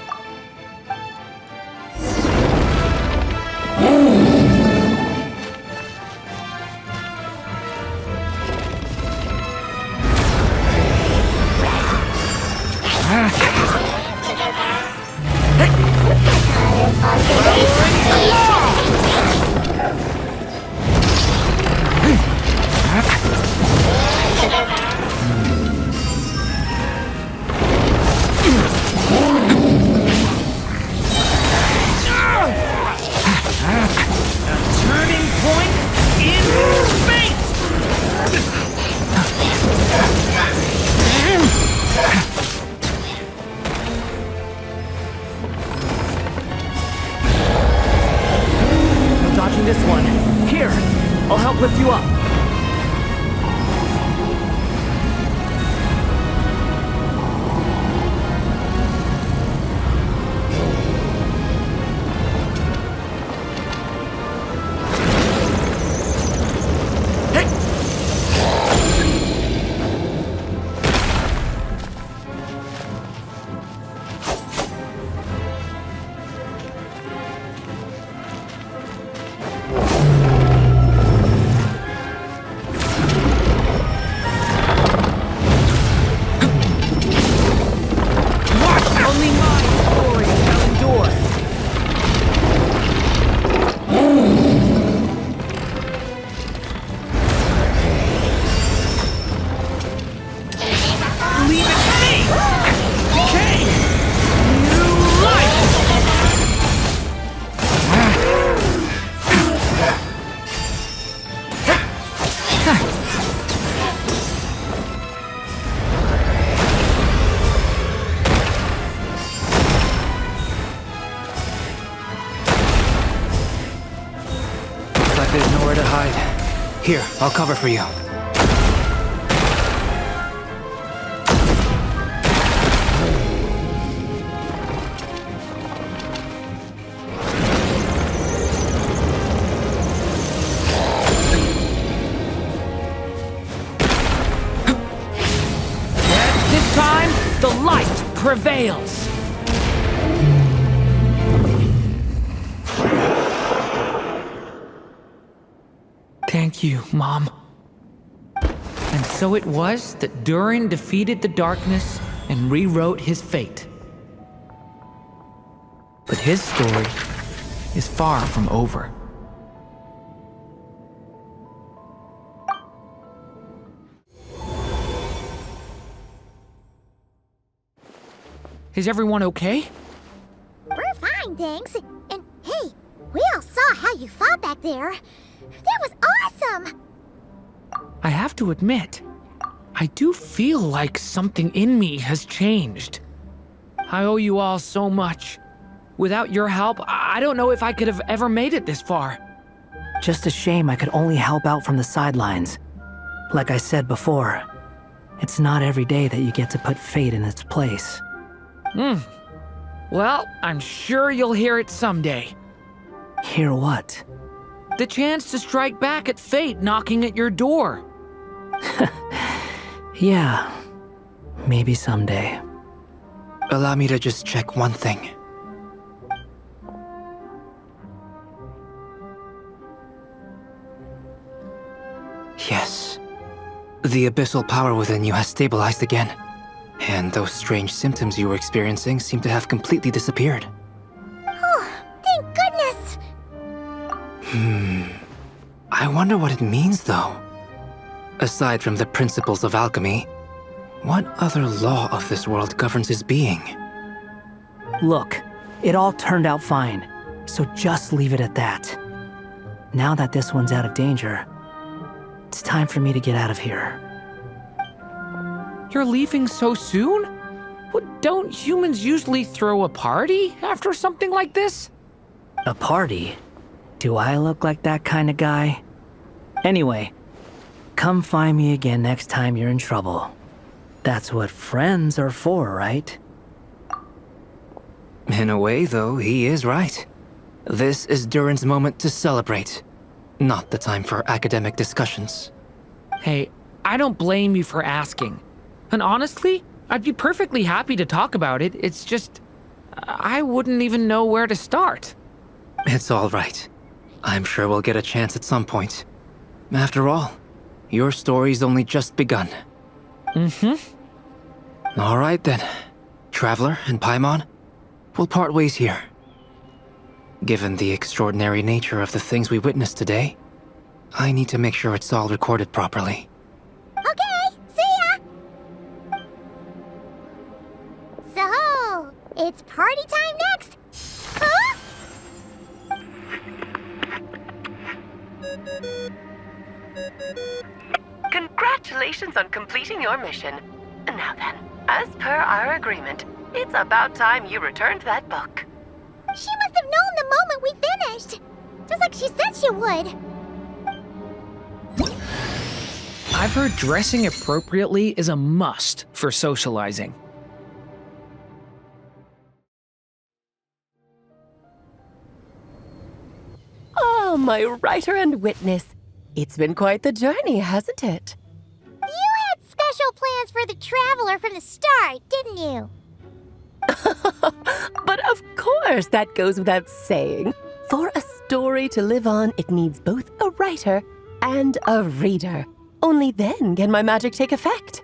Here, I'll cover for you. This time, the light prevails. Thank you, Mom. And so it was that Durin defeated the darkness and rewrote his fate. But his story is far from over. Is everyone okay? We're fine, thanks. And hey, we all saw how you fought back there. That was awesome! I have to admit, I do feel like something in me has changed. I owe you all so much. Without your help, I don't know if I could have ever made it this far. Just a shame I could only help out from the sidelines. Like I said before, it's not every day that you get to put fate in its place. Well, I'm sure you'll hear it someday. Hear what? The chance to strike back at fate knocking at your door. Yeah, maybe someday. Allow me to just check one thing. Yes. The abyssal power within you has stabilized again. And those strange symptoms you were experiencing seem to have completely disappeared. Oh, thank goodness! I wonder what it means, though. Aside from the principles of alchemy, what other law of this world governs his being? Look, it all turned out fine, so just leave it at that. Now that this one's out of danger, it's time for me to get out of here. You're leaving so soon? What, don't humans usually throw a party after something like this? A party? Do I look like that kind of guy? Anyway, come find me again next time you're in trouble. That's what friends are for, right? In a way, though, he is right. This is Durin's moment to celebrate, not the time for academic discussions. Hey, I don't blame you for asking. And honestly, I'd be perfectly happy to talk about it. It's just, I wouldn't even know where to start. It's all right. I'm sure we'll get a chance at some point. After all, your story's only just begun. All right then. Traveler and Paimon, we'll part ways here. Given the extraordinary nature of the things we witnessed today, I need to make sure it's all recorded properly. Okay, see ya! So, it's party time next? Huh? Congratulations on completing your mission. Now then, as per our agreement, it's about time you returned that book. She must have known the moment we finished! Just like she said she would! I've heard dressing appropriately is a must for socializing. Oh, my writer and witness. It's been quite the journey, hasn't it? You had special plans for the Traveler from the start, didn't you? But of course, that goes without saying. For a story to live on, it needs both a writer and a reader. Only then can my magic take effect.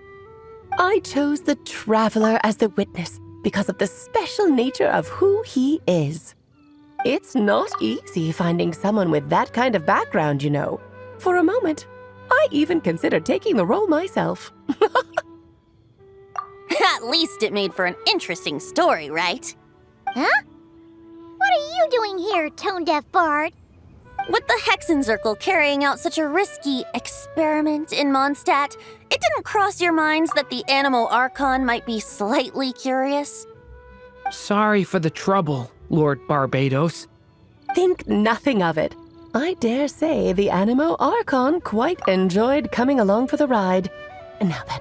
I chose the Traveler as the witness because of the special nature of who he is. It's not easy finding someone with that kind of background, you know. For a moment, I even considered taking the role myself. At least it made for an interesting story, right? Huh? What are you doing here, tone-deaf bard? With the Hexenzirkel carrying out such a risky experiment in Mondstadt, it didn't cross your minds that the Animal Archon might be slightly curious? Sorry for the trouble, Lord Barbados. Think nothing of it. I dare say the Animo Archon quite enjoyed coming along for the ride. And now then,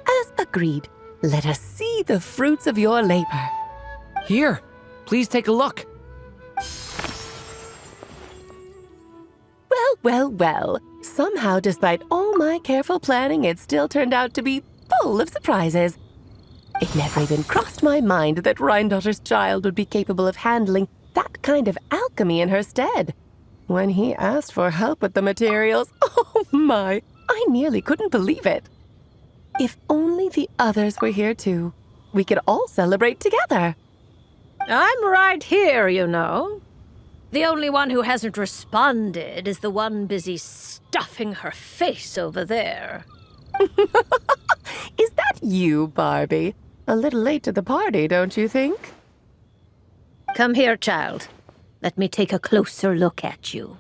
as agreed, let us see the fruits of your labor. Here, please take a look. Well, well, well. Somehow, despite all my careful planning, it still turned out to be full of surprises. It never even crossed my mind that Rhindotter's child would be capable of handling that kind of alchemy in her stead. When he asked for help with the materials, oh my, I nearly couldn't believe it. If only the others were here too, we could all celebrate together. I'm right here, you know. The only one who hasn't responded is the one busy stuffing her face over there. Is that you, Barbie? A little late to the party, don't you think? Come here, child. Let me take a closer look at you.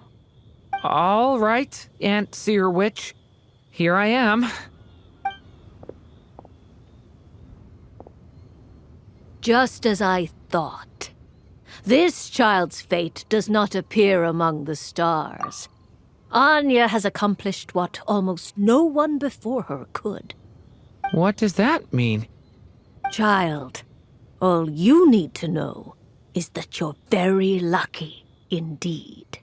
All right, Aunt Seer Witch. Here I am. Just as I thought. This child's fate does not appear among the stars. Anya has accomplished what almost no one before her could. What does that mean? Child, all you need to know is that you're very lucky indeed.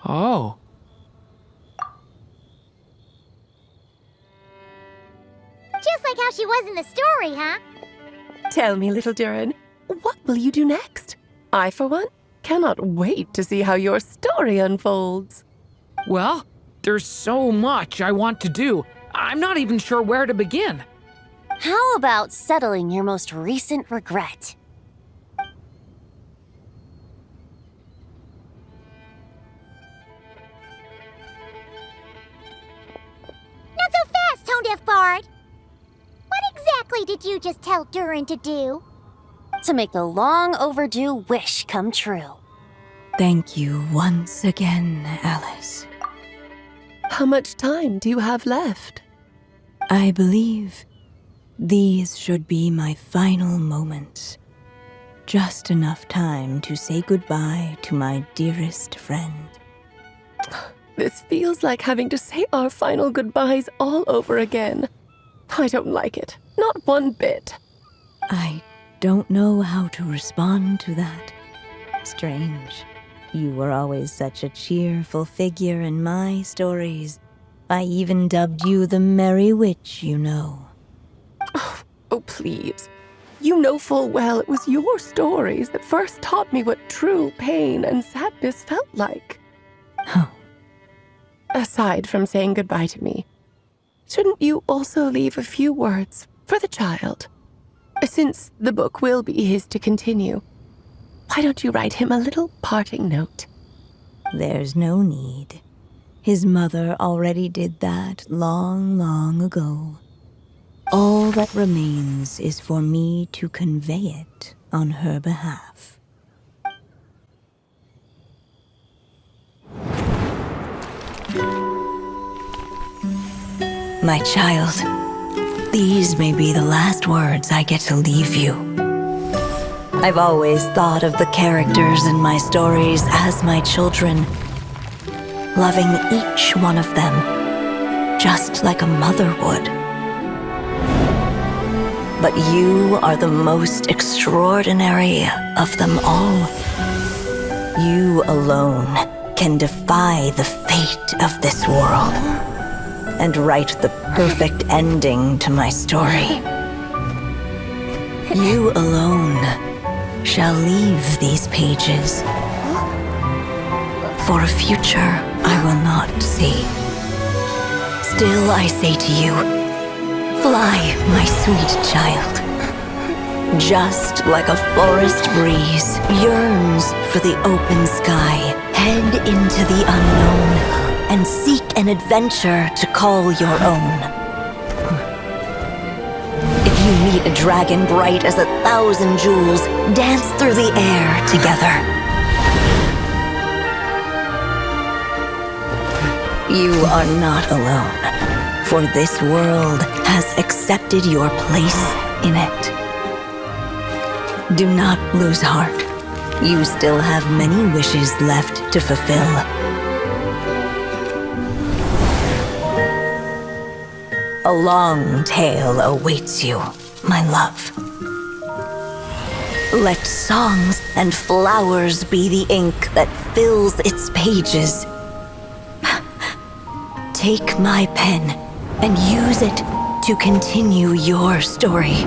Oh. Just like how she was in the story, huh? Tell me, little Durin, what will you do next? I, for one, cannot wait to see how your story unfolds. Well, there's so much I want to do. I'm not even sure where to begin. How about settling your most recent regret? Not so fast, Tone-Deaf Bard! What exactly did you just tell Durin to do? To make a long overdue wish come true. Thank you once again, Alice. How much time do you have left? I believe these should be my final moments. Just enough time to say goodbye to my dearest friend. This feels like having to say our final goodbyes all over again. I don't like it. Not one bit. I don't know how to respond to that. Strange. You were always such a cheerful figure in my stories. I even dubbed you the Merry Witch, you know. Oh, please. You know full well it was your stories that first taught me what true pain and sadness felt like. Oh. Aside from saying goodbye to me, shouldn't you also leave a few words for the child? Since the book will be his to continue, why don't you write him a little parting note? There's no need. His mother already did that long, long ago. All that remains is for me to convey it on her behalf. My child, these may be the last words I get to leave you. I've always thought of the characters in my stories as my children, loving each one of them, just like a mother would. But you are the most extraordinary of them all. You alone can defy the fate of this world and write the perfect ending to my story. You alone shall leave these pages for a future I will not see. Still I say to you, fly, my sweet child. Just like a forest breeze yearns for the open sky, head into the unknown and seek an adventure to call your own. If you meet a dragon bright as 1,000 jewels, dance through the air together. You are not alone, for this world has accepted your place in it. Do not lose heart. You still have many wishes left to fulfill. A long tale awaits you, my love. Let songs and flowers be the ink that fills its pages. Take my pen and use it to continue your story.